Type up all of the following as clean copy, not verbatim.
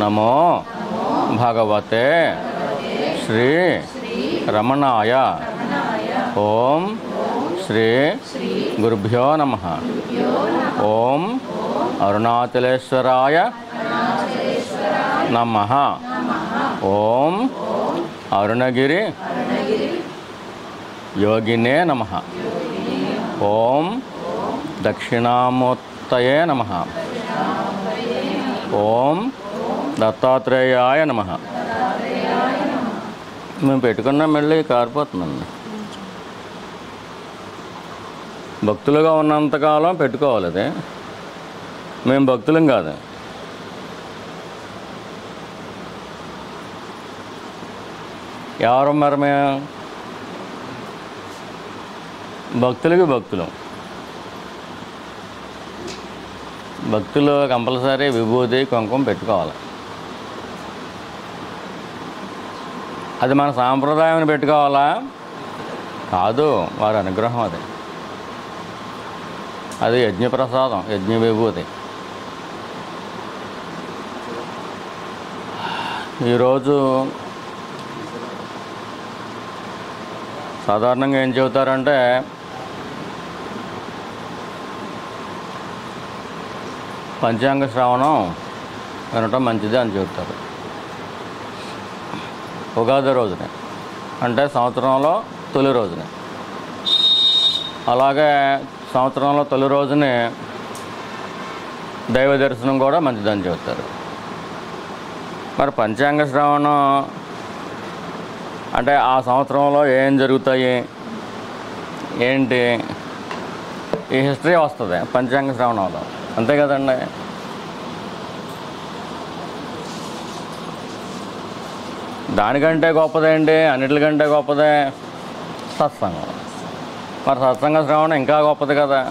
నమో భగవతే శ్రీ రమణాయ. ఓం శ్రీ గురుభ్యో నమః. ఓం అరుణాచలేశ్వరాయ నమః. ఓం అరుణగిరి యోగినే నమః. ఓం దక్షిణామూర్తయే నమః. ఓం దత్తాత్రేయాయ నమః. మేము పెట్టుకున్న మళ్ళీ కారిపోతుందండి. భక్తులుగా ఉన్నంతకాలం పెట్టుకోవాలి. అది మేము భక్తులం కాదు. ఎవరు మరి మేము భక్తులకి భక్తులు. భక్తులు కంపల్సరీ విభూతి కుంకుమ పెట్టుకోవాలి. అది మన సాంప్రదాయం పెట్టుకోవాలా? కాదు, వారి అనుగ్రహం. అది యజ్ఞప్రసాదం, యజ్ఞ విభూతి. ఈరోజు సాధారణంగా ఏం చెబుతారంటే, పంచాంగ శ్రవణం వినటం మంచిది అని చెబుతారు. ఉగాది రోజునే, అంటే సంవత్సరంలో తొలి రోజునే. అలాగే సంవత్సరంలో తొలి రోజునే దైవ దర్శనం కూడా మంచిదని చెబుతారు. మరి పంచాంగ శ్రవణం అంటే ఆ సంవత్సరంలో ఏం జరుగుతాయి ఏంటి ఈ హిస్టరీ వస్తుంది పంచాంగ శ్రవణంలో, అంతే కదండి. దానికంటే గొప్పదేంటి? అన్నిటికంటే గొప్పదే సత్సంగం. మరి సత్సంగ శ్రవణం ఇంకా గొప్పది కదా.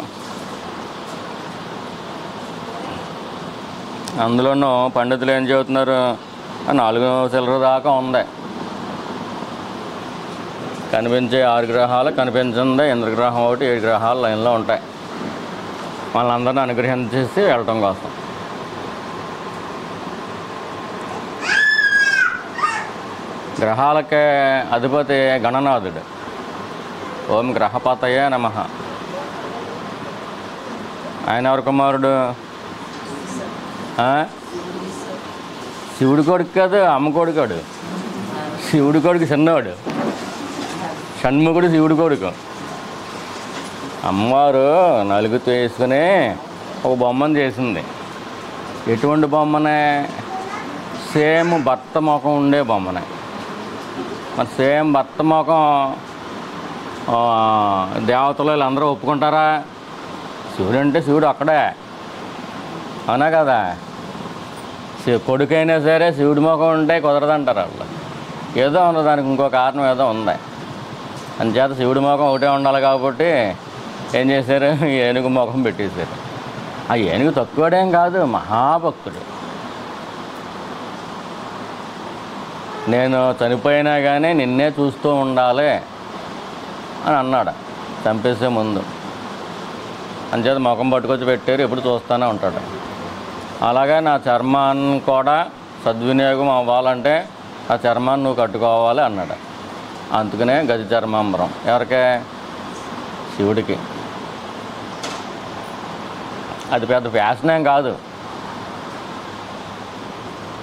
అందులోనూ పండితులు ఏం చెబుతున్నారు, 4 చిల్లర దాకా ఉంది. కనిపించే 6 గ్రహాలు, కనిపించింది ఇంద్రగ్రహం ఒకటి, 7 గ్రహాలు లైన్లో ఉంటాయి వాళ్ళందరినీ అనుగ్రహించేసి వెళ్ళటం కోసం. గ్రహాలకే అధిపతి గణనాథుడు. ఓం గ్రహపతయే నమః. ఆయన ఎవరి కుమారుడు? శివుడి కొడుకు కాదు, అమ్మ కొడుకాడు. శివుడి కొడుకు చిన్నవాడు, షణ్ముఖుడు శివుడి కొడుకు. అమ్మవారు నలుగుతూ వేసుకుని ఒక బొమ్మను చేసింది. ఎటువంటి బొమ్మనే? సేమ్ భర్త ముఖం ఉండే బొమ్మనే. మరి సేమ్ భర్త ముఖం దేవతలు వీళ్ళందరూ ఒప్పుకుంటారా? శివుడు అంటే శివుడు ఒక్కడే, అవునా కదా. కొడుకైనా సరే శివుడి ముఖం ఉంటే కుదరదంటారు వాళ్ళు. ఏదో ఉంది, దానికి ఇంకో కారణం ఏదో ఉంది. అందుచేత శివుడి ముఖం ఒకటే ఉండాలి కాబట్టి ఏం చేశారు, ఏనుగు ముఖం పెట్టేశారు. ఆ ఏనుగు తక్కువడేం కాదు, మహాభక్తుడు. నేను చనిపోయినా కానీ నిన్నే చూస్తూ ఉండాలి అని అన్నాడు చంపేసే ముందు. అంచేత ముఖం పట్టుకొచ్చి పెట్టారు, ఎప్పుడు చూస్తూనే ఉంటాడు. అలాగే నా చర్మాన్ని కూడా సద్వినియోగం అవ్వాలంటే ఆ చర్మాన్ని నువ్వు కట్టుకోవాలి అన్నాడు. అందుకనే గజ చర్మాంబరం. ఎవరికే? శివుడికి. అది పెద్ద ఫ్యాషన్ ఏం కాదు.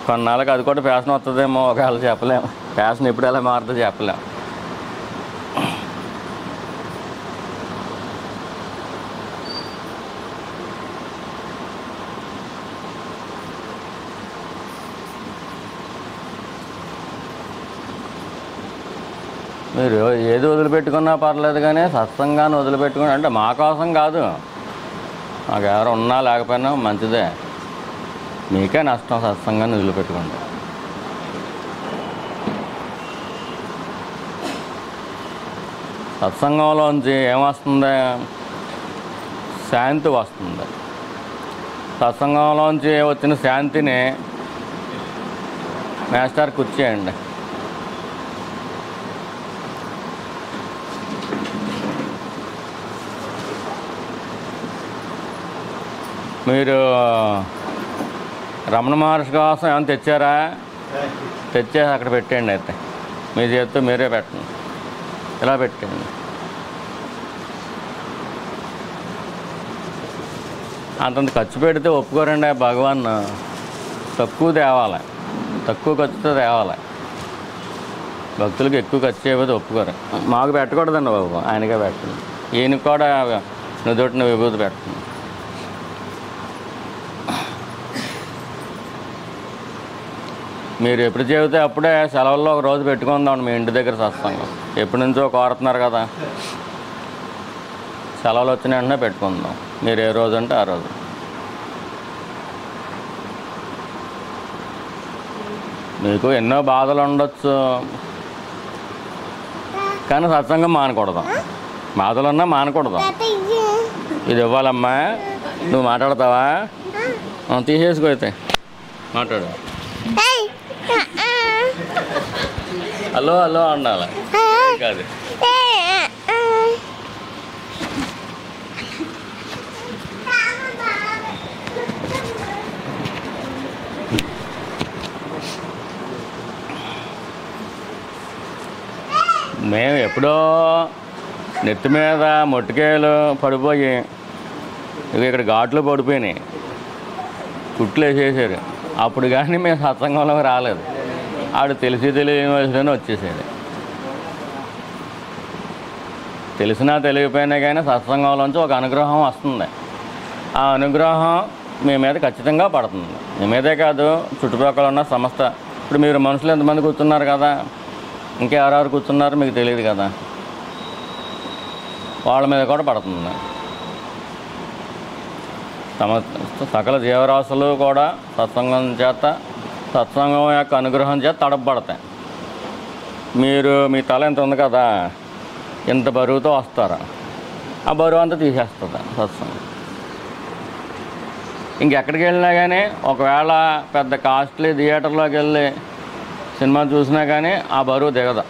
కొన్నాళ్ళకి అది కూడా ఫ్యాషన్ వస్తుందేమో, ఒకవేళ చెప్పలేము. ఫ్యాషన్ ఎప్పుడు ఎలా మారుతుందో చెప్పలేము. మీరు ఏది వదిలిపెట్టుకున్నా పర్లేదు, కానీ సత్సంగాన్ని వదిలిపెట్టుకుని అంటే మా కోసం కాదు, మాకు ఎవరు ఉన్నా లేకపోయినా మంచిదే. మీకే నష్టం సత్సంగాన్ని వదిలిపెట్టుకోండి. సత్సంగంలోంచి ఏమొస్తుంది? శాంతి వస్తుంది. సత్సంగంలోంచి వచ్చిన శాంతిని మాస్టర్ కూర్చేయండి. మీరు రమణ మహర్షి కోసం ఏమైనా తెచ్చారా? తెచ్చేసి అక్కడ పెట్టండి. అయితే మీ చేతితో మీరే పెట్టండి, ఇలా పెట్టండి. అంతంత ఖర్చు పెడితే ఒప్పుకోరండి భగవాన్. తక్కువ తేవాలి, తక్కువ ఖర్చుతో తేవాలి. భక్తులకు ఎక్కువ ఖర్చు చేయకపోతే ఒప్పుకోరు. మాకు పెట్టకూడదండి బాబు, ఆయనకే పెట్టండి. ఈయనకి కూడా నుదుటిన విభూతి పెట్టండి. మీరు ఎప్పుడు చెబితే అప్పుడే సెలవుల్లో ఒక రోజు పెట్టుకుందాం మీ ఇంటి దగ్గర సత్సంగం. ఎప్పటి నుంచో కోరుతున్నారు కదా, సెలవులు వచ్చిన వెంటనే పెట్టుకుందాం. మీరు ఏ రోజు అంటే ఆ రోజు. మీకు ఎన్నో బాధలు ఉండొచ్చు, కానీ సత్సంగం మానకూడదు. బాధలున్నా మానకూడదు. ఇది ఇవ్వాలమ్మా, నువ్వు మాట్లాడతావా? తీసేసుకో, అయితే మాట్లాడు. హలో హలో ఉండాలి కాదు. మేము ఎప్పుడో నెత్తి మీద మొట్టికాయలు పడిపోయి ఇక్కడ ఘాట్లు పడిపోయినాయి, కుట్లు వేసేసారు. అప్పుడు కానీ మేము సత్సంగంలోకి రాలేదు. ఆడు తెలియని వయసులోనే వచ్చేసాడు. తెలిసినా తెలియకపోయినా కానీ సత్సంగంలోంచి ఒక అనుగ్రహం వస్తుంది. ఆ అనుగ్రహం మీ మీద ఖచ్చితంగా పడుతుంది. మీ మీదే కాదు, చుట్టుపక్కల ఉన్న సమస్త. ఇప్పుడు మీరు మనుషులు ఎంతమంది కూర్చున్నారు కదా, ఇంకెవరెవరు కూర్చున్నారు మీకు తెలియదు కదా, వాళ్ళ మీద కూడా పడుతుంది. సకల జీవరాశులు కూడా సత్సంగం చేత, సత్సంగం యొక్క అనుగ్రహం చేత తడపబడతాయి. మీరు మీ తల ఎంత ఉంది కదా, ఇంత బరువుతో వస్తారా, ఆ బరువు అంతా తీసేస్తుంది సత్సంగం. ఇంకెక్కడికి వెళ్ళినా కానీ, ఒకవేళ పెద్ద కాస్ట్లీ థియేటర్లోకి వెళ్ళి సినిమా చూసినా కానీ ఆ బరువు దిగదు.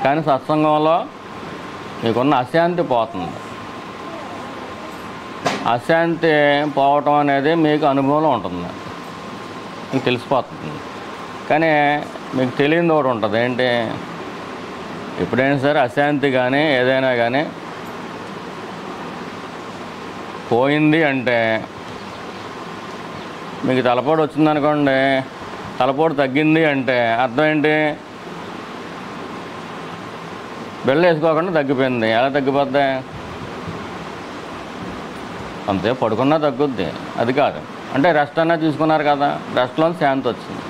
కానీ సత్సంగంలో మీకున్న అశాంతి పోతుంది. అశాంతి పోవటం అనేది మీకు అనుభవంలో ఉంటుంది, మీకు తెలిసిపోతుంది. కానీ మీకు తెలియని ఒకటి ఉంటుంది. ఏంటి? ఎప్పుడైనా సరే అశాంతి కానీ ఏదైనా కానీ పోయింది అంటే, మీకు తలపోటు వచ్చిందనుకోండి, తలపోటు తగ్గింది అంటే అర్థం ఏంటి? బెల్ల వేసుకోకుండా తగ్గిపోయింది. ఎలా తగ్గిపోద్ది? అంతే, పడుకున్నా తగ్గుద్ది. అది కాదు అంటే రెస్ట్ అన్నా తీసుకున్నారు కదా, రెస్ట్లో శాంతి వచ్చింది.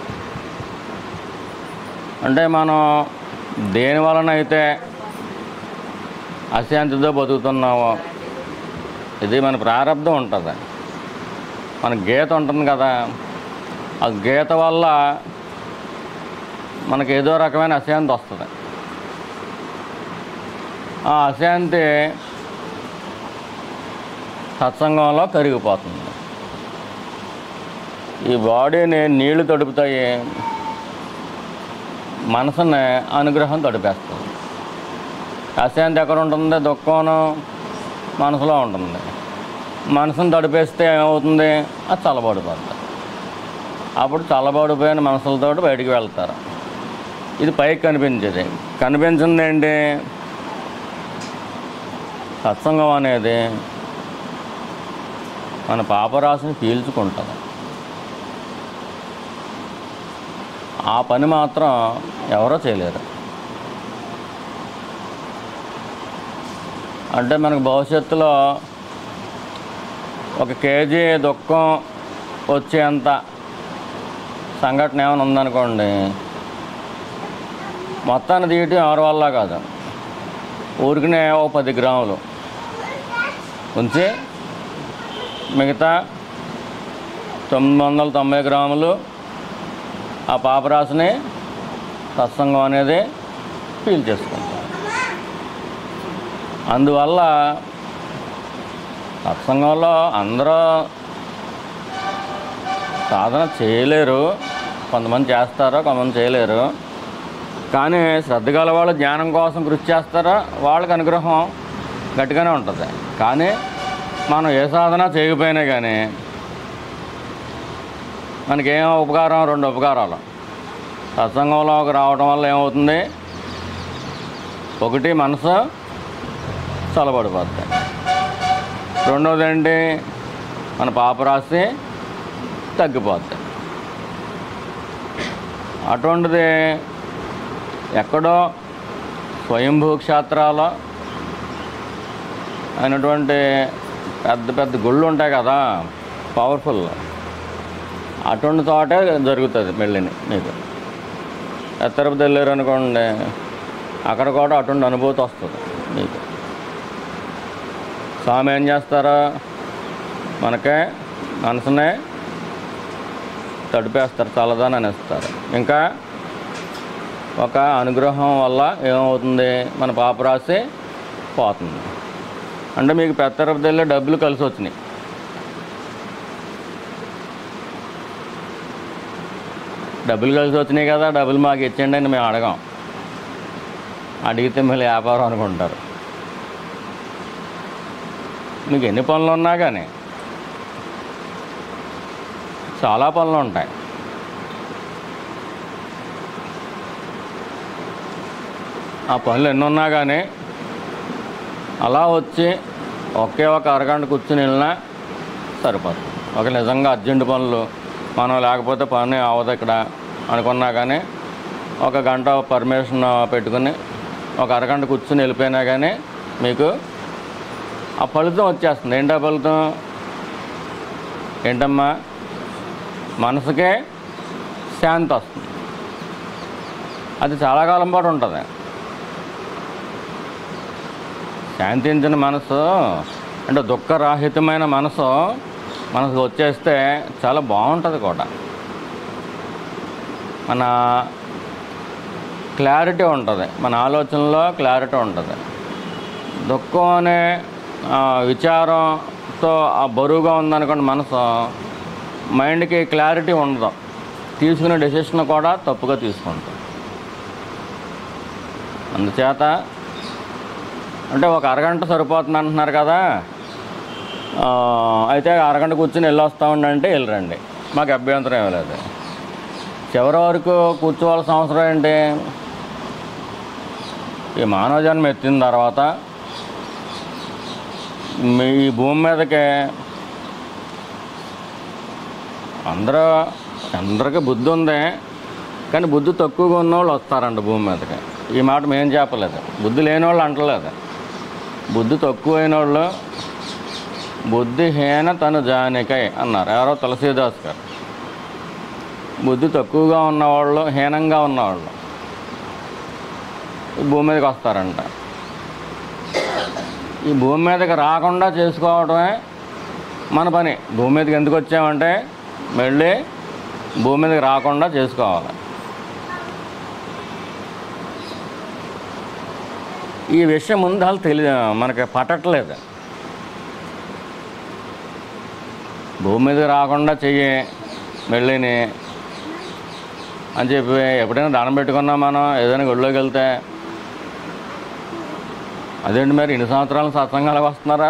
అంటే మనం దేని వలన అయితే అశాంతితో బతుకుతున్నామో, ఇది మన ప్రారంధం ఉంటుంది. మన గీత ఉంటుంది కదా, ఆ గీత వల్ల మనకి ఏదో రకమైన అశాంతి వస్తుంది. ఆ అశాంతి సత్సంగంలో కరిగిపోతుంది. ఈ బాడీని నీళ్లు తడుపుతాయి, మనసుని అనుగ్రహం తడిపేస్తుంది. అశాంతి ఎక్కడ ఉంటుంది? దుఃఖం మనసులో ఉంటుంది. మనసును తడిపేస్తే ఏమవుతుంది? అది చల్లబడిపోతుంది. అప్పుడు చల్లబడిపోయిన మనసులతో బయటికి వెళ్తారు. ఇది పైకి కనిపించేది. కనిపించింది ఏంటి? సత్సంగం అనేది మన పాపరాశిని పీల్చుకుంటుంది. ఆ పని మాత్రం ఎవరో చేయలేరు. అంటే మనకు భవిష్యత్తులో 1 కేజీ దుఃఖం వచ్చేంత సంఘటన ఏమైనా ఉందనుకోండి, మొత్తాన్ని తీయటం ఎవరి వల్ల కాదు. ఊరికినే 10 గ్రాములు ఉంచి మిగతా 990 గ్రాములు ఆ పాపరాశిని సత్సంగం అనేది పీల్చేసుకుంటాం. అందువల్ల సత్సంగంలో అందరూ సాధన చేయలేరు. కొంతమంది చేస్తారో, కొంతమంది చేయలేరు. కానీ శ్రద్ధ గల వాళ్ళు జ్ఞానం కోసం కృషి చేస్తారో వాళ్ళకి అనుగ్రహం గట్టిగానే ఉంటుంది. కానీ మనం ఏ సాధన చేయకపోయినా కానీ మనకేం ఉపకారం, 2 ఉపకారాలు. సత్సంగంలోకి రావడం వల్ల ఏమవుతుంది, ఒకటి మనసు చల్లబడిపోద్ది, రెండవది ఏంటి, మన పాపరాశి తగ్గిపోద్ది. అటువంటిది ఎక్కడో స్వయంభూ క్షేత్రాలు అయినటువంటి పెద్ద పెద్ద గుళ్ళు ఉంటాయి కదా, పవర్ఫుల్, అటువంటి చోటే జరుగుతుంది మెళ్ళిని. మీకు తిరుపతి వెళ్ళారు అనుకోండి, అక్కడ కూడా అటువంటి అనుభూతి వస్తుంది మీకు. స్వామి ఏం చేస్తారో మనకే మనసునే తడిపేస్తారు, చల్లదాని అనేస్తారు. ఇంకా ఒక అనుగ్రహం వల్ల ఏమవుతుంది, మన పాపరాశి పోతుంది. అంటే మీకు పెద్ద తిరుపతి వెళ్ళే డబ్బులు కలిసి వచ్చినాయి. డబ్బులు కలిసి వచ్చినాయి కదా, డబ్బులు మాకు ఇచ్చేయండి అని మేము అడగాం. అడిగితే మళ్ళీ వ్యాపారం అనుకుంటారు. మీకు ఎన్ని పనులు ఉన్నా కానీ చాలా పనులు ఉంటాయి. ఆ పనులు ఎన్ని ఉన్నా కానీ అలా వచ్చి ఒకే ఒక అరగంట కూర్చుని వెళ్ళినా సరిపోతుంది. ఒక నిజంగా అర్జెంటు పనులు మనం లేకపోతే పని అవ్వదు ఇక్కడ అనుకున్నా కానీ ఒక గంట పర్మిషన్ పెట్టుకుని ఒక అరగంట కూర్చుని వెళ్ళిపోయినా కానీ మీకు ఆ ఫలితం వచ్చేస్తుంది. ఏంటా ఫలితం? ఏంటమ్మా, మనసుకే శాంతి వస్తుంది. అది చాలా కాలం పాటు ఉంటుంది. శాంతించిన మనసు అంటే దుఃఖరాహితమైన మనసు మనకు వచ్చేస్తే చాలా బాగుంటుంది కూడా. మన క్లారిటీ ఉంటుంది, మన ఆలోచనలో క్లారిటీ ఉంటుంది. దుఃఖం అనే విచారంతో ఆ బరువుగా ఉందనుకోండి మనసు, మైండ్కి క్లారిటీ ఉండదు, తీసుకునే డెసిషన్ కూడా తప్పుగా తీసుకుంటాం. అందుచేత అంటే ఒక అరగంట సరిపోతుంది అంటున్నారు కదా, అయితే అరగంట కూర్చొని వెళ్ళొస్తామండి అంటే వెళ్ళరండి, మాకు అభ్యంతరం ఏమీ లేదు. చివరి వరకు కూర్చోవాల్సిన అవసరం ఏంటి? ఈ మానవ జన్మ ఎత్తిన తర్వాత ఈ భూమి మీదకి అందరికీ బుద్ధి ఉంది, కానీ బుద్ధి తక్కువగా ఉన్నవాళ్ళు వస్తారండి భూమి మీదకి. ఈ మాట మేము చెప్పలేదు, బుద్ధి లేని వాళ్ళు అంటలేదు. బుద్ధి తక్కువైన వాళ్ళు బుద్ధిహీన తను జానికై అన్నారు ఎవరో తులసీదాస్ గారు. బుద్ధి తక్కువగా ఉన్నవాళ్ళు, హీనంగా ఉన్నవాళ్ళు ఈ భూమి మీదకి వస్తారంట. ఈ భూమి మీదకి రాకుండా చేసుకోవడమే మన పని. భూమి మీదకి ఎందుకు వచ్చామంటే మళ్ళీ భూమి మీదకి రాకుండా చేసుకోవాలి. ఈ విషయం ముందు అసలు మనకి పట్టట్లేదు. భూమి మీదకి రాకుండా చెయ్యి మళ్ళీని అని చెప్పి ఎప్పుడైనా దండం పెట్టుకున్నా మనం ఏదైనా గుడిలోకి వెళ్తే, అదేంటి మరి ఇన్ని సంవత్సరాలు సత్సంగాలకు వస్తున్నారా?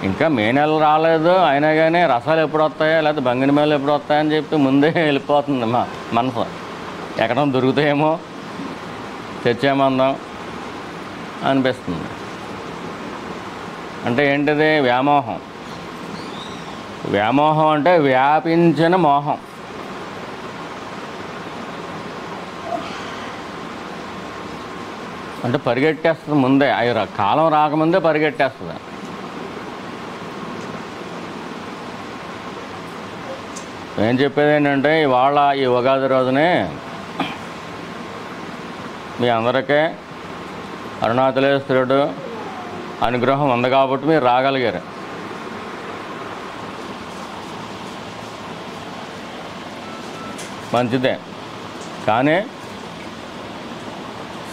ఇంకా మే నెల రాలేదు అయినా కానీ రసాలు ఎప్పుడు వస్తాయో లేకపోతే బంగిని మేళలు ఎప్పుడు వస్తాయని చెప్పి ముందే వెళ్ళిపోతుంది మా మనసు. ఎక్కడ దొరుకుతాయేమో తెచ్చేమందాం అనిపిస్తుంది. అంటే ఏంటిది? వ్యామోహం. వ్యామోహం అంటే వ్యాపించిన మోహం. అంటే పరిగెట్టేస్తుంది ముందే, అవి కాలం రాకముందే పరిగెట్టేస్తుంది. ఏం చెప్పేది ఏంటంటే ఇవాళ ఈ ఉగాది రోజునే మీ అందరికీ అరుణాచలేశ్వరుడు అనుగ్రహం ఉంది కాబట్టి మీరు రాగలిగారు. మంచిదే, కానీ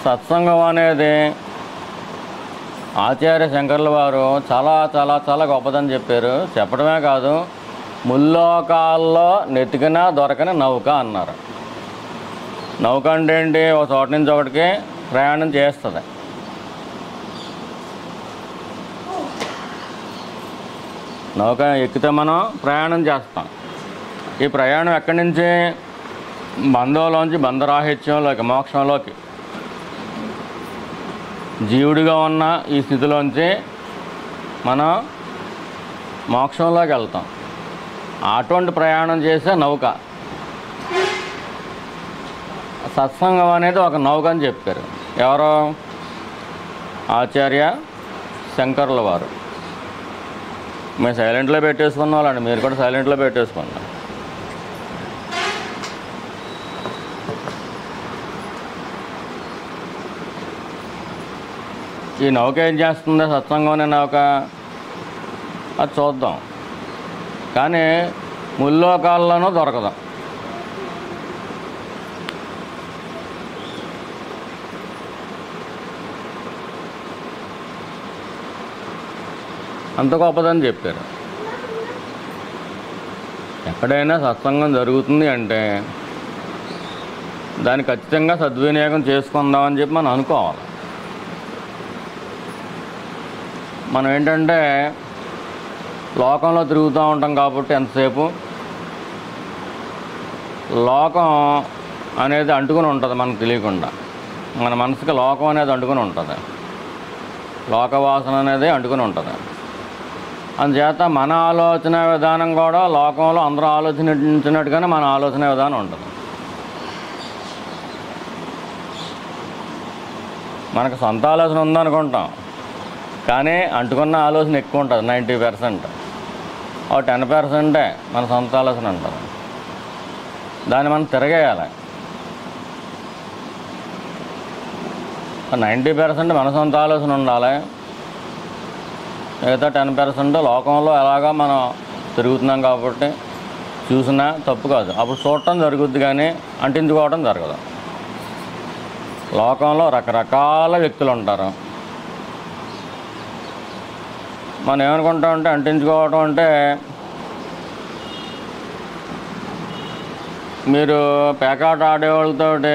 సత్సంగం అనేది ఆచార్య శంకర్ల వారు చాలా చాలా చాలా గొప్పదని చెప్పారు. చెప్పడమే కాదు, ముల్లోకాల్లో నెతికినా దొరకని నౌక అన్నారు. నౌక అంటే ఏంటి? ఒక చోట నుంచి ఒకటికి ప్రయాణం చేస్తుంది. నౌక ఎక్కితే మనం ప్రయాణం చేస్తాం. ఈ ప్రయాణం ఎక్కడి నుంచి? బంధంలోంచి బంధరాహిత్యంలోకి, మోక్షంలోకి, జీవుడిగా ఉన్న ఈ స్థితిలోంచి మనం మోక్షంలోకి వెళ్తాం. అటువంటి ప్రయాణం చేసే నౌక. సత్సంగం అనేది ఒక నౌక అని చెప్పారు. ఎవరో ఆచార్య శంకరుల వారు. మేము సైలెంట్లో పెట్టేసుకున్న వాళ్ళండి, మీరు కూడా సైలెంట్లో పెట్టేసుకున్నాం. ఈ నౌక ఏం చేస్తుంది? సత్సంగం అనే నౌక, అది చూద్దాం. కానీ ముల్లోకాల్లోనూ దొరకదు. అంత గొప్పదని చెప్పారు. ఎక్కడైనా సత్సంగం జరుగుతుంది అంటే దాన్ని ఖచ్చితంగా సద్వినియోగం చేసుకుందామని చెప్పి మనం అనుకోవాలి. మనం ఏంటంటే లోకంలో తిరుగుతూ ఉంటాం కాబట్టి ఎంతసేపు లోకం అనేది అంటుకుని ఉంటుంది మనకు తెలియకుండా. మన మనసుకి లోకం అనేది అంటుకుని ఉంటుంది, లోకవాసన అనేది అంటుకుని ఉంటుంది. అందుచేత మన ఆలోచన విధానం కూడా లోకంలో అందరూ ఆలోచించినట్టుగానే మన ఆలోచన విధానం ఉంటుంది. మనకు సొంత ఆలోచన ఉందనుకుంటాం, కానీ అంటుకున్న ఆలోచన ఎక్కువ ఉంటుంది. 90%. ఒక 10% మన సొంత ఆలోచన ఉంటుంది. దాన్ని మనం తిరగేయాలి. 90% మన సొంత ఆలోచన ఉండాలి, మిగతా 10% లోకంలో ఎలాగా మనం తిరుగుతున్నాం కాబట్టి చూసినా తప్పు కాదు. అప్పుడు చూడటం జరుగుద్ది కానీ అంటించుకోవటం జరగదు. లోకంలో రకరకాల వ్యక్తులు ఉంటారు. మనం ఏమనుకుంటామంటే అంటించుకోవటం అంటే మీరు పేకాట ఆడేవాళ్ళతోటి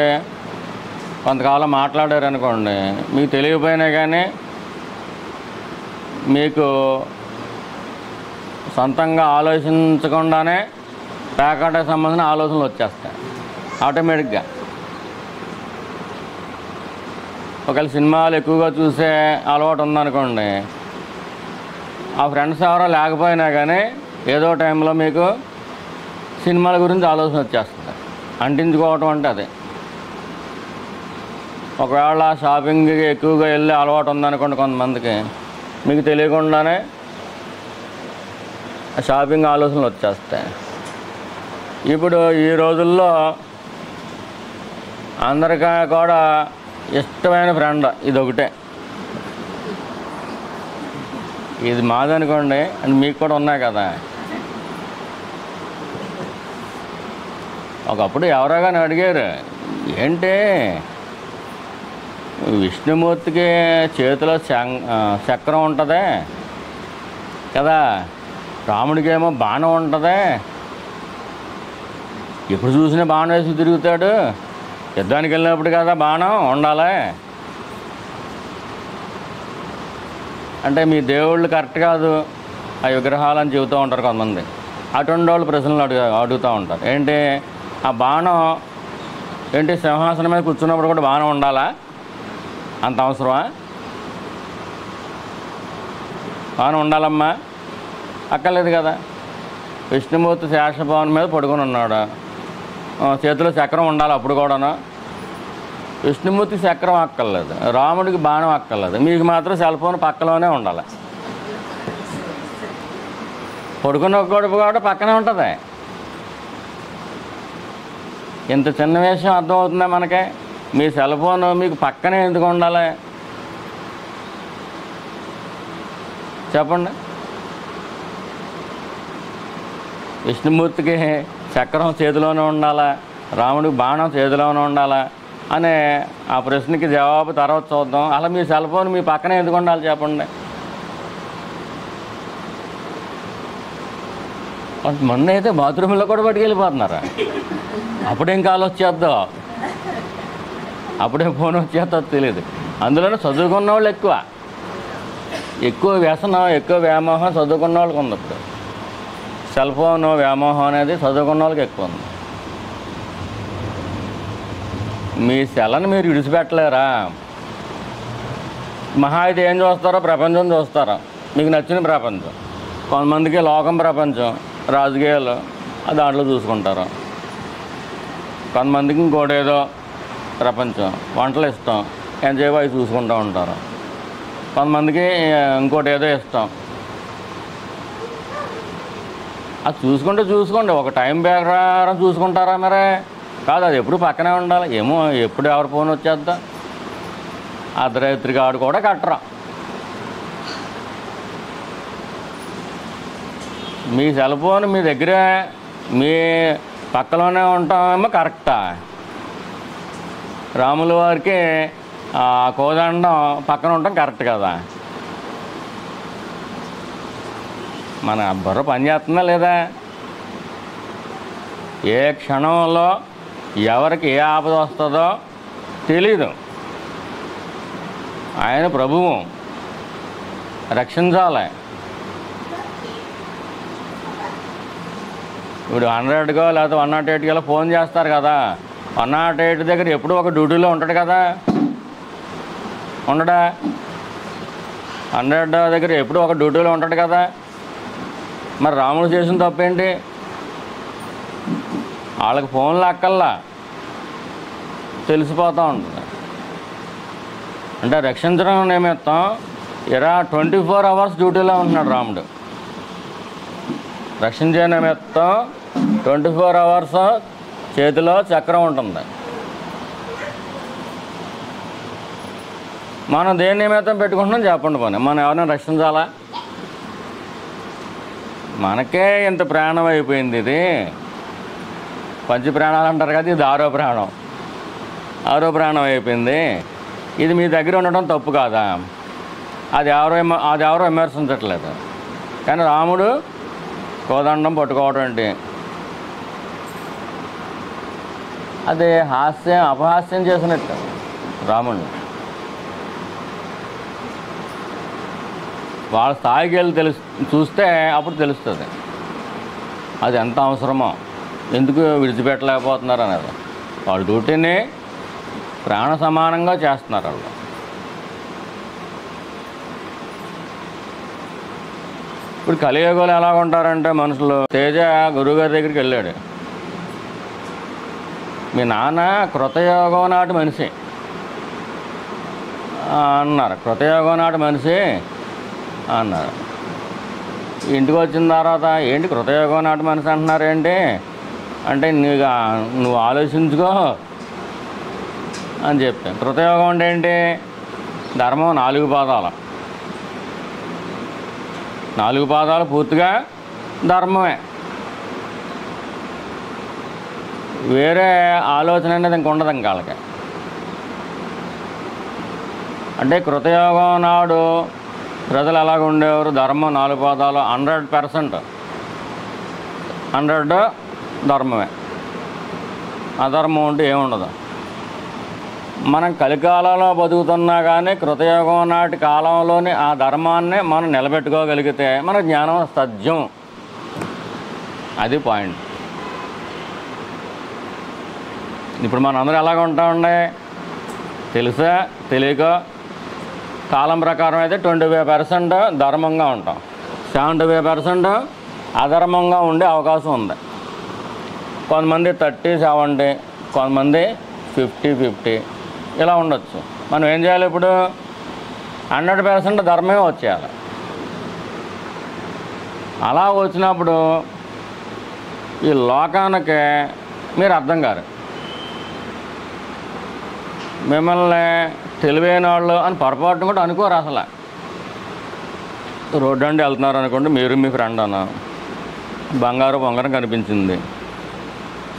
కొంతకాలం మాట్లాడారు అనుకోండి, మీకు తెలియకపోయినా కానీ మీకు సొంతంగా ఆలోచించకుండానే పేకాటకు సంబంధించిన ఆలోచనలు వచ్చేస్తాయి ఆటోమేటిక్గా. ఒకవేళ సినిమాలు ఎక్కువగా చూసే అలవాటు ఉందనుకోండి, ఆ ఫ్రెండ్స్ ఎవరో లేకపోయినా కానీ ఏదో టైంలో మీకు సినిమాల గురించి ఆలోచన వచ్చేస్తుంది. అంటించుకోవటం అంటే అదే. ఒకవేళ షాపింగ్కి ఎక్కువగా వెళ్ళే అలవాటు ఉందనుకోండి కొంతమందికి, మీకు తెలియకుండానే షాపింగ్ ఆలోచనలు వచ్చేస్తాయి. ఇప్పుడు ఈ రోజుల్లో అందరికీ కూడా ఇష్టమైన ఫ్రెండ్ ఇది ఒకటే. ఇది మాదనుకోండి అండ్ మీకు కూడా ఉన్నాయి కదా. ఒకప్పుడు ఎవరో కానీ అడిగారు, ఏంటి విష్ణుమూర్తికి చేతిలో చక్రం ఉంటుంది కదా, రాముడికి ఏమో బాణం ఉంటుంది, ఎప్పుడు చూసినా బాణం వేసి తిరుగుతాడు, యుద్ధానికి వెళ్ళినప్పుడు కదా బాణం ఉండాలి అంటే మీ దేవుళ్ళు కరెక్ట్ కాదు ఆ విగ్రహాలని చెబుతూ ఉంటారు కొంతమంది. అటువంటి వాళ్ళు ప్రశ్నలు అడుగుతూ ఉంటారు. ఏంటి ఆ బాణం ఏంటి, సింహాసనం మీద కూర్చున్నప్పుడు కూడా బాణం ఉండాలా, అంత అవసరమా? బాణం ఉండాలమ్మా, అక్కర్లేదు కదా. విష్ణుమూర్తి శేషభవన్ మీద పడుకొని ఉన్నాడు, చేతిలో చక్రం ఉండాలి అప్పుడు కూడాను. విష్ణుమూర్తికి చక్రం అక్కర్లేదు, రాముడికి బాణం అక్కర్లేదు, మీకు మాత్రం సెల్ ఫోన్ పక్కలోనే ఉండాలి. పడుకున్న గొడుపు కూడా పక్కనే ఉంటుంది. ఇంత చిన్న విషయం అర్థమవుతుందా మనకే? మీ సెల్ ఫోన్ మీకు పక్కనే ఎందుకు ఉండాలి చెప్పండి? విష్ణుమూర్తికి చక్రం చేతిలోనే ఉండాలా, రాముడికి బాణం చేతిలోనే ఉండాలా అనే ఆ ప్రశ్నకి జవాబు తర్వాత చూద్దాం. అలా మీ సెల్ ఫోన్ మీ పక్కనే ఎందుకు ఉండాలి చెప్పండి? కొంతమంది అయితే బాత్రూంలో కూడా పట్టుకెళ్ళిపోతున్నారా, అప్పుడేం కాల్ వచ్చేద్దాం. అప్పుడే ఫోన్ వచ్చేస్తో తెలియదు. అందులోనే చదువుకున్న వాళ్ళు ఎక్కువ వ్యసనం, ఎక్కువ వ్యామోహం చదువుకున్న వాళ్ళకి ఉంది. ఇప్పుడు సెల్ ఫోన్ వ్యామోహం అనేది చదువుకున్న వాళ్ళకి ఎక్కువ ఉంది. మీ సెల్ని మీరు విడిచిపెట్టలేరా? మహా అయితే ఏం చూస్తారో ప్రపంచం చూస్తారా, మీకు నచ్చిన ప్రపంచం. కొంతమందికి లోకం ప్రపంచం, రాజకీయాలు దాంట్లో చూసుకుంటారు. కొంతమందికి ఇంకోటి ఏదో ప్రపంచం, వంటలు ఇష్టం, ఎంతసేపు అవి చూసుకుంటూ ఉంటారు. కొంతమందికి ఇంకోటి ఏదో ఇష్టం, అది చూసుకోండి. ఒక టైం ప్రకారం చూసుకుంటారా మరే? కాదు, అది ఎప్పుడు పక్కనే ఉండాలి. ఏమో ఎప్పుడు ఎవరి ఫోన్ వచ్చేద్దా, అర్ధరాత్రికి ఆడు కూడా కట్టరా. మీ సెల్ ఫోన్ మీ దగ్గరే, మీ పక్కలోనే ఉంటామేమో కరెక్టా? రాముల వారికి కోదండం పక్కన ఉండటం కరెక్ట్ కదా? మన బుర్ర పని చేస్తుందా లేదా? ఏ క్షణంలో ఎవరికి ఏ ఆపద వస్తుందో తెలీదు. ఆయన ప్రభువు, రక్షించాలి. ఇప్పుడు 100కో లేకపోతే 108కో ఫోన్ చేస్తారు కదా, 108 దగ్గర ఎప్పుడు ఒక డ్యూటీలో ఉంటాడు కదా, ఉండడా? 100 దగ్గర ఎప్పుడు ఒక డ్యూటీలో ఉంటాడు కదా. మరి రాముడు చేసిన తప్పేంటి? వాళ్ళకి ఫోన్లు అక్కల్లా తెలిసిపోతూ ఉంటుంది. అంటే రక్షించడం నిమిత్తం 24 అవర్స్ డ్యూటీలో ఉంటున్నాడు రాముడు. రక్షించే నిమిత్తం 24 అవర్స్ చేతిలో చక్రం ఉంటుంది. మనం దేని నిమిత్తం పెట్టుకుంటున్నాం చెప్పండి. పోనీ మనం ఎవరైనా రక్షించాలా? మనకే ఇంత ప్రాణం అయిపోయింది. ఇది పంచ ప్రాణాలు అంటారు కదా, ఇది 6వ ప్రాణం. 6వ ప్రాణం అయిపోయింది. ఇది మీ దగ్గర ఉండటం తప్పు కాదా? అది ఎవరో విమర్శించట్లేదు. కానీ రాముడు కోదండం పట్టుకోవడం ఏంటి? అది అపహాస్యం చేసినట్టు రాముడిని. వాళ్ళ స్థాయికి వెళ్ళి చూస్తే అప్పుడు తెలుస్తుంది అది ఎంత అవసరమో, ఎందుకు విడిచిపెట్టలేకపోతున్నారు అనేది. వాళ్ళ డ్యూటీని ప్రాణ సమానంగా చేస్తున్నారు వాళ్ళు. ఇప్పుడు కలియుగంలో ఎలా ఉంటారంటే మనుషులు. తేజ గురువుగారి దగ్గరికి వెళ్ళాడు. మీ నాన్న కృతయుగం నాటి మనిషి అన్నారు. కృతయుగం నాటి మనిషి అన్నారు. ఇంటికి వచ్చిన తర్వాత ఏంటి కృతయుగం నాటి మనిషి అంటున్నారు ఏంటి అంటే, నువ్వు ఆలోచించుకో అని చెప్పాను. కృతయుగం అంటే ఏంటి? ధర్మం 4 పాదాలు. 4 పాదాలు పూర్తిగా ధర్మమే. వేరే ఆలోచన అనేది ఇంక ఉండదు ఇంక వాళ్ళకి. అంటే కృతయుగం నాడు ప్రజలు ఎలాగ ఉండేవారు? ధర్మం 4 పాదాలు 100%. 100 ధర్మమే. అధర్మం అంటే ఏముండదు. మనం కలికాలంలో బతుకుతున్నా కానీ కృతయుగం నాటి కాలంలోని ఆ ధర్మాన్ని మనం నిలబెట్టుకోగలిగితే మన జ్ఞానం సత్యం. అది పాయింట్. ఇప్పుడు మనందరూ ఎలాగ ఉంటామండి? తెలుసా తెలియక కాలం ప్రకారం అయితే 25% ధర్మంగా ఉంటాం, 75% అధర్మంగా ఉండే అవకాశం ఉంది. కొంతమంది 30-70, కొంతమంది 50-50 ఇలా ఉండొచ్చు. మనం ఏం చేయాలి? ఇప్పుడు 100% ధర్మమే వచ్చేయాలి. అలా వచ్చినప్పుడు ఈ లోకానికి మీరు అర్థం కారు. మిమ్మల్ని తెలివైన వాళ్ళు అని పొరపాటును కూడా అనుకోరు అసలు. రోడ్డు అండి వెళ్తున్నారు అనుకోండి, మీరు మీ ఫ్రెండ్ అన్న బంగారం కనిపించింది,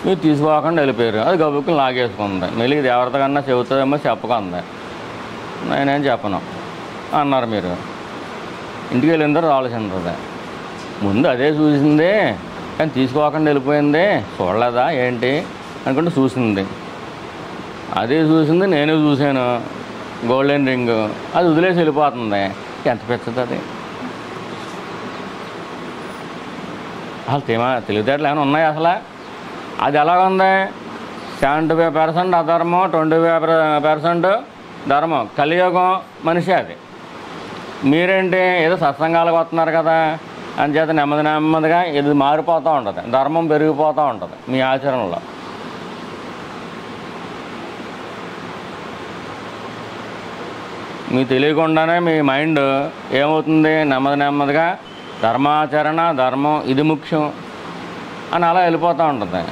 మీరు తీసుకోకుండా వెళ్ళిపోయారు. అది గబుక్కుని లాగేసుకుంది. మళ్ళీ ఇది ఎవరితో కన్నా చెబుతుందేమో చెప్పకుంది, నేనేం చెప్పను అన్నారు. మీరు ఇంటికి వెళ్ళిన తర్వాత ఆలోచించదు. ముందు అదే చూసింది కానీ తీసుకోకుండా వెళ్ళిపోయింది, చూడలేదా ఏంటి అనుకుంటే చూసింది. అది చూసింది నేను చూశాను, గోల్డెన్ రింగ్. అది వదిలేసి వెళ్ళిపోతుంది. ఎంత పెచ్చది అది. అసలు తెలివితేటలు ఏమైనా ఉన్నాయి అసలు? అది ఎలాగుంది? 75% అధర్మం, 25% ధర్మం. కలియుగం మనిషి అది. మీరేంటి ఏదో సత్సంగాలకు వస్తున్నారు కదా అని చేత నెమ్మదిగా ఇది మారిపోతూ ఉంటుంది, ధర్మం పెరిగిపోతూ ఉంటుంది మీ ఆచరణలో. మీకు తెలియకుండానే మీ మైండ్ ఏమవుతుంది, నెమ్మదిగా ధర్మాచరణ, ధర్మం ఇది ముఖ్యం అని అలా వెళ్ళిపోతూ ఉంటుంది.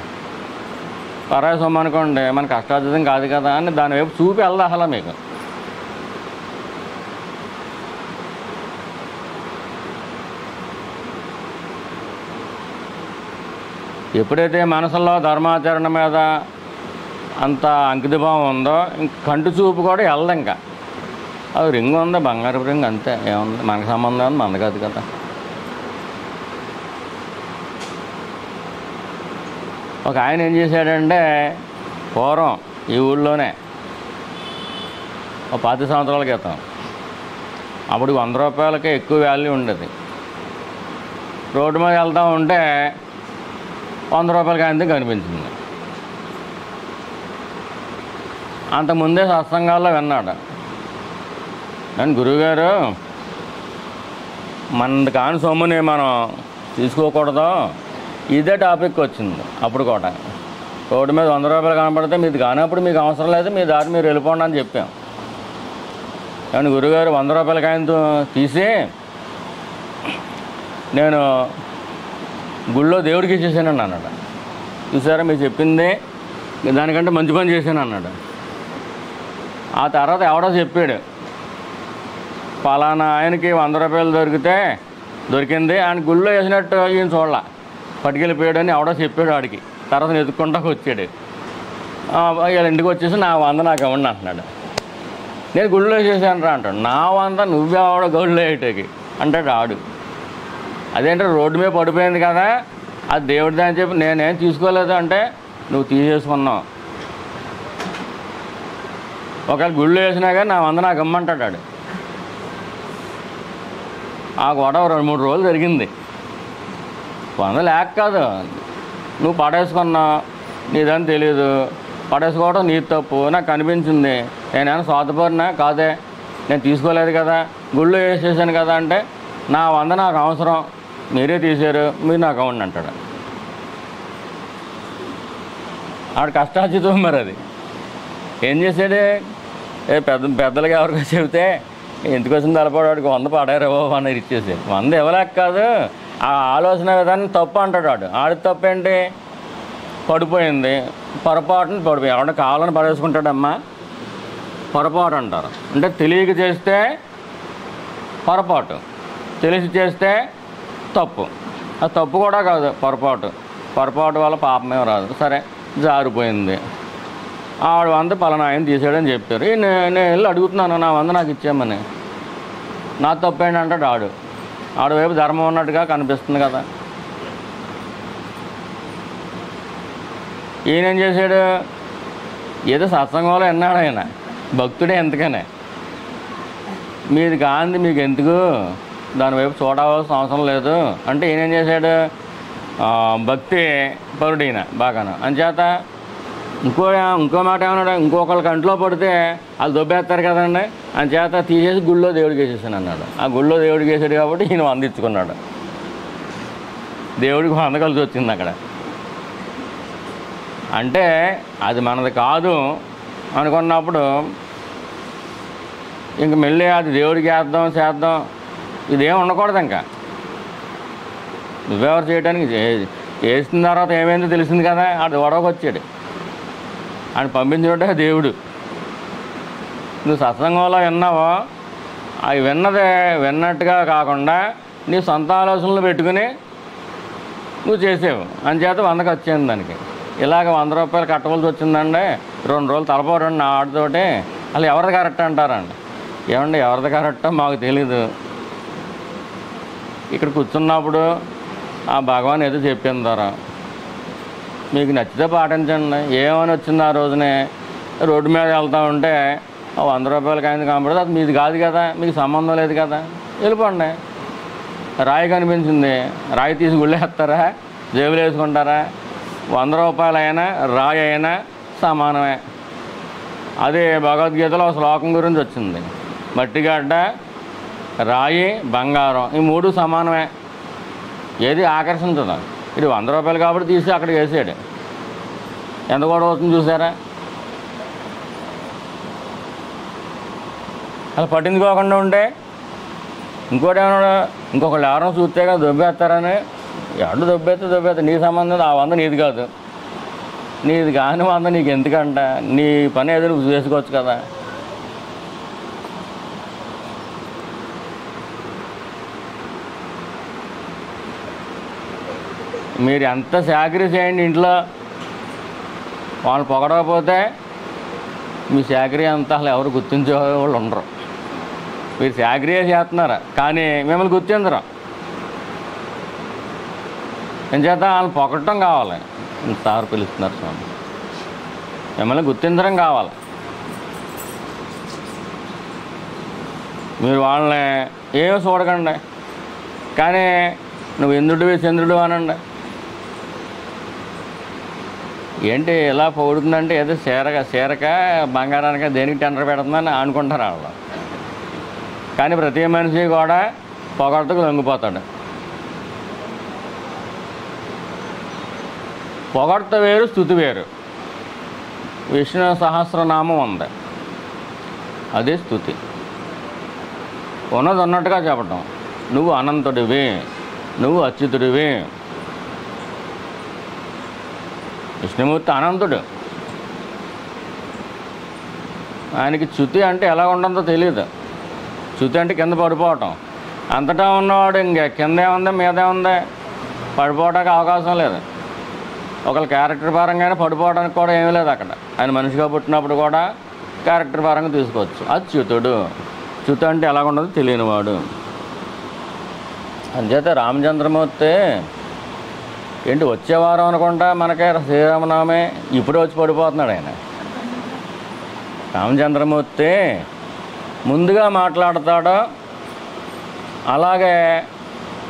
పరాయి సొమ్ము అనుకోండి, మన కష్టార్జితం కాదు కదా అని దాని వైపు చూపి వెళ్దా అసలు మీకు. ఎప్పుడైతే మనసులో ధర్మాచరణ మీద అంత అంకితభావం ఉందో ఇంక కంటి చూపు కూడా వెళ్ళదు. ఇంకా అది రింగ్ ఉంది, బంగారు రింగ్, అంతే. ఏముంది, మనకు సంబంధం ఉంది, మనది కాదు కదా. ఒక ఆయన ఏం చేశాడంటే, పూర్వం ఈ ఊళ్ళోనే ఒక 10 సంవత్సరాల క్రితం, అప్పుడు 100 రూపాయలకే ఎక్కువ వాల్యూ ఉండేది. రోడ్డు మీద వెళ్తూ ఉంటే 100 రూపాయలకి ఆయనతో కనిపించింది. అంతకుముందే సత్సంగాల్లో విన్నాడు, నేను గురువుగారు మనది కాని సొమ్ముని మనం తీసుకోకూడదు, ఇదే టాపిక్ వచ్చింది. అప్పుడు కూడా రోడ్డు మీద 100 రూపాయలు కనపడితే మీది కానప్పుడు మీకు అవసరం లేదు, మీ దారి మీరు వెళ్ళిపోండి అని చెప్పాం. కానీ గురువుగారు 100 రూపాయలకి ఆయనతో తీసి నేను గుళ్ళో దేవుడికి ఇచ్చేసానండి అన్నాడు. చూసారా, మీరు చెప్పింది దానికంటే మంచి పని చేశాను అన్నాడు. ఆ తర్వాత ఎవడో చెప్పాడు, పలానా ఆయనకి 100 రూపాయలు దొరికింది, ఆయన గుళ్ళో వేసినట్టు ఈయన చూడాల, పట్టుకెళ్ళిపోయాడు అని ఎవడో చెప్పాడు. వాడికి తర్వాత ఎత్తుకుంటా వచ్చాడు. వీళ్ళ ఇంటికి వచ్చేసి నా 100 నాకు ఇవ్వండి అంటున్నాడు. నేను గుళ్ళో వేసేసాను రా అంటాడు. నా 100 నువ్వే ఆవిడ గుళ్ళో వేయటానికి అంటాడు ఆడు. అదేంటే రోడ్డు మీద పడిపోయింది కదా, అది దేవుడిది అని చెప్పి నేనేం తీసుకోలేదు అంటే నువ్వు తీసేసుకున్నావు. ఒకవేళ గుళ్ళు వేసినా కానీ నా 100 నాకు ఇమ్మంటాడు ఆడు. ఆ గొడవ 2-3 రోజులు జరిగింది. 100 లేక కాదు, నువ్వు పడేసుకున్నావు, నీదని తెలియదు, పడేసుకోవడం నీ తప్పు, నాకు కనిపించింది, నేనేమైనా స్వార్థపడినా కాదే, నేను తీసుకోలేదు కదా, గుళ్ళు వేసేసాను కదా అంటే నా 100 నాకు అవసరం, మీరే తీశారు, మీరు నాకు అవ్వండి అంటాడు. ఆవిడ కష్టార్జితం మరి అది. ఏం చేశాడు, పెద్దలకి ఎవరికో చెబితే ఎందుకు వచ్చింది తలపడాడికి 100 పడారు అని ఇచ్చేసి 100 ఇవ్వలేక కాదు, ఆ ఆలోచన విధానం తప్పు అంటాడు వాడు. ఆడి తప్పు ఏంటి, పడిపోయింది, పొరపాటుని పడిపోయి ఎవడ కావాలని పడేసుకుంటాడమ్మా, పొరపాటు అంటారు. అంటే తెలియక చేస్తే పొరపాటు, తెలిసి చేస్తే తప్పు. ఆ తప్పు కూడా కాదు, పొరపాటు వల్ల పాపమేం రాదు. సరే జారిపోయింది, ఆవిడ 100 పలానా ఆయన తీసాడని చెప్పారు. నేను వెళ్ళి అడుగుతున్నాను నా 100 నాకు ఇచ్చామని, నా తప్పు ఏంటంటాడు ఆడు వైపు ధర్మం ఉన్నట్టుగా కనిపిస్తుంది కదా. ఈయనేం చేశాడు, ఏదో సత్సంగంలో విన్నాడు ఆయన, భక్తుడే ఎంతకనే, మీది కాంది మీకు ఎందుకు, దానివైపు చూడవలసిన అవసరం లేదు అంటే ఈయనేం చేశాడు, భక్తి పరుడు ఈయన బాగాను. అంచేత ఇంకో మాట ఏమన్నాడు, ఇంకొకళ్ళ కంట్లో పడితే వాళ్ళు దొబ్బేస్తారు కదండి, అంచేత తీసేసి గుళ్ళో దేవుడికి వేసేసాను అన్నాడు. ఆ గుళ్ళో దేవుడికి వేసాడు కాబట్టి ఈయన 100 ఇచ్చుకున్నాడు. దేవుడికి 100 కలిసి వచ్చింది అక్కడ. అంటే అది మనది కాదు అనుకున్నప్పుడు ఇంక మళ్ళీ అది దేవుడికి చేద్దాం ఇదేం ఉండకూడదు. ఇంకా నువ్వెవరు చేయడానికి, వేసిన తర్వాత ఏమైందో తెలిసింది కదా, ఆడు గొడవకు వచ్చాడు, ఆయన పంపించినట్టే దేవుడు. నువ్వు సత్సంగంలో విన్నావో అవి విన్నట్టుగా కాకుండా నీ సొంత ఆలోచనలు పెట్టుకుని నువ్వు చేసావు, అంచేత 100 వచ్చింది దానికి. ఇలాగ 100 రూపాయలు కట్టవలసి వచ్చిందండి, 2 రోజులు తలపోరండి నా ఆడితోటి. అసలు ఎవరిది కరెక్ట్ అంటారండి. ఏమండి ఎవరిది కరెక్టో మాకు తెలీదు. ఇక్కడ కూర్చున్నప్పుడు ఆ భగవాన్ ఏదో చెప్పిందారా, మీకు నచ్చితే పాటించండి, ఏమని వచ్చింది ఆ రోజునే రోడ్డు మీద వెళ్తూ ఉంటే 100 రూపాయలకి అయింది కనపడితే అది మీది కాదు కదా, మీకు సంబంధం లేదు కదా, వెళ్ళిపోండి. రాయి కనిపించింది, రాయి తీసి గుళ్ళేస్తారా, జేబులు వేసుకుంటారా? 100 రూపాయలైనా రాయి అయినా సమానమే. అదే భగవద్గీతలో ఒక శ్లోకం గురించి వచ్చింది, మట్టిగడ్డ, రాయి, బంగారం, ఈ 3 సమానమే, ఏది ఆకర్షించదు. ఇది 100 రూపాయలు కాబట్టి తీసి అక్కడికి వేసాడు, ఎంత కూడా అవుతుంది చూసారా? అలా పట్టించుకోకుండా ఉంటే ఇంకోటి ఏమన్నా ఇంకొకళ్ళు ఎవరైనా చూస్తే కదా దొబ్బేస్తారని, ఎవరు దొబ్బేస్తే నీ సంబంధం, ఆ 100 నీది కాదు, నీది కాని 100 నీకు ఎందుకంట, నీ పని ఏదో నువ్వు చేసుకోవచ్చు కదా. మీరు ఎంత చాకరీ చేయండి ఇంట్లో, వాళ్ళు పొగడకపోతే మీ చాకరీ అంతా అసలు ఎవరు గుర్తించే వాళ్ళు ఉండరు. మీరు చాకరీయే చేస్తున్నారు కానీ మిమ్మల్ని గుర్తించరు. ఎంచేత వాళ్ళు పొగడటం కావాలి, సార్ పిలుస్తున్నారు స్వామి, మిమ్మల్ని గుర్తించడం కావాలి. మీరు వాళ్ళని ఏమో చూడకండి, కానీ నువ్వు ఇంద్రుడివి చంద్రుడు అనండి. ఏంటి ఇలా పొగుడుతుందంటే ఏదో చీరక బంగారానిక దేనికి టెండర్ పెడుతుందని అనుకుంటారు వాళ్ళు. కానీ ప్రతి మనిషి కూడా పొగడతకు లొంగిపోతాడు. పొగడత వేరు, స్తుతి వేరు. విష్ణు సహస్రనామం ఉంది, అదే స్తుతి. ఉన్నది ఉన్నట్టుగా చెప్పటం, నువ్వు అనంతుడివి, నువ్వు అచ్యుతుడివి. విష్ణుమూర్తి అనంతుడు, ఆయనకి చ్యుతి అంటే ఎలా ఉంటుందో తెలియదు. చ్యుతి అంటే కింద పడిపోవటం, అంతటా ఉన్నవాడు ఇంక కిందే ఉంది మీదే ఉంది, పడిపోవడానికి అవకాశం లేదు. ఒకళ్ళ క్యారెక్టర్ పరంగానే పడిపోవడానికి కూడా ఏమీ లేదు అక్కడ. ఆయన మనిషిగా పుట్టినప్పుడు కూడా క్యారెక్టర్ పరంగా తీసుకోవచ్చు. అచ్యుతుడు, చ్యుతి అంటే ఎలా ఉండదో తెలియనివాడు. అంచేత రామచంద్రమూర్తి ఏంటి వచ్చే వారం అనుకుంటా మనకే శ్రీరామనామే ఇప్పుడే వచ్చి పడిపోతున్నాడు ఆయన. రామచంద్రమూర్తి ముందుగా మాట్లాడతాడో అలాగే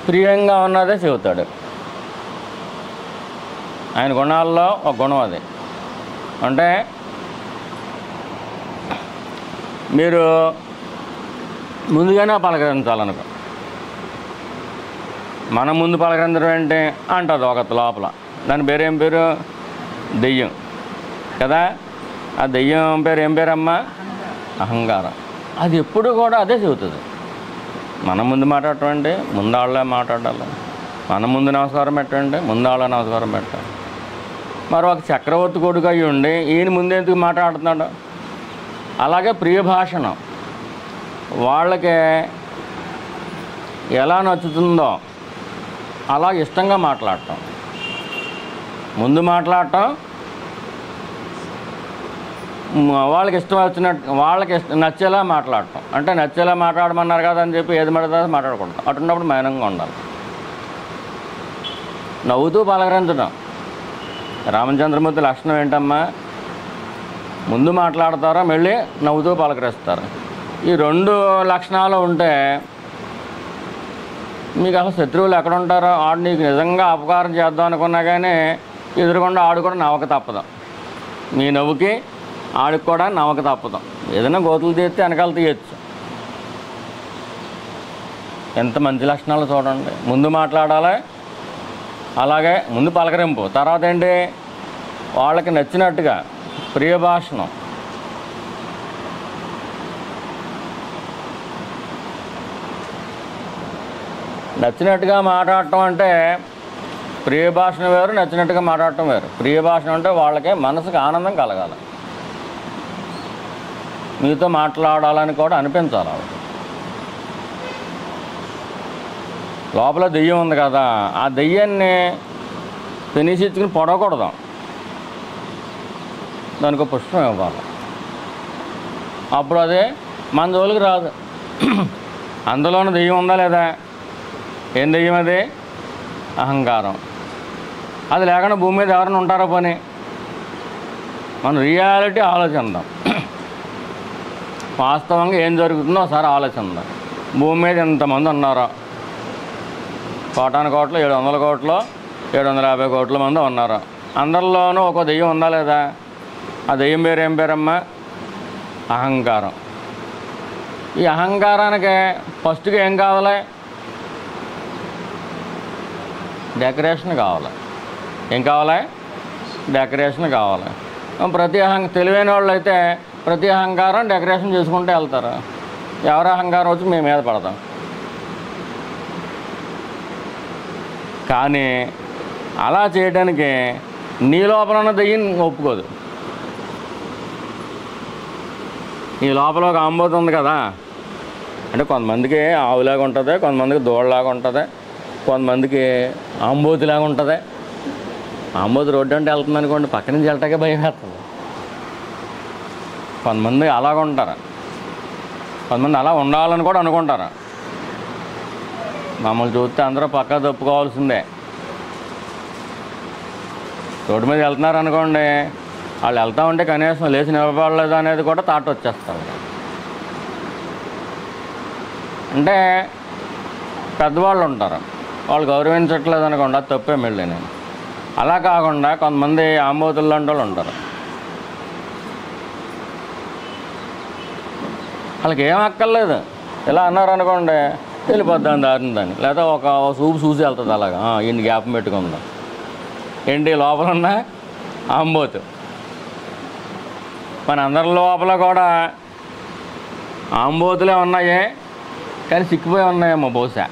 ప్రియంగా ఉన్నదే చెబుతాడు. ఆయన గుణాల్లో ఒక గుణం అది. అంటే మీరు ముందుగానే పలకరించాలనుకో, మనం ముందు పలకరించడం ఏంటి అంటుంది ఒక లోపల. దాని పేరు ఏం పేరు? దెయ్యం కదా. ఆ దెయ్యం పేరు ఏం పేరమ్మా? అహంకారం. అది ఎప్పుడు కూడా అదే చెబుతుంది. మనం ముందు మాట్లాడటం అంటే ముందు వాళ్ళే మాట్లాడాలి, మన ముందు నమస్కారం పెట్టండి, ముందు వాళ్ళ నమస్కారం పెట్టాలి. మరి ఒక చక్రవర్తి కొడుకు అయ్యి ఉండి ఈయన ముందెందుకు మాట్లాడుతున్నాడు? అలాగే ప్రియ భాషణం వాళ్ళకి ఎలా నచ్చుతుందో అలా ఇష్టంగా మాట్లాడటం, ముందు మాట్లాడటం, వాళ్ళకి ఇష్టం వచ్చినట్టు వాళ్ళకి నచ్చేలా మాట్లాడటం. అంటే నచ్చేలా మాట్లాడమన్నారు కదా అని చెప్పి ఏది పడితే మాట్లాడకూడదు. అటున్నప్పుడు మౌనంగా ఉండాలి, నవ్వుతూ పలకరించడం. రామచంద్రమూర్తి లక్షణం ఏంటమ్మా? ముందు మాట్లాడతారో మళ్ళీ నవ్వుతూ పలకరిస్తారు. ఈ 2 లక్షణాలు ఉంటే మీకు అసలు శత్రువులు ఎక్కడ ఉంటారో, ఆడు నీకు నిజంగా అపకారం చేద్దాం అనుకున్నా కానీ ఎదురుకుండా ఆడు కూడా నవ్వక తప్పదు. మీ నవ్వుకి ఆడికి కూడా నవ్వక తప్పదు. ఏదైనా గోతులు తీస్తే వెనకాల తీయచ్చు. ఎంత మంచి లక్షణాలు చూడండి. ముందు మాట్లాడాలి, అలాగే ముందు పలకరింపు, తర్వాత ఏంటి వాళ్ళకి నచ్చినట్టుగా ప్రియ భాషణం. నచ్చినట్టుగా మాట్లాడటం అంటే ప్రియ భాషణ వేరు, నచ్చినట్టుగా మాట్లాడటం వేరు. ప్రియ భాషణ అంటే వాళ్ళకి మనసుకు ఆనందం కలగాలి, మీతో మాట్లాడాలని కూడా అనిపించాలి వాళ్ళకి. లోపల దెయ్యం ఉంది కదా, ఆ దెయ్యాన్ని పెనీసిచ్చుకుని పొడవకూడదు, దానికి పుష్పం ఇవ్వాలి. అప్పుడు అదే మన జోలికి రాదు. అందులోనే దెయ్యం ఉందా లేదా? ఏం దెయ్యం అది? అహంకారం. అది లేకుండా భూమి మీద ఎవరైనా ఉంటారో పని? మనం రియాలిటీ ఆలోచిద్దాం. వాస్తవంగా ఏం జరుగుతుందో ఒకసారి ఆలోచిద్దాం. భూమి మీద ఎంతమంది ఉన్నారో, కోటాను కోట్లు, 700 కోట్లు, 750 కోట్ల మంది ఉన్నారు. అందరిలోనూ ఒక దెయ్యం ఉందా లేదా? ఆ దెయ్యం పేరు ఏం పేరమ్మా? అహంకారం. ఈ అహంకారానికి ఫస్ట్గా ఏం కావాలి? డెకరేషన్ కావాలి. ఏం కావాలి? డెకరేషన్ కావాలి. ప్రతి తెలివైన వాళ్ళు అయితే ప్రతి అహంకారం డెకరేషన్ చేసుకుంటూ వెళ్తారు. ఎవరి అహంకారం వచ్చి మేము మీద పడతాం. కానీ అలా చేయడానికి నీ లోపల ఉన్న దెయ్యం ఒప్పుకోదు. నీ లోపల ఒక ఆంబోతు ఉంది కదా, అంటే కొంతమందికి ఆవులాగా ఉంటుంది, కొంతమందికి దూడలాగా ఉంటుంది, కొంతమందికి ఆంబోతులాగా ఉంటుంది. ఆంబోతు రోడ్డు అంటే వెళ్తుంది అనుకోండి, పక్క నుంచి వెళ్ళటాకే భయం వేస్తుంది. కొంతమంది అలాగ ఉంటారు, కొంతమంది అలా ఉండాలని కూడా అనుకుంటారు. మమ్మల్ని చూస్తే అందరూ పక్కా తప్పుకోవాల్సిందే. రోడ్డు మీద వెళ్తున్నారు అనుకోండి, వాళ్ళు వెళ్తూ ఉంటే కనీసం లేచి నిలబడలేదు అనేది కూడా థాట్ వచ్చేస్తారు. అంటే పెద్దవాళ్ళు ఉంటారు, వాళ్ళు గౌరవించట్లేదు అనుకోండి, అది తప్పే మళ్ళీ. నేను అలా కాకుండా కొంతమంది ఆంబోతులు లాంటి వాళ్ళు ఉంటారు. వాళ్ళకి ఏం అక్కర్లేదు, ఇలా అన్నారు అనుకోండి వెళ్ళిపోద్దాం దారిందని, లేదా ఒక చూపు చూసి వెళ్తుంది. అలాగా ఇన్ని జ్ఞాపం పెట్టుకుందాం. ఏంటి లోపల ఉన్న ఆంబోతు. మన అందరి లోపల కూడా ఆంబోతులే ఉన్నాయి, కానీ సిక్కిపోయి ఉన్నాయేమో బహుశా.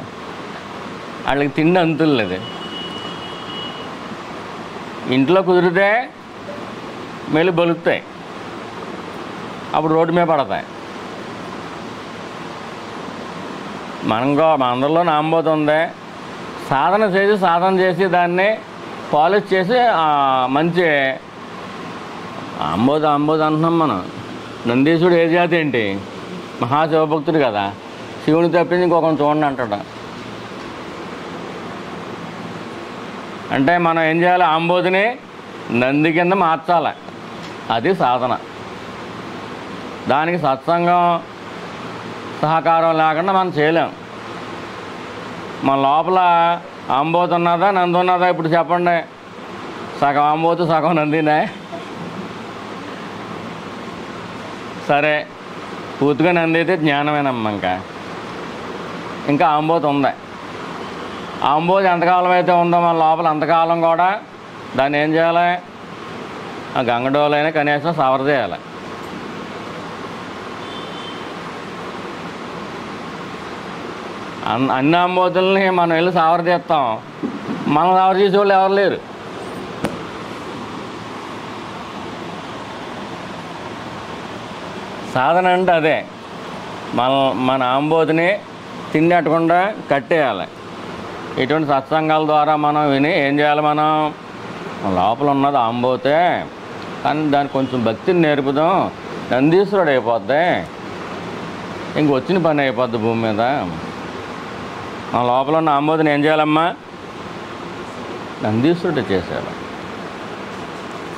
వాళ్ళకి తిండి అంతులేదు. ఇంట్లో కుదిరితే మెల్లి బలుగుతాయి, అప్పుడు రోడ్డు మీద పడతాయి. మన అందరిలో ఆంబోతు ఉంది. సాధన చేసి దాన్ని పాలిష్ చేసి మంచి ఆంబోతు అంటున్నాం మనం. నందీశుడు ఏ జాతి ఏంటి? మహాశివభక్తుడు కదా, శివుని తప్పించి ఇంకొకరిని చూడండి అంటాడు. అంటే మనం ఏం చేయాలి? ఆంబోతుని నంది కింద మార్చాలి. అది సాధన. దానికి సత్సంగం సహకారం లేకుండా మనం చేయలేం. మన లోపల ఆంబోతు ఉన్నదా నంది ఉన్నదా? ఇప్పుడు చెప్పండి. సగం ఆంబోతు సగం నందినే. సరే, పూర్తిగా నంది అయితే జ్ఞానమేనమ్మ. ఇంకా ఆంబోతు ఉంది. ఆంబోతు ఎంతకాలం అయితే ఉందో మన లోపల అంతకాలం కూడా దాన్ని ఏం చేయాలి? ఆ గంగడోలైనా కనీసం సవర చేయాలి. అన్ని ఆంబోతుల్ని మనం వెళ్ళి సవర చేస్తాం, మనం సవర చేసేవాళ్ళు ఎవరు లేరు. సాధన అంటే అదే. మన ఆంబోతుని తిండి అట్టకుండా కట్టేయాలి. ఇటువంటి సత్సంగాల ద్వారా మనం విని ఏం చేయాలి? మనం లోపల ఉన్నది ఆంబోతే, కానీ దానికి కొంచెం భక్తిని నేర్పుదాం, నందీశ్వరుడు అయిపోద్ది, ఇంక వచ్చిన పని అయిపోద్ది భూమి మీద. మన లోపల ఉన్న ఆంబోతుని ఏం చేయాలమ్మా? నందీశ్వరుడు చేసేయాలి.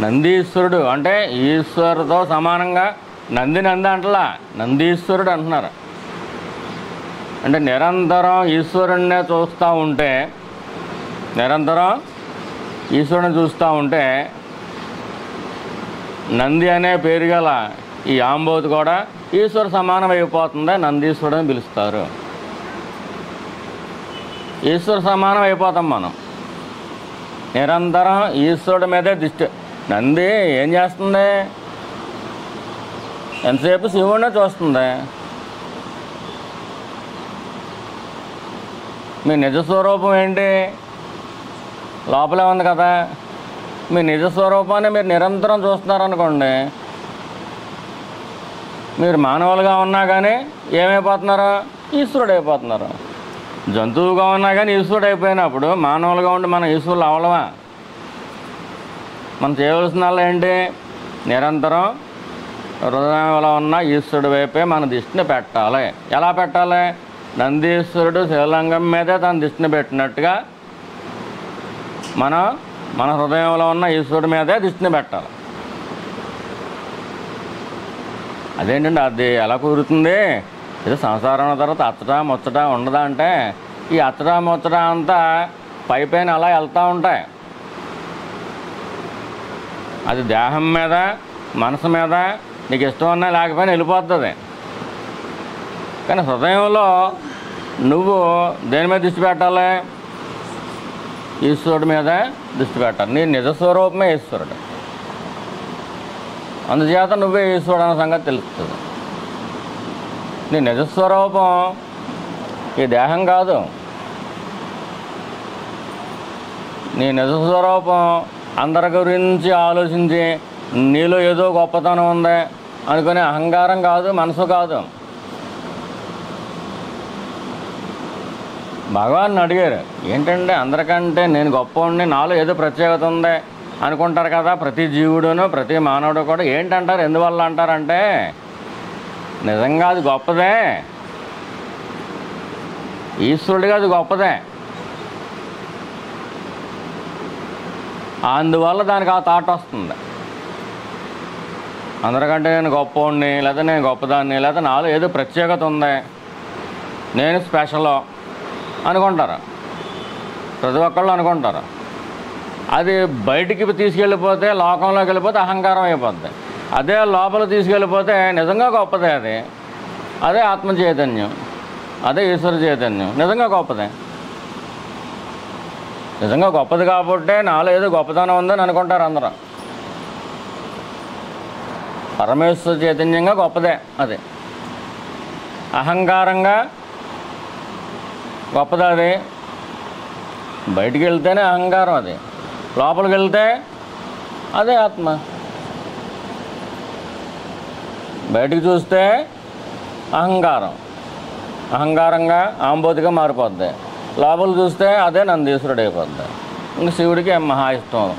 నందీశ్వరుడు అంటే ఈశ్వరుతో సమానంగా నంది అంటలా, నందీశ్వరుడు అంటున్నారు. అంటే నిరంతరం ఈశ్వరుణ్ణే చూస్తూ ఉంటే, నిరంతరం ఈశ్వరుని చూస్తూ ఉంటే నంది అనే పేరు గల ఈ ఆంబోతు కూడా ఈశ్వర సమానం అయిపోతుంది. నందీశ్వరుడు అని పిలుస్తారు. ఈశ్వర సమానం అయిపోతాం మనం. నిరంతరం ఈశ్వరుడి మీదే దృష్టి. నంది ఏం చేస్తుంది? ఎంతసేపు శివుడినే చూస్తుంది. మీ నిజస్వరూపం ఏంటి? లోపలే ఉంది కదా. మీ నిజస్వరూపాన్ని మీరు నిరంతరం చూస్తున్నారనుకోండి, మీరు మానవులుగా ఉన్నా కానీ ఏమైపోతున్నారు? ఈశ్వరుడు అయిపోతున్నారు. జంతువుగా ఉన్నా కానీ ఈశ్వరుడు అయిపోయినప్పుడు మానవులుగా ఉండి మనం ఈశ్వరులు అవలమా? మనం చేయవలసిన వాళ్ళు ఏంటి? నిరంతరం హృదయంలో ఉన్న ఈశ్వరుడి వైపే మన దృష్టిని పెట్టాలి. ఎలా పెట్టాలి? నందీశ్వరుడు శివలింగం మీదే తన దృష్టిని పెట్టినట్టుగా మన హృదయంలో ఉన్న ఈశ్వరుడి మీదే దృష్టిని పెట్టాలి. అదేంటండి అది ఎలా కుదురుతుంది? ఏదో సంసారం తర్వాత అచ్చట ముచ్చట ఉండదా అంటే ఈ అచ్చట ముచ్చట అంతా పైపైన అలా వెళ్తూ ఉంటాయి. అది దేహం మీద మనసు మీద నీకు ఇష్టం ఉన్నా లేకపోయినా వెళ్ళిపోతుంది. కానీ హృదయంలో నువ్వు దేని మీద దృష్టి పెట్టాలి? ఈశ్వరుడి మీద దృష్టి పెట్టాలి. నీ నిజస్వరూపమే ఈశ్వరుడు. అందుచేత నువ్వే ఈశ్వరుడు అన్న సంగతి తెలుస్తుంది. నీ నిజస్వరూపం ఈ దేహం కాదు. నీ నిజస్వరూపం అందరి గురించి ఆలోచించి నీలో ఏదో గొప్పతనం ఉంది అనుకునే అహంకారం కాదు, మనసు కాదు. భగవాన్ అడిగారు, ఏంటంటే అందరికంటే నేను గొప్పవాడిని, నాలో ఏదో ప్రత్యేకత ఉంది అనుకుంటారు కదా ప్రతి జీవుడును, ప్రతి మానవుడు కూడా. ఏంటంటారు, ఎందువల్ల అంటారంటే నిజంగా అది గొప్పదే, ఈశ్వరుడిగా అది గొప్పదే. అందువల్ల దానికి ఆ థాట్ వస్తుంది. అందరికంటే నేను గొప్పవాడిని, లేదా నేను గొప్పదాన్ని, లేదా నాలో ఏదో ప్రత్యేకత ఉంది, నేను స్పెషల్ అనుకుంటారు. ప్రతి ఒక్కళ్ళు అనుకుంటారు. అది బయటికి తీసుకెళ్ళిపోతే, లోకంలోకి వెళ్ళిపోతే అహంకారం అయిపోద్ది. అదే లోపల తీసుకెళ్ళిపోతే నిజంగా గొప్పదే. అదే ఆత్మ చైతన్యం, అదే ఈశ్వర చైతన్యం. నిజంగా గొప్పదే. నిజంగా గొప్పది కాబట్టి నాలో ఏదో గొప్పతనం ఉందని అనుకుంటారు అందరూ. పరమేశ్వర చైతన్యంగా గొప్పదే. అది అహంకారంగా గొప్పది. అది బయటికి వెళ్తేనే అహంకారం, అది లోపలికి వెళ్తే అదే ఆత్మ. బయటికి చూస్తే అహంకారం, అహంకారంగా ఆంబోతిగా మారిపోద్ది. లోపల చూస్తే అదే నందీశ్వరుడు అయిపోద్ది. ఇంక శివుడికి మహా ఇష్టం.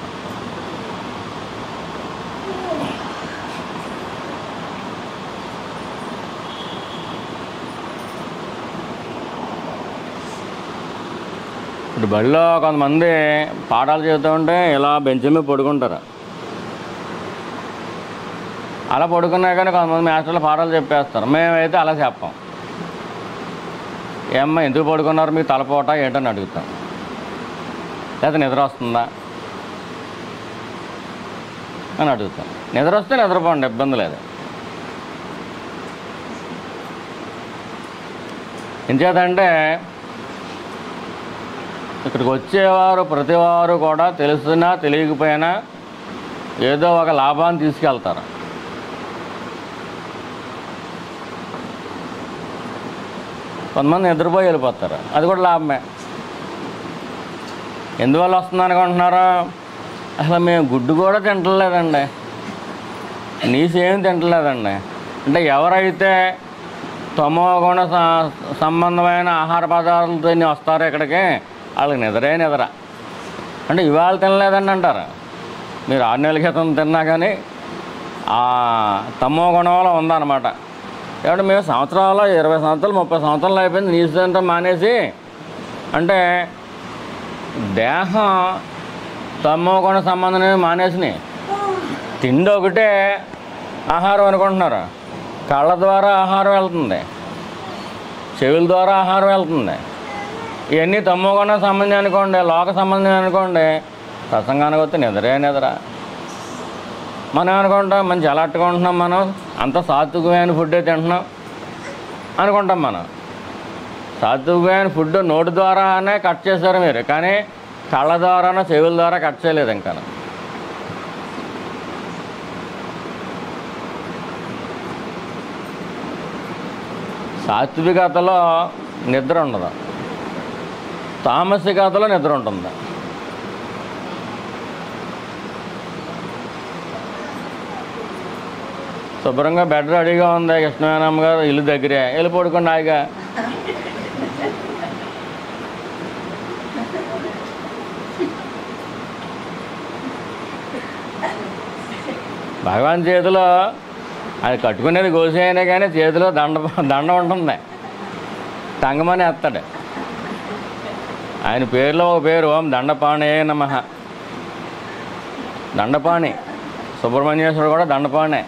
ఇప్పుడు బడిలో కొంతమంది పాఠాలు చెబుతూ ఉంటే ఇలా బెంచ్ మీద పడుకుంటారు. అలా పడుకున్నా కానీ కొంతమంది మాస్టర్లు పాఠాలు చెప్పేస్తారు. మేమైతే అలా చెప్పాం. ఏమ్మా ఎందుకు పడుకున్నారు, మీకు తలపోట ఏంటని అడుగుతాం. లేదా నిద్ర వస్తుందా అని అడుగుతాం. నిద్ర వస్తే నిద్రపోండి, ఇబ్బంది లేదు. ఎంచేతంటే ఇక్కడికి వచ్చేవారు ప్రతివారు కూడా తెలిసినా తెలియకపోయినా ఏదో ఒక లాభాన్ని తీసుకెళ్తారు. కొంతమంది నిద్రపోయి వెళ్ళిపోతారు, అది కూడా లాభమే. ఎందువల్ల వస్తుంది అనుకుంటున్నారా? అసలు మేము గుడ్డు కూడా తింటలేదండి, నీసు ఏం తింటలేదండి అంటే ఎవరైతే తమో గుణ సంబంధమైన ఆహార పదార్థాలతో వస్తారో ఇక్కడికి వాళ్ళకి నిద్రే నిద్ర. అంటే ఇవాళ తినలేదండి అంటారు. మీరు 6 నెలల క్రితం తిన్నా కానీ ఆ తమో గుణంలో ఉందన్నమాట. కాబట్టి మేము సంవత్సరాలు 20 సంవత్సరాలు 30 సంవత్సరాలు అయిపోయింది నీసు తినటం మానేసి. అంటే దేహం తమో గుణ సంబంధం మానేసినాయి. తిండి ఒకటే ఆహారం అనుకుంటున్నారు. కళ్ళ ద్వారా ఆహారం వెళ్తుంది, చెవుల ద్వారా ఆహారం వెళ్తుంది. ఇవన్నీ తమో గుణ సంబంధం అనుకోండి, లోక సంబంధం అనుకోండి. ప్రసంగానికి వస్తే నిద్రే నిద్ర. మనం అనుకుంటాం మంచి అలట్టుకుంటున్నాం, మనం అంత సాత్వికమైన ఫుడ్డే తింటున్నాం అనుకుంటాం. మనం సాత్వికమైన ఫుడ్ నోటి ద్వారానే కట్ చేశారు మీరు, కానీ కళ్ళ ద్వారానో చెవుల ద్వారా కట్ చేయలేదు. ఇంకా సాత్వికతలో నిద్ర ఉండదు, తామసికతలో నిద్ర ఉంటుంది. శుభ్రంగా బెడ్ రెడీగా ఉంది, కృష్ణవేణమ్మ గారు ఇల్లు దగ్గరే, వెళ్ళి పడుకోండి హాయిగా. భగవాన్ చేతిలో అది కట్టుకునేది గోసి అయినా కానీ చేతిలో దండ ఉంటుంది, తంగమని ఎత్తాడు. ఆయన పేరులో ఒక పేరు ఓం దండపాణే నమః. దండపాణి సుబ్రహ్మణ్యేశ్వరుడు కూడా దండపాణే.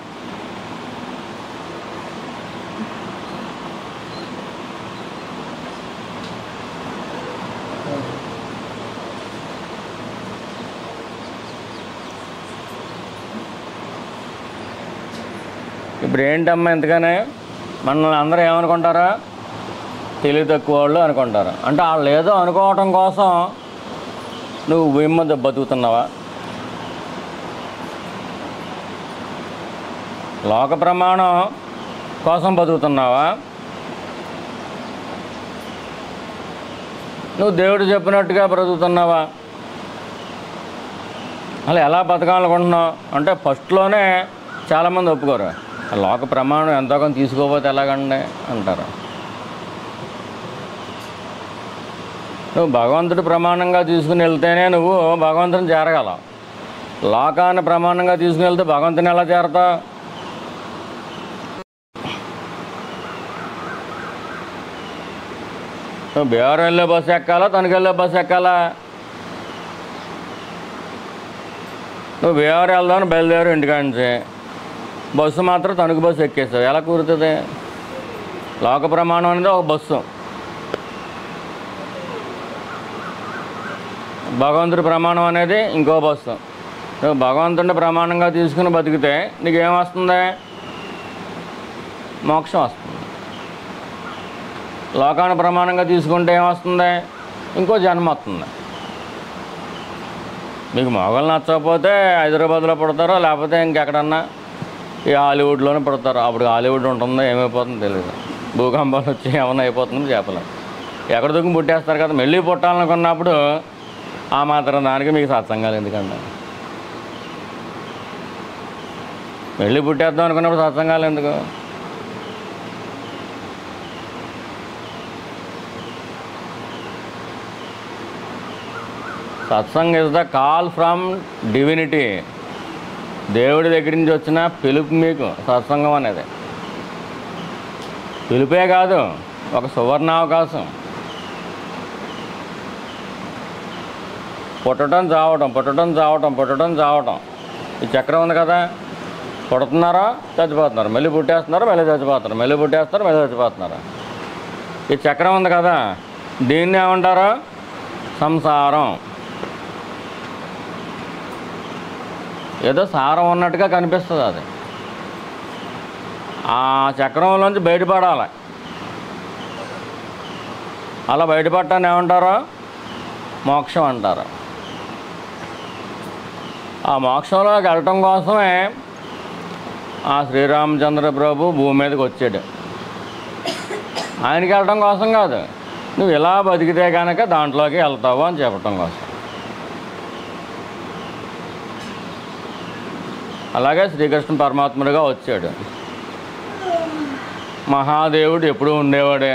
ఇప్పుడు ఏంటమ్మా ఎందుకనే మనల్ని అందరూ ఏమనుకుంటారా, తెలివి తక్కువ వాళ్ళు అనుకుంటారు. అంటే వాళ్ళు ఏదో అనుకోవటం కోసం నువ్వు భూమి మీద బతుకుతున్నావా? లోక ప్రమాణం కోసం బతుకుతున్నావా? నువ్వు దేవుడు చెప్పినట్టుగా బ్రతుకుతున్నావా? అలా ఎలా బతకాలనుకుంటున్నావు అంటే ఫస్ట్లోనే చాలామంది ఒప్పుకోరు. లోక ప్రమాణం ఎంతో కొంత తీసుకోకపోతే ఎలాగండి అంటారు. నువ్వు భగవంతుడి ప్రమాణంగా తీసుకుని వెళ్తేనే నువ్వు భగవంతుని చేరగలవు. లోకాన్ని ప్రమాణంగా తీసుకుని వెళ్తే భగవంతుని ఎలా చేరతావు? నువ్వు బీహారం వెళ్ళే బస్సు ఎక్కాలా, తణుకు వెళ్ళే బస్సు ఎక్కాలా? నువ్వు బీహారం వెళ్దామని బయలుదేరు ఇంటికాడి నుంచి, బస్సు మాత్రం తణుకు బస్సు ఎక్కేస్తావు. ఎలా కుదురుతుంది? లోక ప్రమాణం అనేది ఒక బస్సు, భగవంతుడి ప్రమాణం అనేది ఇంకో బస్సు. నువ్వు భగవంతుడిని ప్రమాణంగా తీసుకుని బతికితే నీకేమొస్తుంది? మోక్షం వస్తుంది. లోకాన్ని ప్రమాణంగా తీసుకుంటే ఏమొస్తుంది? ఇంకో జన్మ వస్తుంది. మీకు మొగలు నచ్చకపోతే హైదరాబాద్లో పుడతారో లేకపోతే ఇంకెక్కడన్నా ఈ హాలీవుడ్లోనే పుడతారు. అప్పుడు హాలీవుడ్ ఉంటుందో ఏమైపోతుందో తెలియదు. భూకంపాలు వచ్చి ఏమన్నా అయిపోతుందో చెప్పలేం. ఎక్కడ దుక్కు పుట్టేస్తారు కదా. మళ్ళీ పుట్టాలనుకున్నప్పుడు ఆ మాత్రం దానికి మీకు సత్సంగాలు ఎందుకండి? మళ్ళీ పుట్టేద్దాం అనుకున్నప్పుడు సత్సంగాలు ఎందుకు? Satsang is the call from divinity. దేవుడి దగ్గర నుంచి వచ్చిన పిలుపు మీకు సత్సంగం అనేది. పిలుపే కాదు, ఒక సువర్ణావకాశం. పుట్టడం చావటం, పుట్టడం చావటం, పుట్టడం చావటం. ఈ చక్రం ఉంది కదా, పుడుతున్నారా చచ్చిపోతున్నారు, మళ్ళీ పుట్టేస్తున్నారు, మళ్ళీ చచ్చిపోతున్నారు, మళ్ళీ పుట్టేస్తున్నారు, మళ్ళీ చచ్చిపోతున్నారు. ఈ చక్రం ఉంది కదా, దీన్ని ఏమంటారు? సంసారం. ఏదో సారం ఉన్నట్టుగా కనిపిస్తుంది అది. ఆ చక్రంలోంచి బయటపడాలి. అలా బయటపడటాన్ని ఏమంటారు? మోక్షం అంటారు. ఆ మోక్షంలోకి వెళ్ళటం కోసమే ఆ శ్రీరామచంద్ర ప్రభు భూమి మీదకి వచ్చాడు. ఆయనకి వెళ్ళటం కోసం కాదు, నువ్వు ఇలా బతికితే కనుక దాంట్లోకి వెళ్తావు అని చెప్పటం కోసం. అలాగే శ్రీకృష్ణ పరమాత్ముడిగా వచ్చాడు. మహాదేవుడు ఎప్పుడూ ఉండేవాడే.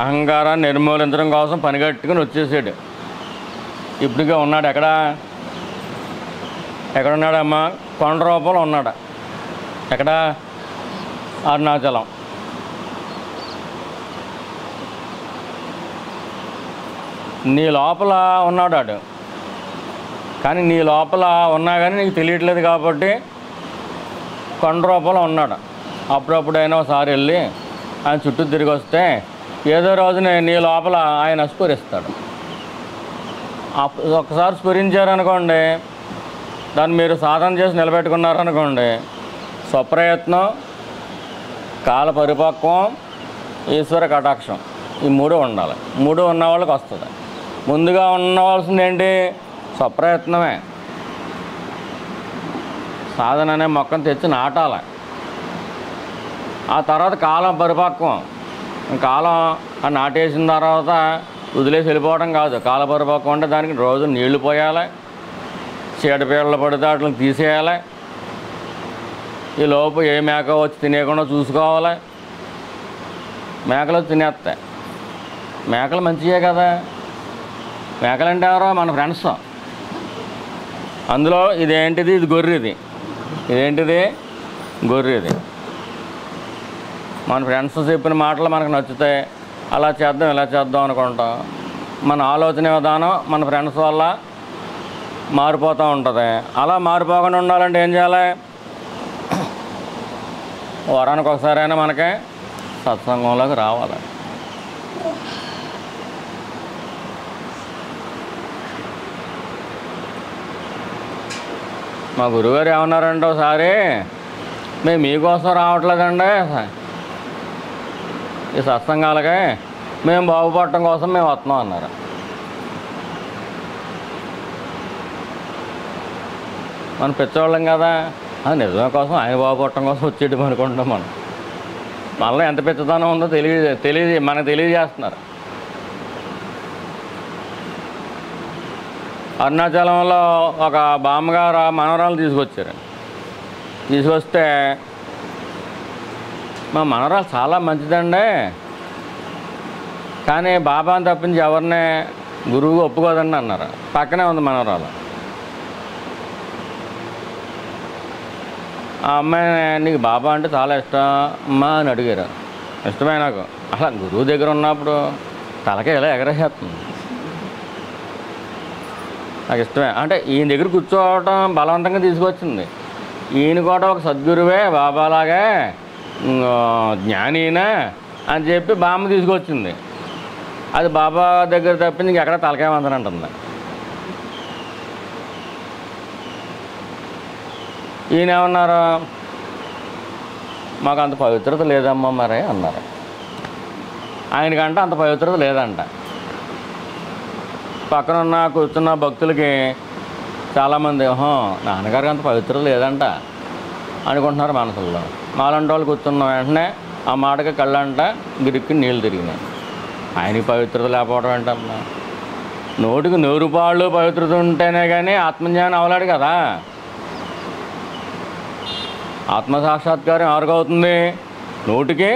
అహంకారాన్ని నిర్మూలించడం కోసం పనిగట్టుకుని వచ్చేసాడు. ఇప్పటికే ఉన్నాడు. ఎక్కడున్నాడమ్మా? కొండ రూపంలో ఉన్నాడు. ఎక్కడ? అరుణాచలం. నీ లోపల ఉన్నాడు వాడు. కానీ నీ లోపల ఉన్నా కానీ నీకు తెలియట్లేదు కాబట్టి కొండ రూపంలో ఉన్నాడు. అప్పుడప్పుడైనా ఒకసారి వెళ్ళి ఆయన చుట్టూ తిరిగి వస్తే ఏదో రోజున నీ లోపల ఆయన స్ఫురిస్తాడు. ఒకసారి స్ఫురించారనుకోండి, దాన్ని మీరు సాధన చేసి నిలబెట్టుకున్నారనుకోండి, స్వప్రయత్నం, కాల పరిపక్వం, ఈశ్వర కటాక్షం, ఈ మూడు ఉండాలి. మూడు ఉన్న వాళ్ళకి వస్తుంది. ముందుగా ఉండవలసింది ఏంటి? స్వప్రయత్నమే. సాధన అనే మొక్కను తెచ్చి నాటాలి. ఆ తర్వాత కాలం పరిపక్వం. కాలం నాటేసిన తర్వాత వదిలేసి వెళ్ళిపోవడం కాదు. కాల పరిపక్వం అంటే దానికి రోజు నీళ్లు పోయాలి, చీడపీడలు పడితే వాటిని తీసేయాలి. ఈ లోపు ఏ మేక వచ్చి తినేయకుండా చూసుకోవాలి. మేకలు తినేస్తాయి. మేకలు మంచివే కదా. మేకలు అంటే ఎవరో మన ఫ్రెండ్స్. అందులో ఇదేంటిది? ఇది గొర్రెది. ఇదేంటిది? గొర్రెది. మన ఫ్రెండ్స్ చెప్పిన మాటలు మనకు నచ్చుతాయి. అలా చేద్దాం, ఇలా చేద్దాం అనుకుంటాం. మన ఆలోచన విధానం మన ఫ్రెండ్స్ వల్ల మారిపోతూ ఉంటుంది. అలా మారిపోకుండా ఉండాలంటే ఏం చేయాలి? వారానికి ఒకసారైనా మనకి సత్సంగంలోకి రావాలి. మా గురువుగారు ఏమన్నారంటే ఒకసారి, మేము మీకోసం రావట్లేదండి ఈ సత్సంగాలకే, మేము బాగుపడటం కోసం మేము వస్తున్నాం అన్నారు. మనం పిచ్చోళ్ళం కదా, నిజమే కోసం ఆయన బాగుపడటం కోసం వచ్చేటి అనుకుంటున్నాం. మనలో ఎంత పిచ్చతనం ఉందో మనకు తెలియజేస్తున్నారు. అరుణాచలంలో ఒక బామ్మగారు మనవరాలు తీసుకొస్తే, మా మనవరాలు చాలా మంచిదండి, కానీ బాబాని తప్పించి ఎవరిని గురువు ఒప్పుకోదండి అన్నారు. పక్కనే ఉంది మనవరాలు. ఆ అమ్మాయిని, నీకు బాబా అంటే చాలా ఇష్టం అమ్మా అని అడిగారు. ఇష్టమే నాకు. అసలు గురువు దగ్గర ఉన్నప్పుడు తలకే ఇలా ఎగరేసేస్తుంది. నాకు ఇష్టమే అంటే ఈయన దగ్గర కూర్చోవటం బలవంతంగా తీసుకొచ్చింది. ఈయన కూడా ఒక సద్గురువే, బాబాలాగే జ్ఞానినా అని చెప్పి బామ్మ తీసుకొచ్చింది. అది బాబా దగ్గర తప్పింది ఇంకెక్కడ తలకేమంతనంటుంది. ఈయన ఏమన్నారు, మాకు అంత పవిత్రత లేదమ్మా మరి అన్నారు. ఆయనకంటే అంత పవిత్రత లేదంట. పక్కనున్న కూర్చున్న భక్తులకి చాలామంది నాన్నగారికి అంత పవిత్రత లేదంట అనుకుంటున్నారు మనసుల్లో. మాలాంటి వాళ్ళు కూర్చున్న వెంటనే ఆ మాటకి కళ్ళంట గిరికి నీళ్ళు తిరిగినాయి. ఆయనకి పవిత్రత లేకపోవడం ఏంటమ్మా? నోటికి 100 రూపాయలు పవిత్రత ఉంటేనే కానీ ఆత్మజ్ఞానం అవలాడు కదా. ఆత్మసాక్షాత్కారం ఎవరికి అవుతుంది? నూటికి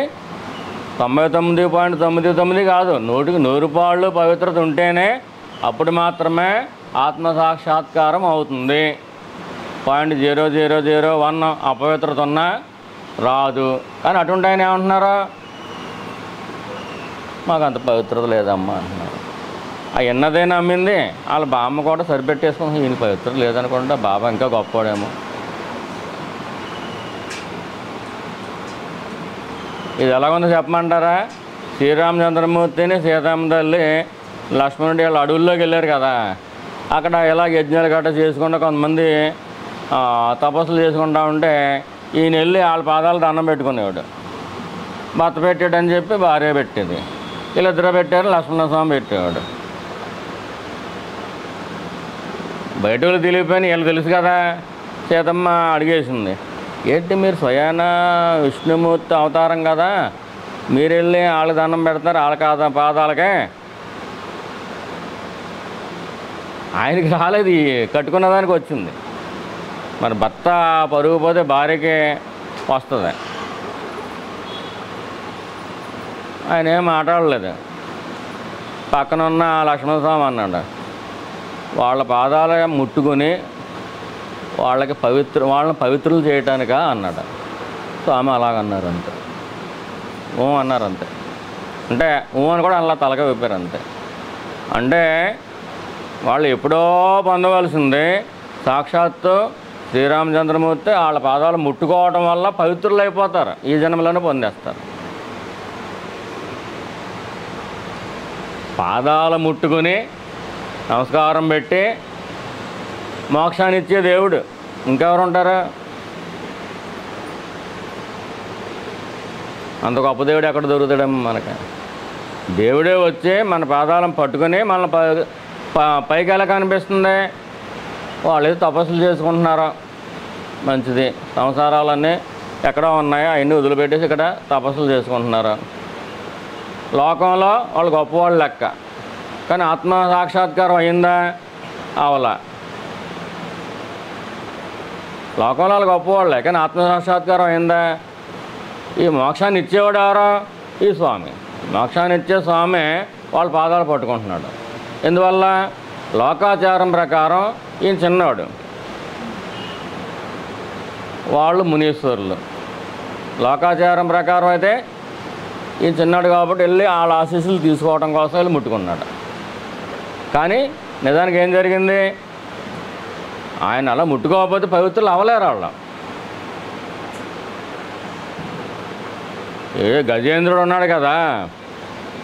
99.99 కాదు, నూటికి 100 రూపాయలు పవిత్రత ఉంటేనే అప్పుడు మాత్రమే ఆత్మసాక్షాత్కారం అవుతుంది. 0.0001 అపవిత్రత ఉన్నా రాదు. కానీ అటువంటి ఆయన ఏమంటున్నారు, మాకు అంత పవిత్రత లేదమ్మా అంటున్నారు. ఆ ఎన్నదే నమ్మింది వాళ్ళ బామ్మ కూడా సరిపెట్టేసుకుని ఈయన పవిత్రత లేదనుకుంటా బాబా ఇంకా గొప్పవాడేమో. ఇది ఎలా ఉందో చెప్పమంటారా? శ్రీరామచంద్రమూర్తిని సీతమ్మ తల్లి లక్ష్మణుడి వాళ్ళ అడవుల్లోకి వెళ్ళారు కదా, అక్కడ ఇలా యజ్ఞాలు గట్రా చేసుకుంటూ కొంతమంది తపస్సులు చేసుకుంటా ఉంటే ఈయన వెళ్ళి వాళ్ళ పాదాలు దండం పెట్టుకునేవాడు. భర్త పెట్టాడని చెప్పి భార్య పెట్టేది, వీళ్ళిద్దరూ పెట్టారు, లక్ష్మణస్వామి పెట్టేవాడు. బయట వాళ్ళు తెలియపోయినా వీళ్ళు తెలుసు కదా. సీతమ్మ అడిగేసింది, ఏంటి మీరు స్వయాన విష్ణుమూర్తి అవతారం కదా, మీరు వెళ్ళి వాళ్ళకి దండం పెడతారు వాళ్ళ పాదాలకే? ఆయనకి రాలేదు, కట్టుకున్న దానికి వచ్చింది. మరి భర్త పరుగు పోతే భార్యకి వస్తుంది. ఆయన ఏం మాట్లాడలేదు. పక్కన ఉన్న లక్ష్మణస్వామి అన్నాడు, వాళ్ళ పాదాల ముట్టుకొని వాళ్ళని పవిత్రులు చేయటానికా అన్నాడు. స్వామి అలాగన్నారు అంతే, అన్నారు అంతే. అంటే అని కూడా అలా తలక విప్పారు అంతే. అంటే వాళ్ళు ఎప్పుడో పొందవలసింది సాక్షాత్తు శ్రీరామచంద్రమూర్తి వాళ్ళ పాదాలు ముట్టుకోవటం వల్ల పవిత్రులు అయిపోతారు, ఈ జన్మలోనే పొందేస్తారు. పాదాలు ముట్టుకుని నమస్కారం పెట్టి మోక్షాన్ని ఇచ్చే దేవుడు ఇంకెవరు ఉంటారు? అంత గొప్ప దేవుడు ఎక్కడ దొరుకుతాడేమో మనకి. దేవుడే వచ్చి మన పాదాలను పట్టుకుని మనల్ని పైకి ఎలా కనిపిస్తుంది? వాళ్ళు ఏదో తపస్సులు చేసుకుంటున్నారో మంచిది, సంసారాలన్నీ ఎక్కడో ఉన్నాయో అవన్నీ వదిలిపెట్టేసి ఇక్కడ తపస్సులు చేసుకుంటున్నారు. లోకంలో వాళ్ళు గొప్పవాళ్ళు లెక్క, కానీ ఆత్మ సాక్షాత్కారం అయిందా? అవలా. లోకంలో వాళ్ళు గొప్పవాళ్ళే, కానీ ఆత్మ సాక్షాత్కారం అయిందా? ఈ మోక్షాన్ని ఇచ్చేవాడు ఎవరో? ఈ స్వామి. మోక్షాన్ని ఇచ్చే స్వామి వాళ్ళ పాదాలు పట్టుకుంటున్నాడు. ఎందువల్ల? లోకాచారం ప్రకారం ఈయన చిన్నవాడు, వాళ్ళు మునీశ్వరులు. లోకాచారం ప్రకారం అయితే ఈయన చిన్నాడు కాబట్టి వెళ్ళి వాళ్ళ ఆశీస్సులు తీసుకోవడం కోసం వెళ్ళి ముట్టుకున్నాడు. కానీ నిజానికి ఏం జరిగింది? ఆయన అలా ముట్టుకోకపోతే పవిత్రులు అవ్వలేరు వాళ్ళు. గజేంద్రుడు ఉన్నాడు కదా,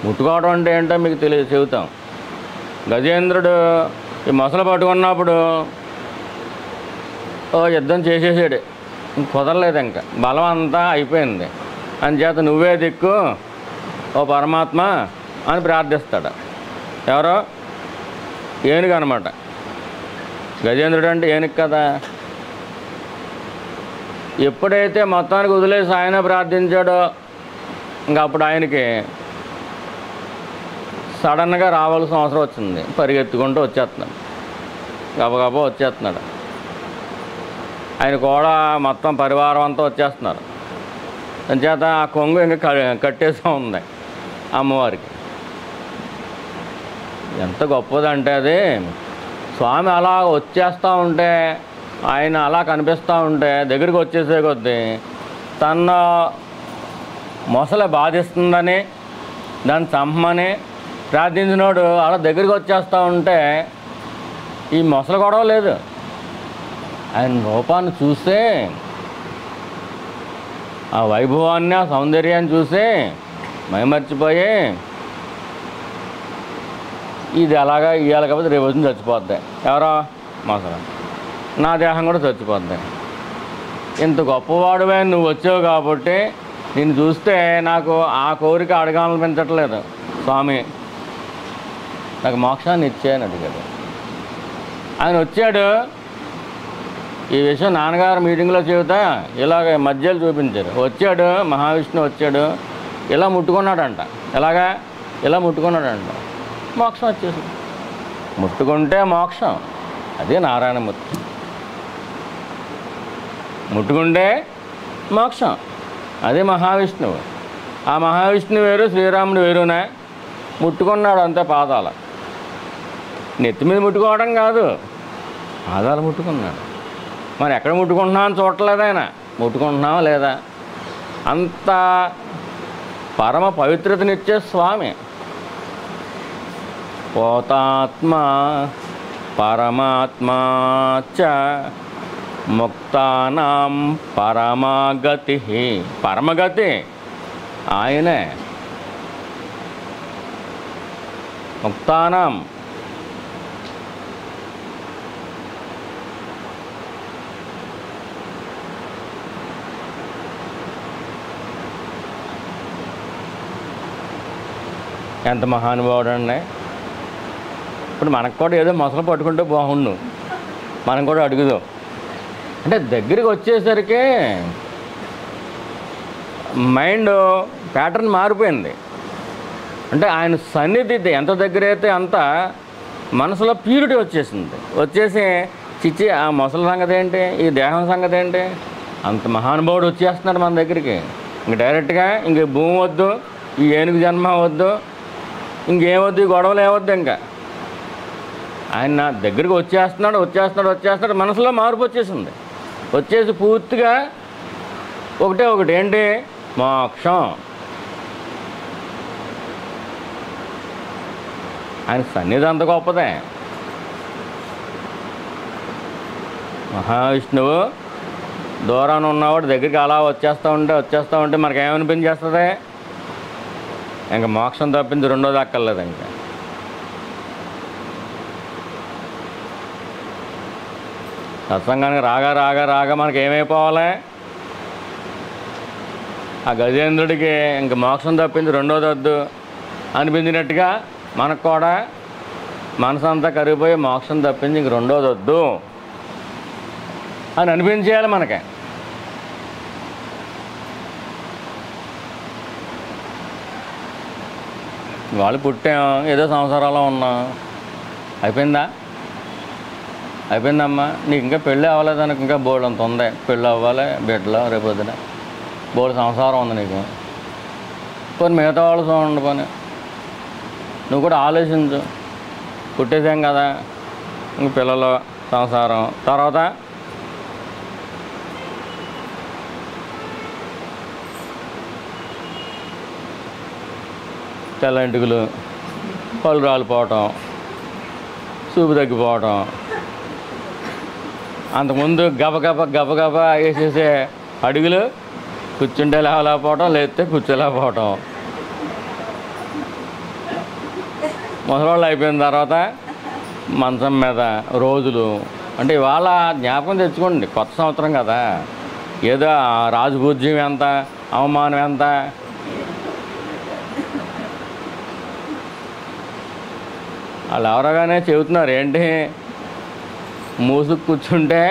ముట్టుకోవడం అంటే ఏంటో మీకు చెబుతాం. గజేంద్రుడు ఈ మొసలు పట్టుకున్నప్పుడు యుద్ధం చేసేసాడు, ఇంక కుదరలేదు, ఇంకా బలం అంతా అయిపోయింది. అందుచేత నువ్వే దిక్కు ఓ పరమాత్మ అని ప్రార్థిస్తాడు. ఎవరో ఏనుగు అనమాట. గజేంద్రుడు అంటే ఏనుగు కదా. ఎప్పుడైతే మొత్తానికి వదిలేసి ఆయన ప్రార్థించాడో ఇంకా అప్పుడు ఆయనకి సడన్గా రావాల్సిన అవసరం వచ్చింది. పరిగెత్తుకుంటూ వచ్చేస్తున్నాడు, గబగబా వచ్చేస్తున్నాడు. ఆయన కూడా మొత్తం పరివారం అంతా వచ్చేస్తున్నారు. అంచేత ఆ కొంగు ఇంకా కట్టేస్తూ ఉంది అమ్మవారికి. ఎంత గొప్పదంటే అది, స్వామి అలా వచ్చేస్తూ ఉంటే, ఆయన అలా కనిపిస్తూ ఉంటే దగ్గరికి వచ్చేసే కొద్దీ తన మొసలు బాధిస్తుందని దాన్ని చంపమని ప్రార్థించినోడు అలా దగ్గరికి వచ్చేస్తూ ఉంటే ఈ మొసలు గొడవ లేదు. ఆయన రూపాన్ని చూస్తే, ఆ వైభవాన్ని, ఆ సౌందర్యాన్ని చూసి మైమర్చిపోయి ఇది అలాగా ఇవ్వాలి కాబట్టి రేపు వచ్చి చచ్చిపోద్ది. ఎవరో మొసలు, నా దేహం కూడా చచ్చిపోద్ది. ఇంత గొప్పవాడువే నువ్వు వచ్చావు కాబట్టి నిన్ను చూస్తే నాకు ఆ కోరిక అడగాలనిపించట్లేదు. స్వామి నాకు మోక్షాన్ని ఇచ్చేయని అడిగాడు. ఆయన వచ్చాడు. ఈ విషయం నాన్నగారు మీటింగ్లో చెబుతా ఇలాగ మధ్యలో చూపించారు. వచ్చాడు మహావిష్ణువు, వచ్చాడు, ఇలా ముట్టుకున్నాడంట. ఎలాగా ఇలా ముట్టుకున్నాడంట. మోక్షం వచ్చేసింది. ముట్టుకుంటే మోక్షం, అదే నారాయణమూర్తి. ముట్టుకుంటే మోక్షం, అదే మహావిష్ణువు. ఆ మహావిష్ణువు వేరు, శ్రీరాముడు వేరునా. ముట్టుకున్నాడు అంతే పాదాల. నెత్తి మీద ముట్టుకోవడం కాదు, పాదాలు ముట్టుకున్నాడు. మరి ఎక్కడ ముట్టుకుంటున్నాం అని చూడలేదు ఆయన. ముట్టుకుంటున్నావా లేదా? అంత పరమ పవిత్రతనిచ్చే స్వామి. పోతాత్మ పరమాత్మా చ ముక్తానాం పరమగతి. పరమగతి ఆయనే. ముక్తానాం ఎంత మహానుభావుడు అండి. ఇప్పుడు మనకు కూడా ఏదో మొసలు పట్టుకుంటే బాగుండు, మనం కూడా అడుగుదాం. అంటే దగ్గరికి వచ్చేసరికి మైండ్ ప్యాటర్న్ మారిపోయింది. అంటే ఆయన సన్నిధి ఎంత దగ్గర అయితే అంత మనసులో ప్యూరిటీ వచ్చేసింది. వచ్చేసి చిచ్చి ఆ మొసల సంగతి ఏంటి, ఈ దేహం సంగతి ఏంటి, అంత మహానుభావుడు వచ్చేస్తున్నాడు మన దగ్గరికి. ఇంక డైరెక్ట్గా ఇంక భూమి వద్దు, ఈ ఏనుగు జన్మ వద్దు, ఇంకేమొద్దు, ఈ గొడవలు ఏమొద్దు. ఇంకా ఆయన నా దగ్గరికి వచ్చేస్తున్నాడు వచ్చేస్తున్నాడు వచ్చేస్తున్నాడు. మనసులో మార్పు వచ్చేసింది. వచ్చేసి పూర్తిగా ఒకటే ఒకటి ఏంటి, మోక్షం. ఆయన సన్నిధి అంత గొప్పదే. మహావిష్ణువు దూరాన ఉన్నవాడు దగ్గరికి అలా వచ్చేస్తూ ఉంటే మనకేమనిపించేస్తుంది? ఇంకా మోక్షం తప్పించి రెండోది అక్కర్లేదు. ఇంకా సత్సంగానికి రాగా మనకి ఏమైపోవాలి? ఆ గజేంద్రుడికి ఇంక మోక్షం తప్పించి రెండోది వద్దు అనిపించినట్టుగా మనకు కూడా మనసు అంతా కరిగిపోయి మోక్షం తప్పించి ఇంక రెండోది వద్దు అని అనిపించేయాలి మనకి. వాళ్ళు పుట్టాం, ఏదో సంవత్సరాలు ఉన్నాం, అయిపోయిందమ్మా. నీకు ఇంకా పెళ్ళి అవ్వలేదు, నాకు ఇంకా బోర్డు అంత ఉంది. పెళ్ళి అవ్వాలి, బిడ్డలో రేపు వద్దున బోర్డు సంసారం ఉంది నీకు. పోనీ మిగతా వాళ్ళు చూడండి, పోనీ నువ్వు కూడా ఆలోచించు. పుట్టేసాం కదా, ఇంక పిల్లలు, సంసారం, తర్వాత తెల్ల ఇంటికలు, పళ్ళు రాలిపోవటం, చూపు తగ్గిపోవటం. అంతకుముందు గబగబా వేసేసే అడుగులు, కూర్చుంటే లేవలేకపోవటం, లేస్తే కూర్చోలేకపోవటం. ముసలోళ్ళు అయిపోయిన తర్వాత మంచం మీద రోజులు, అంటే ఇవాళ జ్ఞాపకం తెచ్చుకోండి, కొత్త సంవత్సరం కదా, ఏదో రాజపూజ్యం ఎంత, అవమానం ఎంత, వాళ్ళు ఎవరగానే చెబుతున్నారు ఏంటి, మూసుకు కూర్చుంటే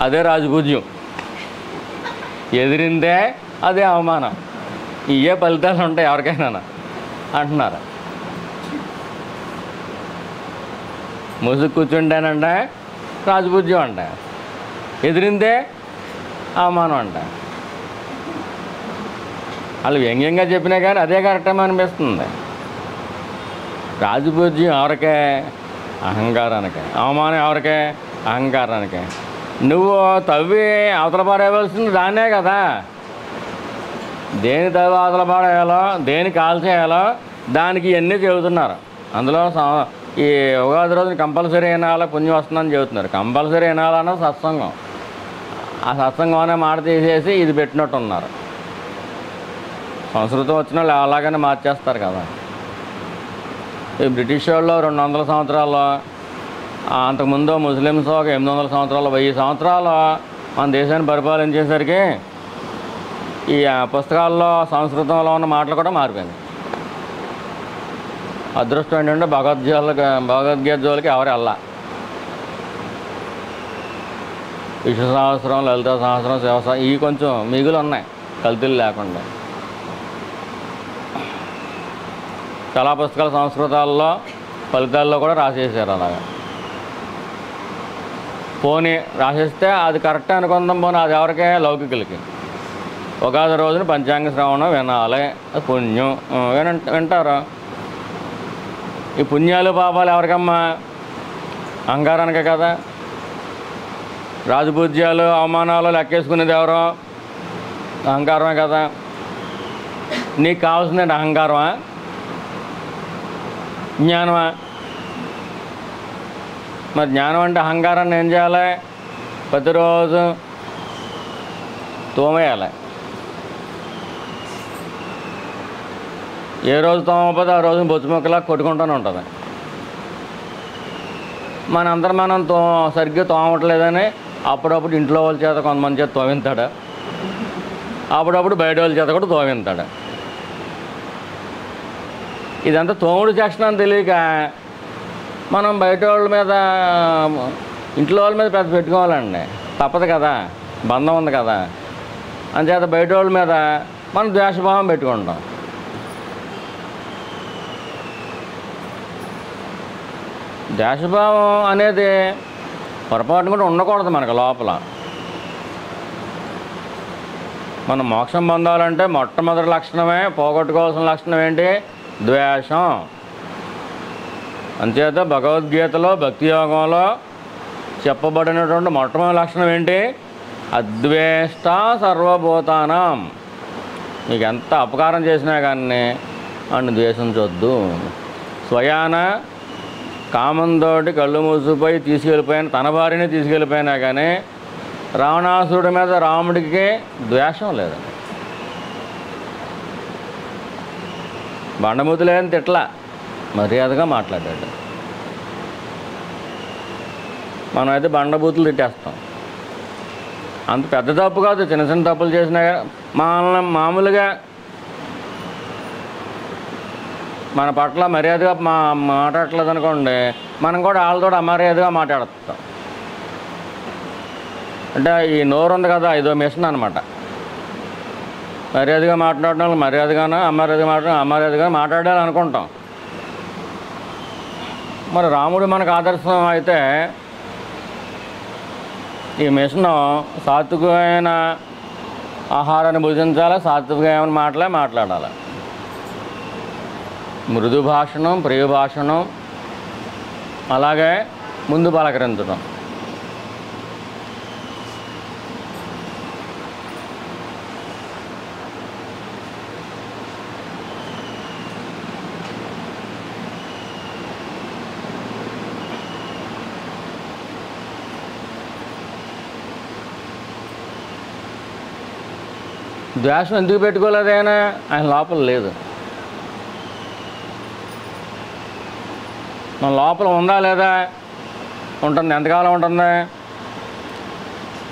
అదే రాజపూజ్యం, ఎదిరిందే అదే అవమానం, ఇవే ఫలితాలు ఉంటాయి ఎవరికైనా అంటున్నారు. మూసుకు కూర్చుంటేనంట రాజపూజ్యం అంట, ఎదిరిందే అవమానం అంట. వాళ్ళు వ్యంగ్యంగా చెప్పినా కానీ అదే కరెక్టేమో అనిపిస్తుంది. రాజపూజ్యం ఎవరికే, అహంకారానికే. అవమానం ఎవరికే, అహంకారానికే. నువ్వు తవ్వి అవతల పారేయవలసింది దాన్నే కదా. దేని తవ్వి అవతల పాడేయాలో, దేని కాల్చేయాలో దానికి ఇవన్నీ చెబుతున్నారు. అందులో ఈ ఉగాది రోజున కంపల్సరీ వినాలా, పుణ్యం వస్తుందని చెబుతున్నారు. కంపల్సరీ వినాలన్నా సత్సంగం. ఆ సత్సంగం మాట తీసేసి ఇది పెట్టినట్టు ఉన్నారు. సంస్కృతం వచ్చిన వాళ్ళు అలాగనే మార్చేస్తారు కదా. ఈ బ్రిటిష్ వాళ్ళు 200 సంవత్సరాల్లో, అంతకుముందు ముస్లిమ్స్ ఒక 800 సంవత్సరాలు, 1000 సంవత్సరాలు మన దేశాన్ని పరిపాలించేసరికి ఈ పుస్తకాల్లో సంస్కృతంలో ఉన్న మాటలు కూడా మారిపోయింది. అదృష్టం ఏంటంటే భగవద్గీత జోలికి ఎవరు వెళ్ళా. విష్ణు సహస్రం, లలిత సహస్రం, శివ ఇవి కొంచెం మిగులు ఉన్నాయి కల్తీలు లేకుండా. చాలా పుస్తకాలు సంస్కృతాల్లో ఫలితాల్లో కూడా రాసేసారు. అలాగా పోనీ రాసేస్తే అది కరెక్టే అనుకుందాం. పోనీ అది ఎవరికే, లౌకికులకి. ఉగాది రోజున పంచాంగ శ్రవణం వినాలి, పుణ్యం వింటారు. ఈ పుణ్యాలు పాపాలు ఎవరికమ్మా, అహంకారానికే కదా. రాజపూజ్యాలు అవమానాలు లెక్కేసుకునేది ఎవరో, అహంకారమే కదా. నీకు కావాల్సిందంటే అహంకారమా, జ్ఞానమా? మరి జ్ఞానం అంటే అహంకారాన్ని ఏం చేయాలి, ప్రతిరోజు తోమేయాలి. ఏ రోజు తోమకపోతే ఆ రోజు బొచ్చు మొక్కలా కొట్టుకుంటూనే ఉంటుంది. మనందరం మనం సరిగ్గా తోమట్లేదని అప్పుడప్పుడు ఇంట్లో వాళ్ళ చేత కొంతమంది చేత తోమింతాడు, అప్పుడప్పుడు బయట వాళ్ళ చేత కూడా తోమింతాడు. ఇదంతా తోముడు సెక్షన్ అని తెలియక మనం బయట వాళ్ళ మీద, ఇంట్లో వాళ్ళ మీద పెద్ద పెట్టుకోవాలండి. తప్పదు కదా, బంధం ఉంది కదా. అంచేత బయట వాళ్ళ మీద మనం ద్వేషభావం పెట్టుకుంటాం. ద్వేషభావం అనేది పొరపాటును కూడా ఉండకూడదు మనకు లోపల. మనం మోక్షం పొందాలంటే మొట్టమొదటి లక్షణమే, పోగొట్టుకోవాల్సిన లక్షణం ఏంటి, ద్వేషం. అంచేత భగవద్గీతలో భక్తి యోగంలో చెప్పబడినటువంటి మొట్టమొదటి లక్షణం ఏంటి, అద్వేష్ట సర్వభూతానాం. మీకు ఎంత అపకారం చేసినా కానీ అన్ని ద్వేషించొద్దు. స్వయాన కామంతోటి కళ్ళు మూసిపోయి తీసుకెళ్ళిపోయిన తన భార్యని తీసుకెళ్ళిపోయినా కానీ రావణాసురుడి మీద రాముడికి ద్వేషం లేదు. బండమూతులేని తిట్లా, మర్యాదగా మాట్లాడాడు. మనమైతే బండబూతులు తిట్టేస్తాం. అంత పెద్ద తప్పు కాదు, చిన్న చిన్న తప్పులు చేసినా మనల్ని మామూలుగా మన పట్ల మర్యాదగా మాట్లాడట్లేదు అనుకోండి, మనం కూడా వాళ్ళతో అమర్యాదగా మాట్లాడుతాం. అంటే ఈ నోరు ఉంది కదా, ఇదో మిషన్ అనమాట. మర్యాదగా మాట్లాడడం వాళ్ళు మర్యాదగానో, అమర్యాదగా మాట్లాడాలి అనుకుంటాం. మరి రాముడు మనకు ఆదర్శం అయితే ఈ మిషన్ సాత్వికమైన ఆహారాన్ని భుజించాలి, సాత్వికమైన మాటలే మాట్లాడాలి. మృదు భాషణం, ప్రియ భాషణం, అలాగే ముందు పలకరించడం. ద్వేషం ఎందుకు పెట్టుకోలేదైనా ఆయన లోపల లేదు. మన లోపల ఉందా లేదా, ఉంటుంది. ఎంతకాలం ఉంటుంది?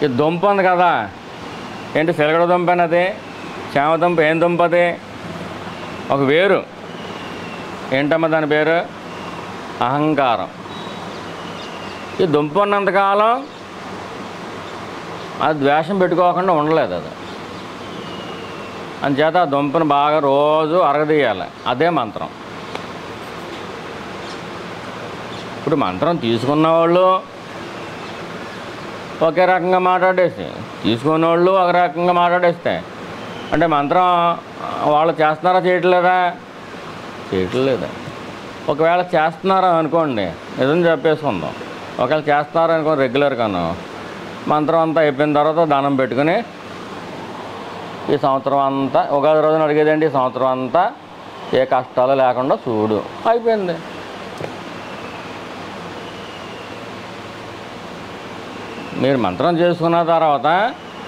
ఈ దుంప ఉంది కదా, ఏంటి సిలగడ దుంప అది, చామ దుంప, ఏం దుంప అది? ఒక వేరు. ఏంటమ్మా దాని పేరు? అహంకారం. ఈ దుంప ఉన్నంతకాలం అది ద్వేషం పెట్టుకోకుండా ఉండలేదు. అది అంచేత ఆ దుంపను బాగా రోజు అరగదీయాలి. అదే మంత్రం. ఇప్పుడు మంత్రం తీసుకున్న వాళ్ళు ఒకే రకంగా మాట్లాడేసి, తీసుకున్న వాళ్ళు ఒక రకంగా మాట్లాడేస్తే అంటే మంత్రం వాళ్ళు చేస్తున్నారా చేయట్లేదా? చేయట్లేదా? ఒకవేళ చేస్తున్నారా అనుకోండి, నిజం చెప్పేసుకుందాం. ఒకవేళ చేస్తున్నారా అనుకోండి, రెగ్యులర్గాను మంత్రం అంతా అయిపోయిన తర్వాత దండం పెట్టుకుని ఈ సంవత్సరం అంతా, ఉగాది రోజున అడిగేదండి, ఈ సంవత్సరం అంతా ఏ కష్టాలు లేకుండా చూడు, అయిపోయింది. మీరు మంత్రం చేసుకున్న తర్వాత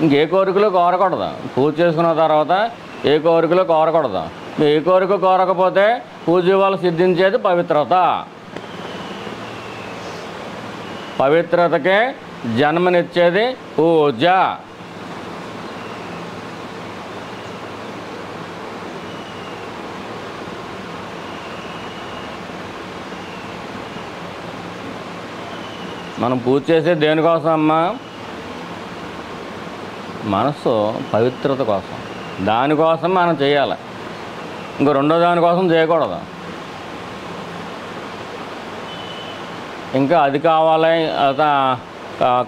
ఇంకే కోరికలు కోరకూడదు. పూజ చేసుకున్న తర్వాత ఏ కోరికలు కోరకూడదు. మీరు ఏ కోరిక కోరకపోతే పూజ వల్ల సిద్ధించేది పవిత్రత. పవిత్రతకే జన్మనిచ్చేది పూజ. మనం పూజ చేసేది దేనికోసం అమ్మా? మనస్సు పవిత్రత కోసం. దానికోసం మనం చేయాలి. ఇంకో రెండో దానికోసం చేయకూడదు. ఇంకా అది కావాలి,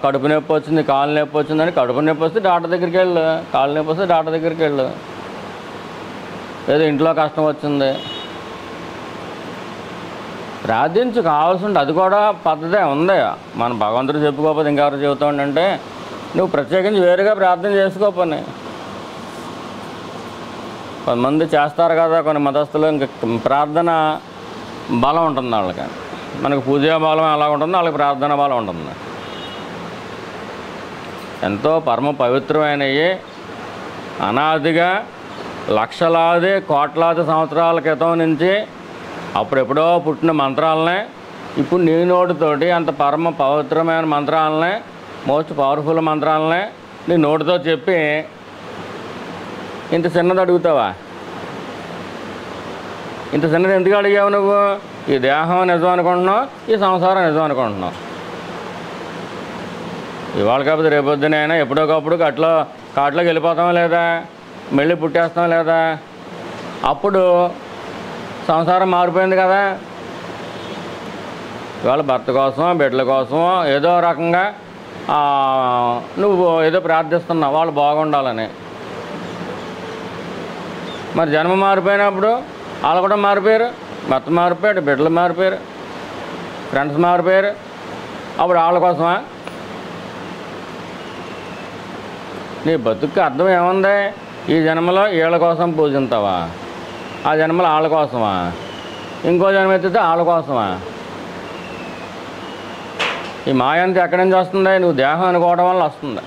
కడుపు నొప్పి వచ్చింది, కాలు నొప్పి వచ్చిందని, కడుపు నొప్పి వస్తే డాక్టర్ దగ్గరికి వెళ్ళు, కాలు నొప్పి వస్తే డాక్టర్ దగ్గరికి వెళ్ళు. ఏదో ఇంట్లో కష్టం వచ్చింది ప్రార్థించు, కావాల్సింది. అది కూడా పద్ధతే ఉంది. మన భగవంతుడు చెప్పుకోకపోతే ఇంకెవరు చెబుతూ ఉండంటే నువ్వు ప్రత్యేకించి వేరుగా ప్రార్థన చేసుకోపని. కొంతమంది చేస్తారు కదా, కొన్ని మతస్థులు ఇంక ప్రార్థన బలం ఉంటుంది వాళ్ళకి. మనకు పూజా బలం ఎలా ఉంటుందో వాళ్ళకి ప్రార్థన బలం ఉంటుంది. ఎంతో పరమ పవిత్రమైనవి, అనాదిగా లక్షలాది కోట్లాది సంవత్సరాల క్రితం నుంచి అప్పుడెప్పుడో పుట్టిన మంత్రాలనే ఇప్పుడు నీ నోటితోటి అంత పరమ పవిత్రమైన మంత్రాలనే, మోస్ట్ పవర్ఫుల్ మంత్రాలనే నీ నోటితో చెప్పి ఇంత చిన్నది అడుగుతావా? ఇంత చిన్నది ఎందుకు అడిగావు నువ్వు? ఈ దేహం నిజం అనుకుంటున్నావు, ఈ సంసారం నిజం అనుకుంటున్నావు. ఇవాళ కాకపోతే రేపొద్దునైనా ఎప్పుడోకప్పుడు కాట్లోకి వెళ్ళిపోతాం లేదా, మళ్ళీ పుట్టేస్తాం లేదా? అప్పుడు సంసారం మారిపోయింది కదా. ఇవాళ భర్త కోసమో బిడ్డల కోసమో ఏదో రకంగా నువ్వు ఏదో ప్రార్థిస్తున్నావు వాళ్ళు బాగుండాలని. మరి జన్మ మారిపోయినప్పుడు వాళ్ళు కూడా మారిపోయారు. భర్త మారిపోయాడు, బిడ్డలు మారిపోయారు, ఫ్రెండ్స్ మారిపోయారు. అప్పుడు వాళ్ళ కోసమా? నీ బతుకు అర్థం ఏముంది? ఈ జన్మలో వీళ్ళ కోసం పూజింతావా, ఆ జన్మలో వాళ్ళ కోసమా, ఇంకో జన్మ ఎత్తితే వాళ్ళ కోసమా? ఈ మాయ అంతా ఎక్కడి నుంచి వస్తుంది? నువ్వు దేహం అనుకోవడం వల్ల వస్తుంది.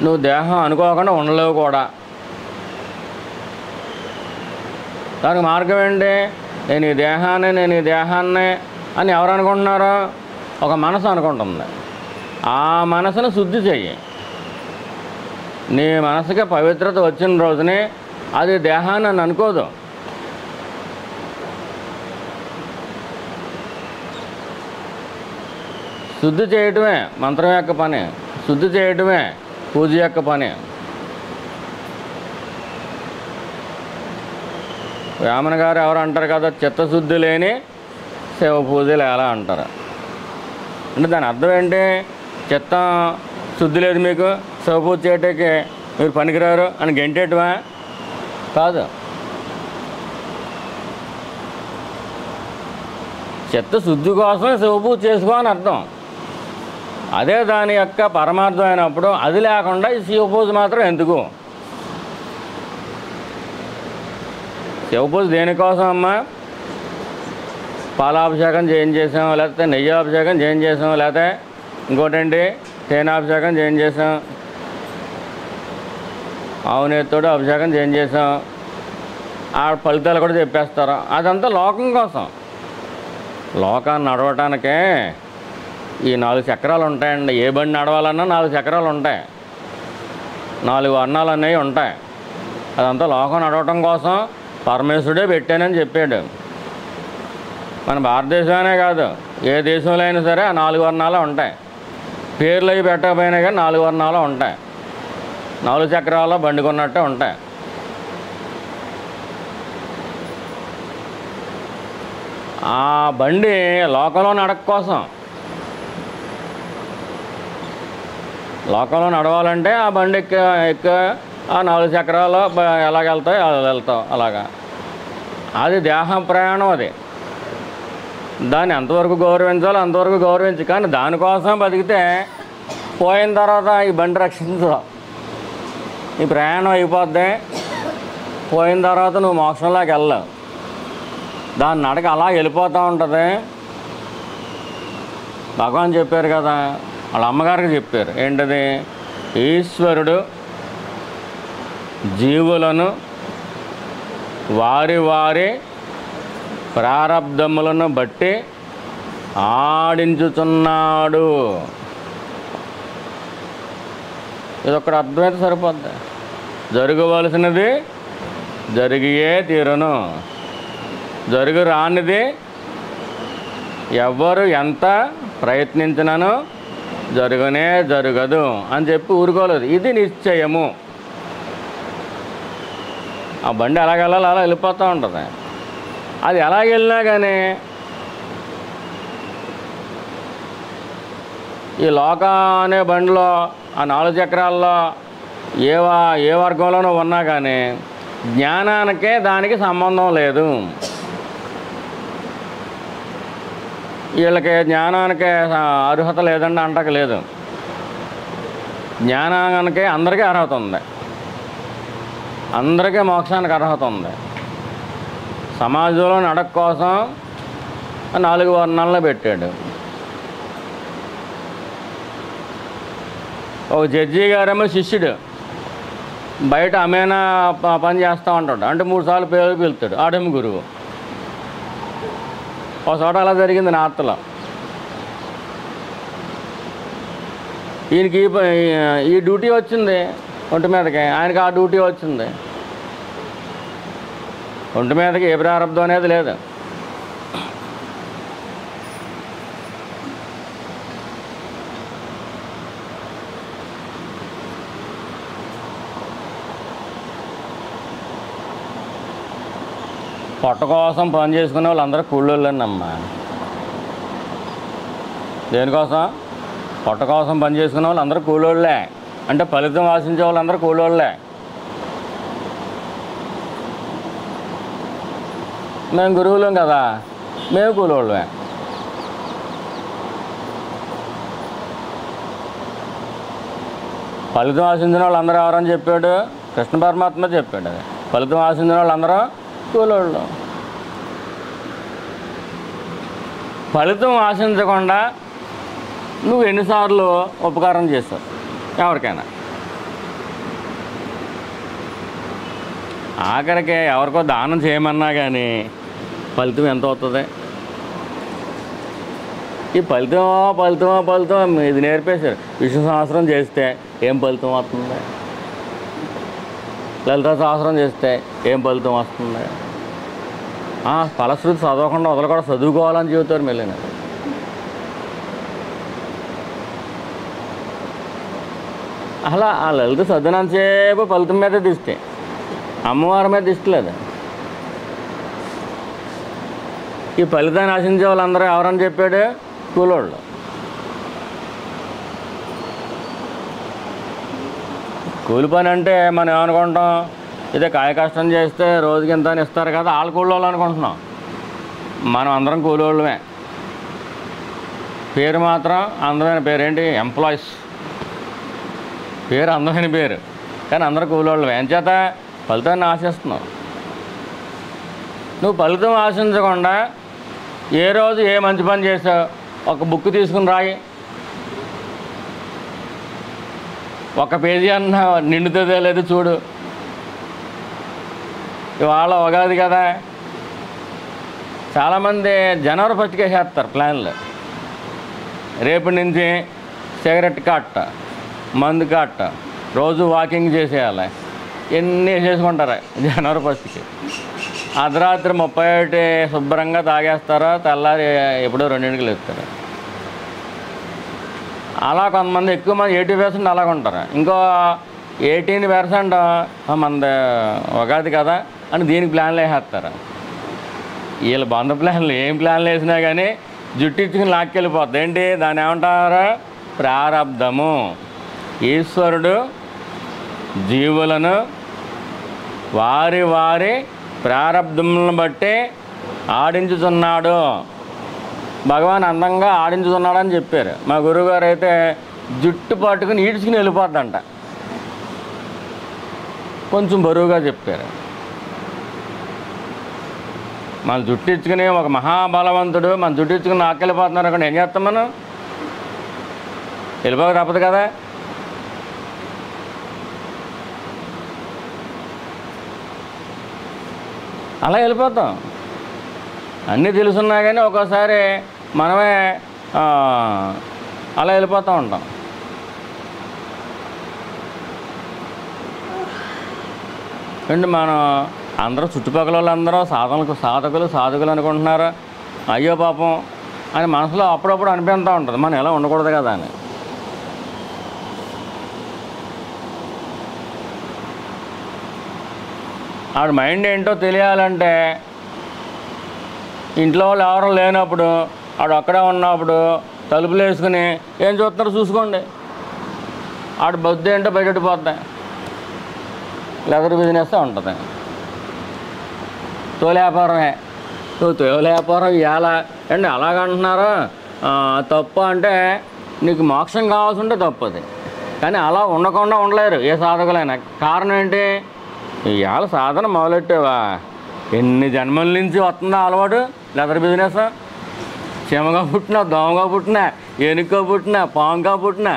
నువ్వు దేహం అనుకోకుండా ఉండలేవు కూడా. దానికి మార్గం ఏంటి? నేను ఈ దేహాన్ని అని ఎవరు అనుకుంటున్నారు? ఒక మనసు అనుకుంటుంది. ఆ మనసును శుద్ధి చెయ్యి. నీ మనసుకి పవిత్రత వచ్చిన రోజునే అది దేహాన్ని అని అనుకోదు. శుద్ధి చేయటమే మంత్రం యొక్క పని, శుద్ధి చేయటమే పూజ యొక్క పని. వేమన గారు ఎవరు అంటారు కదా, చిత్తశుద్ధి లేని శివ పూజలు ఎలా అంటారు అంటే దాని అర్థం ఏంటి? చిత్తం శుద్ధి లేదు మీకు, శివ పూజ చేయటానికి మీరు పనికిరారు అని గెంటేటమా? కాదు. చిత్తశుద్ధి కోసమే శివ పూజ చేసుకో అని అర్థం. అదే దాని యొక్క పరమార్థం అయినప్పుడు అది లేకుండా ఈ శివ పూజ మాత్రం ఎందుకు? శివ పూజ దేనికోసం అమ్మా? పాలాభిషేకం చేయించేసాం, లేకపోతే నెయ్యాభిషేకం చేయించేసాం, లేకపోతే ఇంకోటండి తేనాభిషేకం చేయించేసాం, ఆవు నెయ్యితోటి అభిషేకం చేయించేసాం. ఆ ఫలితాలు కూడా చెప్పేస్తారు. అదంతా లోకం కోసం. లోకాన్ని నడవటానికే ఈ 4 చక్రాలు ఉంటాయండి. ఏ బండి నడవాలన్నా 4 చక్రాలు ఉంటాయి, 4 వర్ణాలు అనేవి ఉంటాయి. అదంతా లోకం నడవటం కోసం పరమేశ్వరుడే పెట్టానని చెప్పాడు. మన భారతదేశమనే కాదు, ఏ దేశంలో అయినా సరే ఆ 4 వర్ణాలు ఉంటాయి. పేర్లు అవి పెట్టకపోయినా కానీ 4 వర్ణాలు ఉంటాయి. 4 చక్రాల్లో బండి కొన్నట్టే ఉంటాయి. ఆ బండి లోకంలో నడక కోసం, లోకంలో నడవాలంటే ఆ బండి ఎక్క ఆ 4 చక్రాలు ఎలాగెళ్తాయి అలా వెళ్తాం. అలాగా అది దేహ ప్రయాణం. అది దాన్ని ఎంతవరకు గౌరవించాలో అంతవరకు గౌరవించు. కానీ దానికోసం బతికితే పోయిన తర్వాత ఈ బండి రక్షించదు. ఈ ప్రయాణం అయిపోద్ది, పోయిన తర్వాత నువ్వు మోక్షంలోకి వెళ్ళవు. దాని నడక అలా వెళ్ళిపోతూ ఉంటుంది. భగవాన్ చెప్పారు కదా, వాళ్ళ అమ్మగారికి చెప్పారు. ఏంటది? ఈశ్వరుడు జీవులను వారి వారి ప్రారబ్ధములను బట్టి ఆడించుచున్నాడు. ఇదొక్కటి అర్థమైతే సరిపోద్ది. జరగవలసినది జరిగియే తీరును, జరుగు రానిది ఎవ్వరు ఎంత ప్రయత్నించినను జరుగునే జరగదు అని చెప్పి ఊరుకోలేదు. ఇది నిశ్చయము. ఆ బండి ఎలాగెళ్ళాలి అలా వెళ్ళిపోతూ ఉంటుంది. అది ఎలాగెళ్ళినా కానీ ఈ లోక అనే బండిలో ఆ 4 చక్రాల్లో ఏ వర్గంలోనూ ఉన్నా కానీ జ్ఞానానికే దానికి సంబంధం లేదు. వీళ్ళకి జ్ఞానానికి అర్హత లేదండి అంటకు లేదు. జ్ఞానానికి అందరికీ అర్హత ఉంది, అందరికీ మోక్షానికి అర్హత ఉంది. సమాజంలో నడక కోసం 4 వర్ణాలను పెట్టాడు. ఒక జడ్జి గారేమో శిష్యుడు బయట అమేనా పని చేస్తూ ఉంటాడు. అంటే 3 సార్లు పేరు పిలుతాడు, ఆడేమో గురువు. ఒక చోట అలా జరిగింది నార్త్లో. ఈయనకి ఈ డ్యూటీ వచ్చింది ఒంటి మీదకి, ఆయనకి ఆ డ్యూటీ వచ్చింది. ఒంటి మీదకి ఏ ప్రారంభం అనేది లేదు. పొట్ట కోసం పని చేసుకునే వాళ్ళందరూ కూలోళ్ళేనమ్మా. దేనికోసం? పొట్ట కోసం పని చేసుకునే వాళ్ళు అందరూ కూలోళ్ళే. అంటే ఫలితం ఆశించే వాళ్ళందరూ కూలోళ్ళే. మేము గురువులం కదా, మేము కూలోళ్ళమే. ఫలితం ఆశించిన వాళ్ళందరూ ఎవరని చెప్పాడు? కృష్ణ పరమాత్మ చెప్పాడు. అది ఫలితం ఆశించిన వాళ్ళందరూ కూలోళ్ళు. ఫలితం ఆశించకుండా నువ్వు ఎన్నిసార్లు ఉపకారం చేస్తావు ఎవరికైనా? ఆఖరికి ఎవరికో దానం చేయమన్నా కానీ ఫలితం ఎంత అవుతుంది? ఈ ఫలితం ఇది నేర్పేశారు. విష్ణు సహస్రం చేస్తే ఏం ఫలితం వస్తుంది? లలిత సహస్రం చేస్తే ఏం ఫలితం వస్తుంది? ఫలశ్రుతి చదవకుండా వదలు కూడా చదువుకోవాలని చెబుతారు. మళ్ళీ అలా ఆ లలిత చదివినంతసేపు ఫలితం మీద దిస్తే, అమ్మవారి మీద దిష్టి లేదు. ఈ ఫలితాన్ని ఆశించే వాళ్ళందరూ ఎవరని చెప్పాడు? కూలోళ్ళు. కూలి పని అంటే మనం ఏమనుకుంటాం? ఇదే కాయ కష్టం చేస్తే రోజుకి ఎంత అని ఇస్తారు కదా, వాళ్ళు కూలోళ్ళు అనుకుంటున్నాం. మనం అందరం కూలోళ్ళమే. పేరు మాత్రం అందమైన పేరు. ఏంటి? ఎంప్లాయీస్. పేరు అందమైన పేరు, కానీ అందరూ కూలోళ్ళమే. ఏం చేత? ఫలితాన్ని ఆశిస్తున్నావు. నువ్వు ఫలితం ఆశించకుండా ఏ రోజు ఏ మంచి పని చేసావు ఒక బుక్ తీసుకుని రాయి. ఒక పేజీ అన్న నిండుతుందో లేదు చూడు. ఇవాళ ఉగాది కదా, చాలామంది జనవరి ఫస్ట్కి వేసేస్తారు ప్లాన్లు. రేపటి నుంచి సిగరెట్ కట్ట, మందు కట్ట, రోజు వాకింగ్ చేసేయాలి, ఎన్ని వేసేసుకుంటారు జనవరి ఫస్ట్కి. అర్ధరాత్రి 31 శుభ్రంగా తాగేస్తారో, తెల్లారి ఎప్పుడో 2ంటికి లేస్తారు. అలా కొంతమంది ఎక్కువ మంది 80% అలాగ ఉంటారు. ఇంకో 18% మనది ఉగాది కదా అని దీనికి ప్లాన్లు వేసేస్తారు. వీళ్ళు బంధ ప్లాన్లు ఏం ప్లాన్లు వేసినా కానీ జుట్టు ఇచ్చుకుని లాక్కెళ్ళిపోద్ది. ఏంటి దాన్ని ఏమంటారు? ప్రారబ్ధము. ఈశ్వరుడు జీవులను వారి వారి ప్రారబ్ధములను బట్టి ఆడించుతున్నాడు. భగవాన్ అందంగా ఆడించుతున్నాడు అని చెప్పారు. మా గురువుగారు అయితే జుట్టు పట్టుకుని ఈడ్చుకుని వెళ్ళిపోద్దంట. కొంచెం బరువుగా చెప్పారు. మన జుట్టు ఇచ్చుకుని ఒక మహాబలవంతుడు మన జుట్టు ఇచ్చుకుని నాకెళ్ళిపోతున్నారు అక్కడ ఏం చేస్తాం మనం? వెళ్ళిపోక తప్పదు కదా. అలా వెళ్ళిపోతాం. అన్నీ తెలుసున్నా కానీ ఒక్కోసారి మనమే అలా వెళ్ళిపోతూ ఉంటాం. అండి మనం అందరూ చుట్టుపక్కల వాళ్ళందరూ సాధకులు అనుకుంటున్నారు. అయ్యో పాపం అని మనసులో అప్పుడప్పుడు అనిపిస్తూ ఉంటుంది, మనం ఎలా ఉండకూడదు కదా అని. ఆవిడ మైండ్ ఏంటో తెలియాలంటే ఇంట్లో వాళ్ళు ఎవరు లేనప్పుడు, ఆవిడ అక్కడే ఉన్నప్పుడు తలుపులు వేసుకుని ఏం చూస్తున్నారో చూసుకోండి. ఆవిడ బుద్ధి ఏంటో బయటపడిపోతాయి. లెదర్ బిజినెస్ ఉంటుంది, తోలు వ్యాపారమే. తోలు వ్యాపారం ఇవాళ అండి అలాగంటున్నారా? తప్పు అంటే నీకు మోక్షం కావాల్సి ఉంటే తప్పది, కానీ అలా ఉండకుండా ఉండలేరు ఏ సాధకులైనా. కారణం ఏంటి? ఇవాళ సాధన మొదలెట్టావా, ఎన్ని జన్మల నుంచి వస్తుందా అలవాటు లెదర్ బిజినెస్. చీమగా పుట్టినా, దోమగా పుట్టినా, ఏనుగుగా పుట్టినా, పాముగా పుట్టినా,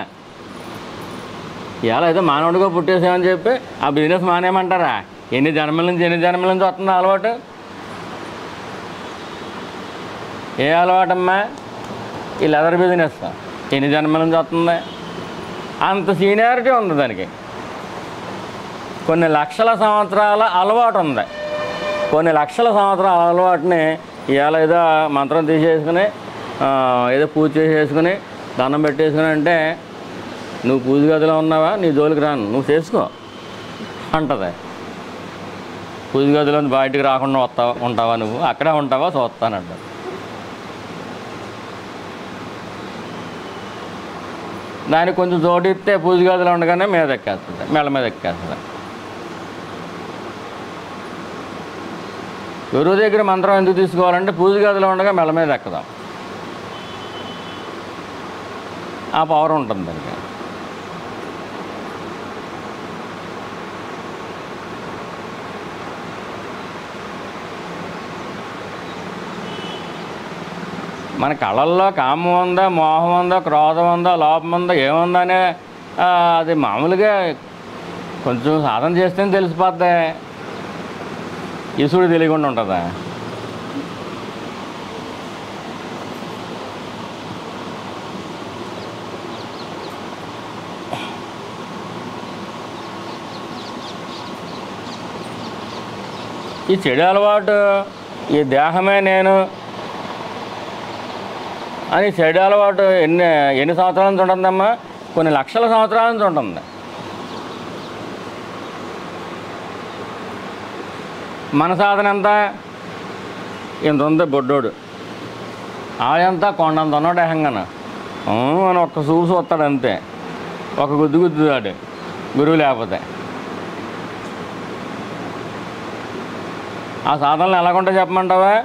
ఇవాళ ఏదో మానవుడిగా పుట్టేసామని చెప్పి ఆ బిజినెస్ మానేయమంటారా? ఎన్ని జన్మల నుంచి వస్తుందా అలవాటు? ఏ అలవాటమ్మా? ఈ లెదర్ బిజినెస్ ఎన్ని జన్మల నుంచి వస్తుంది? అంత సీనియారిటీ ఉంది దానికి. కొన్ని లక్షల సంవత్సరాల అలవాటు ఉంది. కొన్ని లక్షల సంవత్సరాల అలవాటుని ఇవాళ ఏదో మంత్రం తీసేసుకుని ఏదో పూజ చేసేసుకుని దండం పెట్టేసుకుని అంటే నువ్వు పూజ గదిలో ఉన్నావా, నీ జోలికి రాను, నువ్వు చేసుకో అంటది. పూజ గదిలో బయటికి రాకుండా ఉంటావా, నువ్వు అక్కడే ఉంటావా, చూస్తానంట. దానికి కొంచెం చోటిస్తే పూజ గదిలో ఉండగానే మీద ఎక్కేస్తుంది, మెళ్ళ మీద ఎక్కేస్తుంది. గురువు దగ్గర మంత్రం ఎందుకు తీసుకోవాలంటే పూజ గదిలో ఉండగా మెళ్ళ మీద ఎక్కదాం, ఆ పవర్ ఉంటుంది దానికి. మన కళల్లో కామం ఉందా, మోహం ఉందా, క్రోధం ఉందా, లోపం ఉందా, ఏముందా అనే అది మామూలుగా కొంచెం సాధన చేస్తేనే తెలిసిపోద్ది. ఈశ్వరుడు తెలియకుండా ఉంటుందా? ఈ చెడు అలవాటు, ఈ దేహమే నేను అని చెడు అలవాటు ఎన్ని సంవత్సరాల నుంచి ఉంటుందమ్మా? కొన్ని లక్షల సంవత్సరాల నుంచి ఉంటుంది. మన సాధన ఎంత? ఇంత ఉంది బొడ్డోడు, ఆయంతా కొండంత ఉన్నాడు ఏహంగాన అని ఒక్క చూసి వస్తాడు అంతే, ఒక గుద్దుతాడు గురువు లేకపోతే. ఆ సాధనలు ఎలాగుంటా చెప్పమంటావా?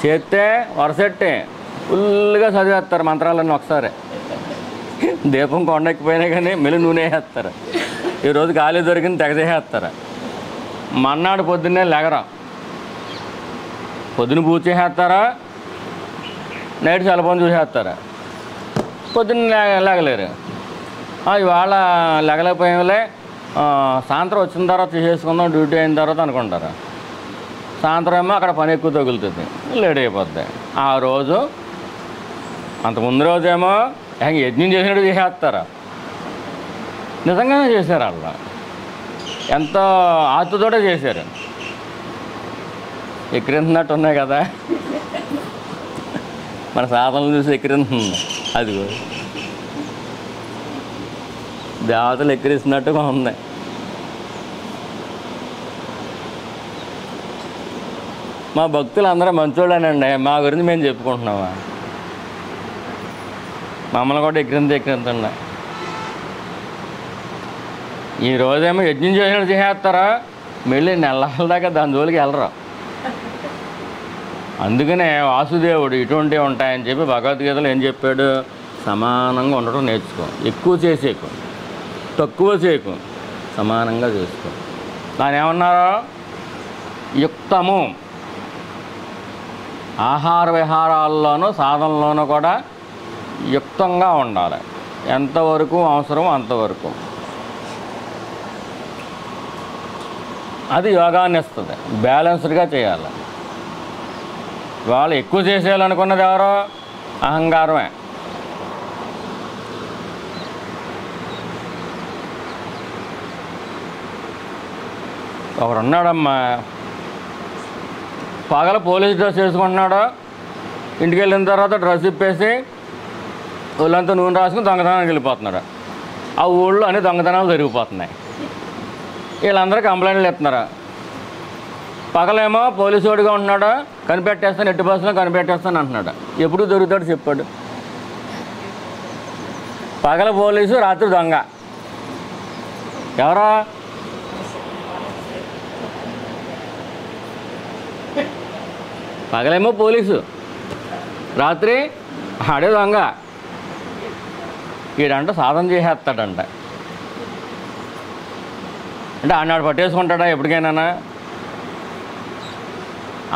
చేస్తే వరసెట్టి ఫుల్గా చదివేస్తారు మంత్రాలన్నీ ఒకసారి. దీపం కొండెక్కిపోయినా కానీ మెల్లి నూనె వేసేస్తారు. ఈరోజు ఖాళీ దొరికింది తెగ చేసేస్తారు. మన్నాడు పొద్దున్నే లెగరా, పొద్దున పూజ చేసేస్తారా, నైట్ సెలఫోన్ చూసేస్తారా, పొద్దున్న లేగలేరు. ఇవాళ లెగలేకపోయాములే సాయంత్రం వచ్చిన తర్వాత చేసుకుందాం డ్యూటీ అయిన తర్వాత అనుకుంటారు. సాయంత్రం ఏమో అక్కడ పని ఎక్కువ తగులుతుంది, లేట్ అయిపోద్ది. ఆ రోజు అంత ముందు రోజేమో యజ్ఞం చేసినట్టు చేసేస్తారు. నిజంగానే చేశారు, వాళ్ళు ఎంతో ఆతుతోటే చేశారు. ఎక్కిరించినట్టు ఉన్నాయి కదా, మన సాధనలు చూసి ఎక్కిరించింది. అదిగో దేవతలు ఎక్కిరిస్తున్నట్టుగా ఉంది. మా భక్తులు అందరూ మంచోళ్ళేనండి, మా గురించి మేము చెప్పుకుంటున్నామా? మమ్మల్ని కూడా ఎక్కిరించండి. ఈ రోజేమో యజ్ఞం చేసినట్టు చేసేస్తారా, మళ్ళీ నెలల దాకా దాని జోలికి వెళ్ళరు. అందుకనే వాసుదేవుడు ఇటువంటివి ఉంటాయని చెప్పి భగవద్గీతలో ఏం చెప్పాడు? సమానంగా ఉండటం నేర్చుకో, ఎక్కువ చేసేకు, తక్కువ చేయకు, సమానంగా చేసుకో. దాని ఏమన్నారో యుక్తము. ఆహార విహారాల్లోనూ సాధనలోనూ కూడా యుక్తంగా ఉండాలి. ఎంతవరకు అవసరం అంతవరకు. అది యోగాన్ని ఇస్తుంది. బ్యాలెన్స్డ్గా చేయాలి. వాళ్ళు ఎక్కువ చేసేయాలనుకున్నది ఎవరో అహంకారమే. ఒకడున్నాడమ్మా, పగల పోలీస్ డ్రెస్ వేసుకుంటున్నాడు, ఇంటికి వెళ్ళిన తర్వాత డ్రెస్ ఇప్పేసి ఊళ్ళంతా నూనె రాసుకుని దొంగతనానికి వెళ్ళిపోతున్నాడు. ఆ ఊళ్ళో అన్ని దొంగతనాలు జరిగిపోతున్నాయి. వీళ్ళందరూ కంప్లైంట్లు ఇస్తున్నారు. పగలేమో పోలీసు వాడిగా ఉంటున్నాడు, కనిపెట్టేస్తాను, ఎట్టి బస్సులో కనిపెట్టేస్తాను అంటున్నాడు. ఎప్పుడు దొరుకుతాడు చెప్పాడు? పగల పోలీసు, రాత్రి దొంగ. ఎవరా? పగలేమో పోలీసు, రాత్రి ఆడే దొంగ. వీడంట సాధన చేసేస్తాడంట. అంటే ఆడినాడు పట్టేసుకుంటాడా ఎప్పటికైనా?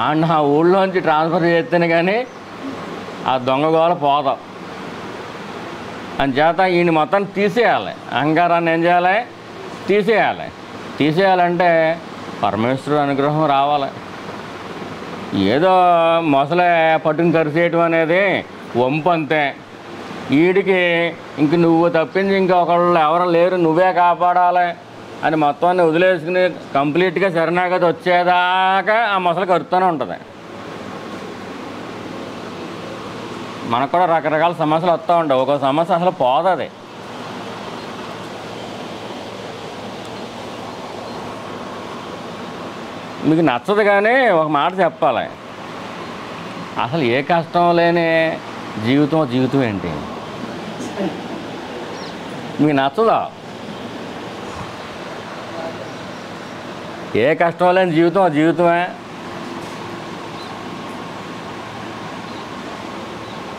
ఆడిన ఆ ఊళ్ళోంచి ట్రాన్స్ఫర్ చేస్తేనే కానీ ఆ దొంగ గోల పోదాం అని చేత ఈయన మొత్తం తీసేయాలి. అహంకారాన్ని ఏం చేయాలి? తీసేయాలి. తీసేయాలంటే పరమేశ్వరుడు అనుగ్రహం రావాలి. ఏదో మొసలే పట్టుకుని కరిసేయటం అనేది వంపు అంతే. వీడికి ఇంక నువ్వు తప్పించి ఇంకొకళ్ళు ఎవరు లేరు, నువ్వే కాపాడాలి అని మొత్తాన్ని వదిలేసుకుని కంప్లీట్గా శరణాగతి వచ్చేదాకా ఆ మొసలు కరుతూనే ఉంటుంది. మనకు కూడా రకరకాల సమస్యలు వస్తూ ఉంటాయి. ఒక్కో సమస్య అసలు పోదది. మీకు నచ్చదు కానీ ఒక మాట చెప్పాలి, అసలు ఏ కష్టం లేని జీవితం ఏంటి? మీకు నచ్చదా? ఏ కష్టం లేని జీవితమే.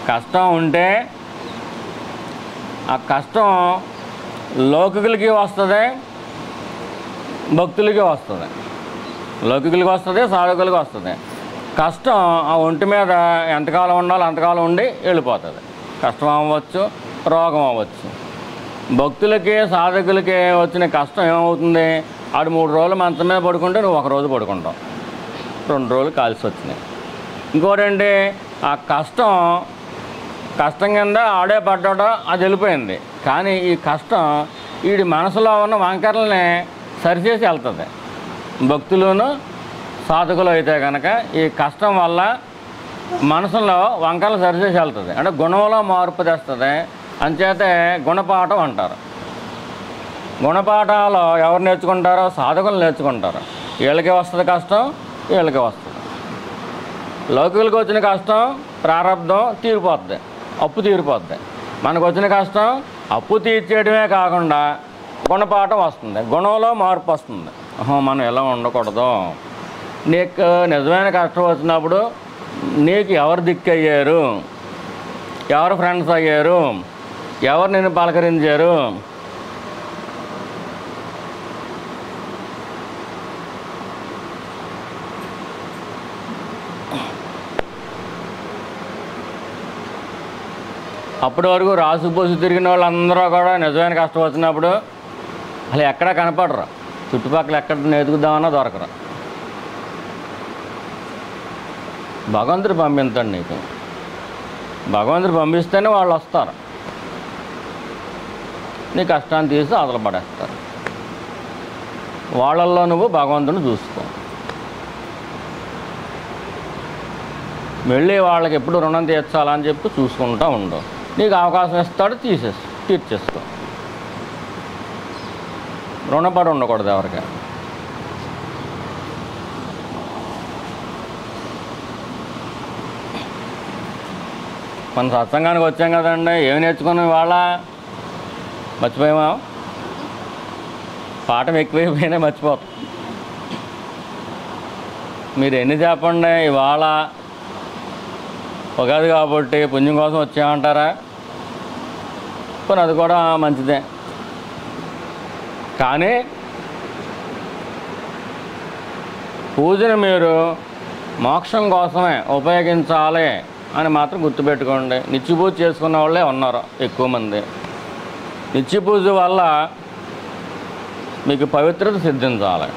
కష్టం ఉంటే ఆ కష్టం లౌకికులకి వస్తుంది, భక్తులకి వస్తుంది. లౌకికులకి వస్తుంది, సాధకులకి వస్తుంది. కష్టం ఆ ఒంటి మీద ఎంతకాలం ఉండాలో అంతకాలం ఉండి వెళ్ళిపోతుంది. కష్టం అవ్వచ్చు, రోగం అవ్వచ్చు. భక్తులకి సాధకులకి వచ్చిన కష్టం ఏమవుతుంది? ఆడు 3 రోజులు మంచం మీద పడుకుంటే నువ్వు 1 రోజు పడుకుంటావు, 2 రోజులు కాల్సి వచ్చినాయి. ఇంకోటండి, ఆ కష్టం కింద ఆడే పడ్డాడో అది వెళ్ళిపోయింది. కానీ ఈ కష్టం వీడి మనసులో ఉన్న వంకరల్ని సరిచేసి వెళ్తుంది. భక్తులను సాధకులు అయితే కనుక ఈ కష్టం వల్ల మనసులో వంకరలు సరిచేసి వెళ్తుంది. అంటే గుణంలో మార్పు తెస్తుంది. అంచేతే గుణపాఠం అంటారు. గుణపాఠాలు ఎవరు నేర్చుకుంటారో? సాధకులు నేర్చుకుంటారు. వీళ్ళకి వస్తుంది కష్టం, వీళ్ళకి వస్తుంది. లౌకికులకు వచ్చిన కష్టం ప్రారంధం తీరిపోద్ది, అప్పు తీరిపోద్ది. మనకు వచ్చిన కష్టం అప్పు తీర్చేయడమే కాకుండా గుణపాఠం వస్తుంది, గుణంలో మార్పు వస్తుంది. మనం ఎలా ఉండకూడదు. నీకు నిజమైన కష్టం వచ్చినప్పుడు నీకు ఎవరు దిక్కు అయ్యారు, ఎవరు ఫ్రెండ్స్ అయ్యారు, ఎవరు నిన్ను పలకరించారు? అప్పటి వరకు రాసుపోసి తిరిగిన వాళ్ళందరూ కూడా నిజమైన కష్టం వచ్చినప్పుడు అసలు ఎక్కడా కనపడరు, చుట్టుపక్కల ఎక్కడ ఎదుగుదామన్నా దొరకరు. భగవంతుడు పంపిస్తాడు నీకు, భగవంతుడు పంపిస్తేనే వాళ్ళు వస్తారు, నీ కష్టాన్ని తీసి అవతల పడేస్తారు. వాళ్ళల్లో నువ్వు భగవంతుని చూసుకో. వెళ్ళి వాళ్ళకి ఎప్పుడు రుణం తీర్చాలని చెప్పి చూసుకుంటూ ఉండు. నీకు అవకాశం ఇస్తాడు, తీర్చేసుకో. రుణపడి ఉండకూడదు ఎవరికి. మన సత్సంగానికి వచ్చాం కదండి, ఏమి నేర్చుకున్నాం ఇవాళ? మర్చిపోయామా? పాఠం ఎక్కువైపోయినా మర్చిపోతాం. మీరు ఎన్ని చెప్పండి, ఇవాళ ఉగాది కాబట్టి పుణ్యం కోసం వచ్చామంటారా? కానీ అది కూడా మంచిదే. కానీ పూజను మీరు మోక్షం కోసమే ఉపయోగించాలి అని మాత్రం గుర్తుపెట్టుకోండి. నిత్య పూజ చేసుకున్న వాళ్ళే ఉన్నారు ఎక్కువ మంది. నిత్య పూజ వల్ల మీకు పవిత్రత సిద్ధించాలి.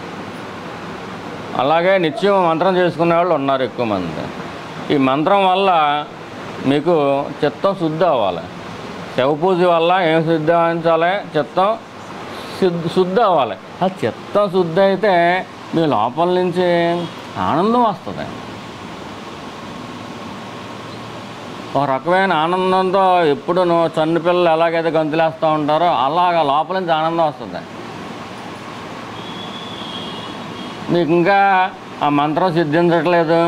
అలాగే నిత్యం మంత్రం చేసుకునే వాళ్ళు ఉన్నారు ఎక్కువ మంది. ఈ మంత్రం వల్ల మీకు చిత్తం శుద్ధి అవ్వాలి. శవ పూజ వల్ల ఏం సిద్ధించాలి? చిత్తం శుద్ధి అవ్వాలి. ఆ చిత్తం శుద్ధి అయితే మీ లోపల నుంచి ఆనందం వస్తుంది. ఒక రకమైన ఆనందంతో ఎప్పుడు చన్ను పిల్లలు ఎలాగైతే గంతులేస్తూ ఉంటారో అలాగా లోపల నుంచి ఆనందం వస్తుంది. మీకు ఇంకా ఆ మంత్రం సిద్ధించట్లేదు,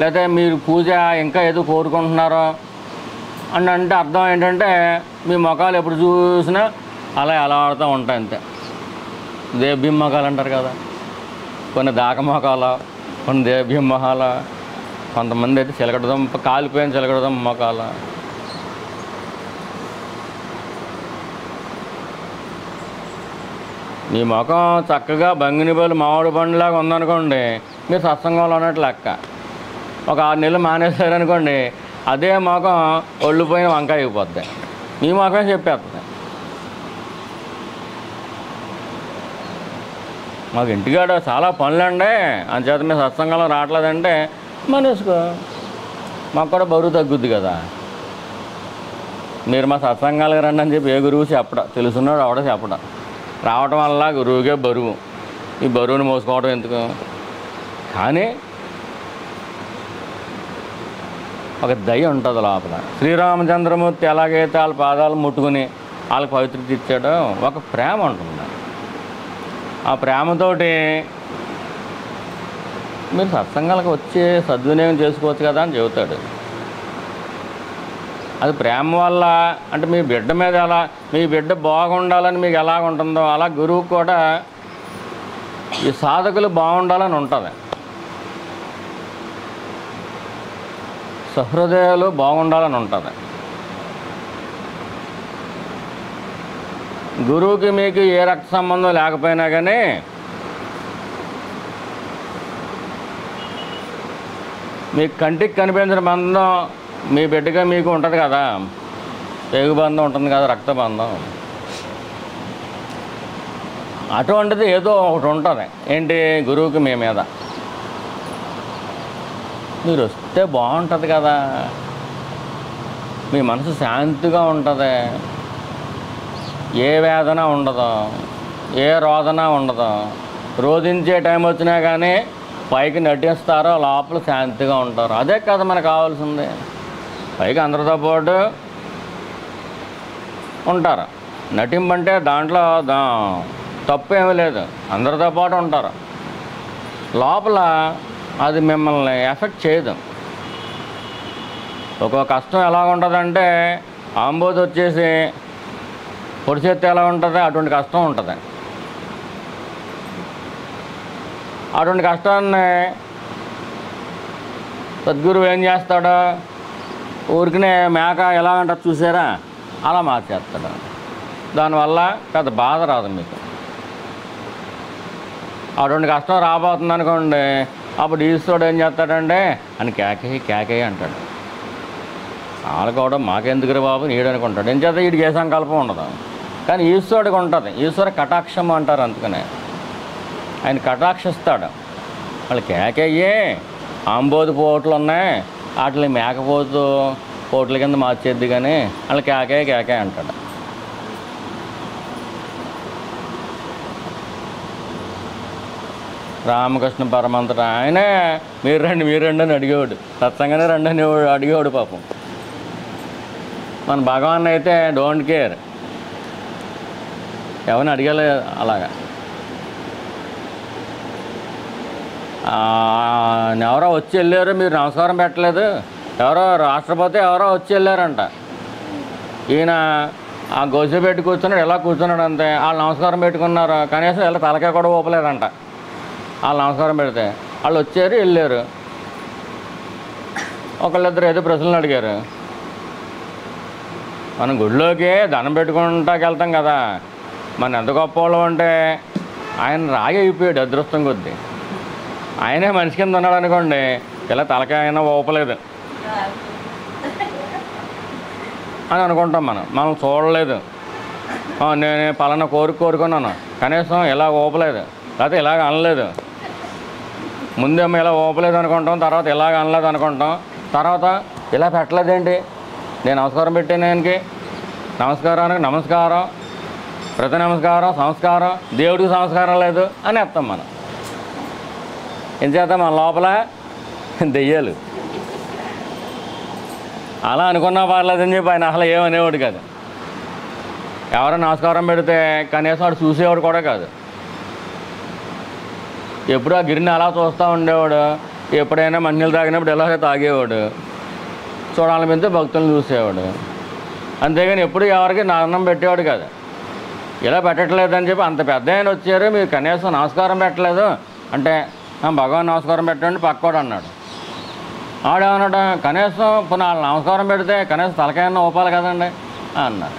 లేదా మీరు పూజ ఇంకా ఏదో కోరుకుంటున్నారో అని అంటే అర్థం ఏంటంటే మీ ముఖాలు ఎప్పుడు చూసినా అలా ఎలా ఆడుతూ ఉంటాయి అంతే. దేభ్యం మొఖాలు అంటారు కదా, కొన్ని దాక మొఖాలు, కొన్ని దేభ్యం మొహాలు, కొంతమంది అయితే చిలకడదుంప కాలిపోయిన చిలకడదుంప మొఖాలు. మీ ముఖం చక్కగా బంగినిపల్లి మామిడి పండులాగా ఉందనుకోండి, మీరు సత్సంగంలో ఉన్నట్టు లెక్క. ఒక 6 నెలలు మానేశారనుకోండి, అదే ముఖం ఒళ్ళిపోయిన వంకాయ అయిపోద్ది. మీ ముఖమే చెప్పేస్తుంది. మాకు ఇంటికాడ చాలా పనులండి, అంచేత మేము సత్సంగంలో రావట్లేదంటే మనసుకో, మాకు కూడా బరువు తగ్గుద్ది కదా. మీరు మా సత్సంగాలకు రండి అని చెప్పి ఏ గురువు చెప్పడం, తెలుసున్నాడు ఆవిడ చెప్పడం. రావటం వల్ల గురువుకే బరువు, ఈ బరువుని మోసుకోవడం ఎందుకు? కానీ ఒక దయ ఉంటుంది లోపల. శ్రీరామచంద్రమూర్తి ఎలాగైతే వాళ్ళ పాదాలు ముట్టుకుని వాళ్ళకి పవిత్రత ఇచ్చాడో ఒక ప్రేమ ఉంటుంది. ఆ ప్రేమతోటి మీరు సత్సంగాలకు వచ్చి సద్వినియోగం చేసుకోవచ్చు కదా అని చెబుతాడు. అది ప్రేమ వల్ల. అంటే మీ బిడ్డ మీద ఎలా, మీ బిడ్డ బాగుండాలని మీకు ఎలాగ ఉంటుందో అలా గురువు కూడా ఈ సాధకులు బాగుండాలని ఉంటుంది. సహృదయాలు బాగుండాలని ఉంటుంది. గురువుకి మీకు ఏ రక్త సంబంధం లేకపోయినా కానీ మీకు కంటికి కనిపించిన బంధం మీ బిడ్డగా మీకు ఉంటుంది కదా, పేగు బంధం ఉంటుంది కదా, రక్త బంధం. అటువంటిది ఏదో ఒకటి ఉంటుంది. ఏంటి? గురువుకి మీ మీద. మీరు వస్తే బాగుంటుంది కదా, మీ మనసు శాంతిగా ఉంటుంది, ఏ వేదన ఉండదు, ఏ రోదన ఉండదు. రోధించే టైం వచ్చినా కానీ పైకి నటిస్తారో లోపల శాంతిగా ఉంటారు. అదే కదా మనకు కావాల్సింది. పైకి అందరితో పాటు ఉంటారు. నటింపంటే దాంట్లో తప్పు ఏమీ లేదు, అందరితో పాటు ఉంటారు. లోపల అది మిమ్మల్ని ఎఫెక్ట్ చేయదు. ఒక్కో కష్టం ఎలా ఉంటుందంటే ఆంబోది వచ్చేసి పొడి చేస్తే ఎలా ఉంటుంది, అటువంటి కష్టం ఉంటుంది. అటువంటి కష్టాన్ని సద్గురువు ఏం చేస్తాడు? ఊరికినే మేక ఎలా అంటారు చూసారా, అలా మార్చేస్తాడు. దానివల్ల పెద్ద బాధ రాదు మీకు. అటువంటి కష్టం రాబోతుంది అనుకోండి, అప్పుడు ఈశ్వరుడు ఏం చేస్తాడంటే అని కేకే అంటాడు. వాళ్ళు కూడా మాకెందుకురా బాబు నీడు అనుకుంటాడు. ఏం చేత వీడికి ఏ సంకల్పం ఉండదు. కానీ ఈశ్వరుడికి ఉంటుంది, ఈశ్వర కటాక్షం అంటారు. అందుకనే ఆయన కటాక్షిస్తాడు. వాళ్ళు కేకయ్యే ఆంబోతు పోట్లు ఉన్నాయి, వాటిని మేకపోతు పోట్ల కింద మార్చేద్ది, కానీ వాళ్ళు కేకే అంటాడు. రామకృష్ణ పరమంతట ఆయనే మీరు రండి అని అడిగేవాడు, సత్సంగానే రండి అని అడిగేవాడు పాపం. మన భగవాన్ అయితే డోంట్ కేర్, ఎవరిని అడిగలే అలాగా. ఎవరో వచ్చి వెళ్ళారు, మీరు నమస్కారం పెట్టలేదు, ఎవరో రాష్ట్రపతి ఎవరో వచ్చి వెళ్ళారంట. ఈయన ఆ గొజ్జు పెట్టి కూర్చున్నాడు, ఎలా కూర్చున్నాడు అంతే. వాళ్ళు నమస్కారం పెట్టుకున్నారు, కనీసం ఇలా తలకాయ కూడా ఊపలేదంట. వాళ్ళు నమస్కారం పెడితే వాళ్ళు వచ్చారు వెళ్ళారు. ఒకళ్ళిద్దరు ఏదో ప్రశ్నలు అడిగారు. మనం గుడిలోకి దండం పెట్టుకుంటాకి వెళ్తాం కదా, మన ఎంత గొప్ప వాళ్ళం అంటే ఆయన రాగి అయిపోయాడు అదృష్టం కొద్దీ. ఆయనే మనిషి కింద ఉన్నాడు అనుకోండి, ఇలా తలకాయ అయినా ఊపలేదు అని అనుకుంటాం. మనం చూడలేదు, నేను పలానా కోరుకున్నాను, కనీసం ఇలా ఊపలేదు, లేకపోతే ఇలాగ అనలేదు. ముందేమో ఇలా ఊపలేదు అనుకుంటాం, తర్వాత ఇలాగ అనలేదు అనుకుంటాం, తర్వాత ఇలా పెట్టలేదేంటి, నేను నమస్కారం పెట్టాను ఆయనకి, నమస్కారానికి నమస్కారం, ప్రతి నమస్కారం సంస్కారం, దేవుడికి సంస్కారం లేదు అని చెప్తాం మనం. ఏం చేద్దాం, మన లోపల దెయ్యాలు. అలా అనుకున్నా పర్లేదని చెప్పి ఆయన అసలు ఏమనేవాడు కాదు. ఎవరైనా నమస్కారం పెడితే కనీసం వాడు చూసేవాడు కూడా కాదు. ఎప్పుడు ఆ గిరిని అలా చూస్తూ ఉండేవాడు. ఎప్పుడైనా మంచినీళ్ళు తాగినప్పుడు ఎలాగో తాగేవాడు, చూడాలనిపిస్తే భక్తులను చూసేవాడు. అంతేగాని ఎప్పుడు ఎవరికి అన్నం పెట్టేవాడు కాదు. ఇలా పెట్టట్లేదని చెప్పి అంత పెద్ద ఆయన వచ్చారు, మీరు కనీసం నమస్కారం పెట్టలేదు అంటే, భగవాన్ నమస్కారం పెట్టండి పక్కోడు అన్నాడు. ఆడేమన్నాడు, కనీసం ఇప్పుడు వాళ్ళు నమస్కారం పెడితే కనీసం తలకాయన్న ఊపాలి కదండి అన్నారు.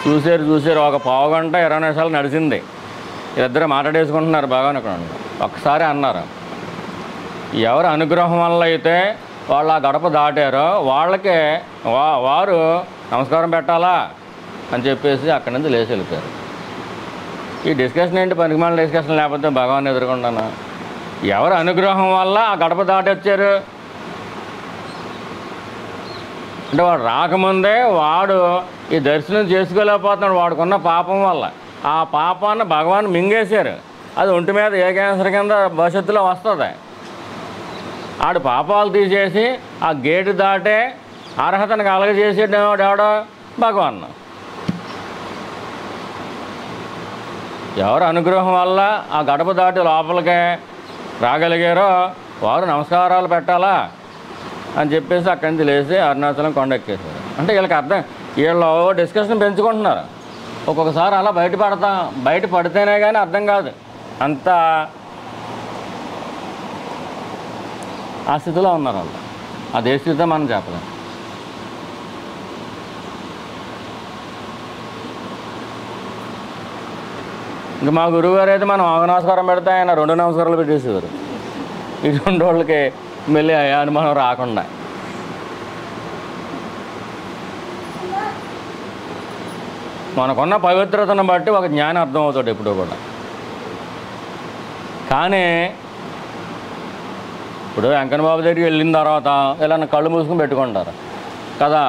చూసారు ఒక పావు గంట 20 నిమిషాలు నడిచింది. ఇద్దరు మాట్లాడేసుకుంటున్నారు భగవాన్ ఇక్కడ. ఒక్కసారి అన్నారు, ఎవరు అనుగ్రహం వల్ల అయితే వాళ్ళు ఆ గడప దాటారో వాళ్ళకే వారు నమస్కారం పెట్టాలా అని చెప్పేసి అక్కడి నుంచి లేచి వెళ్ళిపోయారు. ఈ డిస్కషన్ ఏంటి, పనికిమాలిన డిస్కషన్, లేకపోతే భగవాన్ ఎదుర్కొంటాను. ఎవరు అనుగ్రహం వల్ల ఆ గడప దాటి వచ్చారు అంటే వాడు రాకముందే వాడు ఈ దర్శనం చేసుకోలేకపోతున్నాడు, వాడుకున్న పాపం వల్ల. ఆ పాపాన్ని భగవాన్ మింగేశారు. అది ఒంటి మీద ఏ క్యాన్సర్ కింద భవిష్యత్తులో వస్తుంది. ఆడు పాపాలు తీసేసి ఆ గేటు దాటే అర్హతను కలగజేసేవాడు ఎవడో భగవాన్. ఎవరు అనుగ్రహం వల్ల ఆ గడప దాటి లోపలికే రాగలిగారో వారు నమస్కారాలు పెట్టాలా అని చెప్పేసి అక్కడి నుంచి లేచి అరుణాచలం కొండెక్కేశారు. అంటే వీళ్ళకి అర్థం, వీళ్ళు డిస్కషన్ పెంచుకుంటున్నారు. ఒక్కొక్కసారి అలా బయట పడితేనే కానీ అర్థం కాదు. అంత ఆ స్థితిలో ఉన్నారు వాళ్ళు. అదే స్థితితో మనం చెప్పలేం. ఇంకా మా గురువుగారు అయితే మనం ఒక నమస్కారం పెడితే ఆయన 2 నమస్కారాలు పెట్టేసేవారు. ఇటువంటి వాళ్ళకి మళ్ళీ అనుమానం రాకుండా. మనకున్న పవిత్రతను బట్టి ఒక జ్ఞానం అర్థమవుతాడు ఎప్పుడూ కూడా. కానీ ఇప్పుడు వెంకన్న బాబు దగ్గరికి వెళ్ళిన తర్వాత ఇలా కళ్ళు మూసుకుని పెట్టుకుంటారు కదా.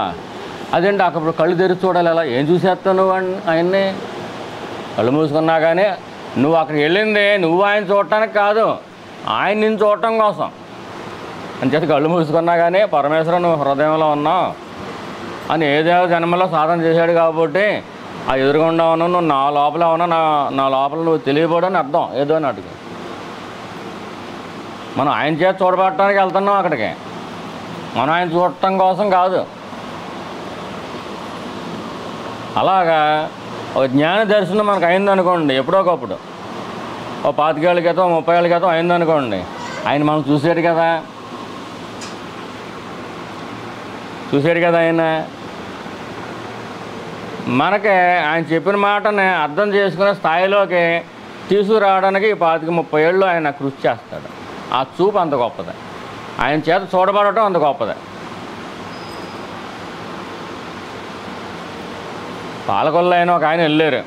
అదేంటి అక్కడ కళ్ళు తెరిచి చూడాలి, ఎలా ఏం చూసేస్తావు నువ్వు ఆయన్ని? కళ్ళు మూసుకున్నా కానీ నువ్వు అక్కడికి వెళ్ళింది నువ్వు ఆయన చూడటానికి కాదు, ఆయన నిన్ను చూడటం కోసం అని చెప్పి కళ్ళు మూసుకున్నా కానీ పరమేశ్వరం నువ్వు హృదయంలో ఉన్నావు అని ఏదో జన్మలో సాధన చేశాడు కాబట్టి ఆ ఎదురుగుండా ఉన్నావు, నువ్వు నా లోపల ఉన్నా, నా లోపల నువ్వు తెలియబోడు అని అర్థం. ఏదో అని అడుగు. మనం ఆయన చేత చూడబట్టడానికి వెళ్తున్నాం అక్కడికి, మనం ఆయన చూడటం కోసం కాదు. అలాగా ఒక జ్ఞాన దర్శనం మనకు అయిందనుకోండి, ఎప్పుడో ఒకప్పుడు, ఓ 25 ఏళ్ళ క్రితం 30 ఏళ్ళ క్రితం అయిందనుకోండి, ఆయన మనం చూసాడు కదా ఆయన. మనకి ఆయన చెప్పిన మాటని అర్థం చేసుకునే స్థాయిలోకి తీసుకురావడానికి 25-30 ఏళ్ళు ఆయన కృషి చేస్తాడు. ఆ చూపు అంత గొప్పదే, ఆయన చేత చూడబడటం అంత గొప్పదే. పాలకొల్లు అయిన ఒక ఆయన వెళ్ళారు.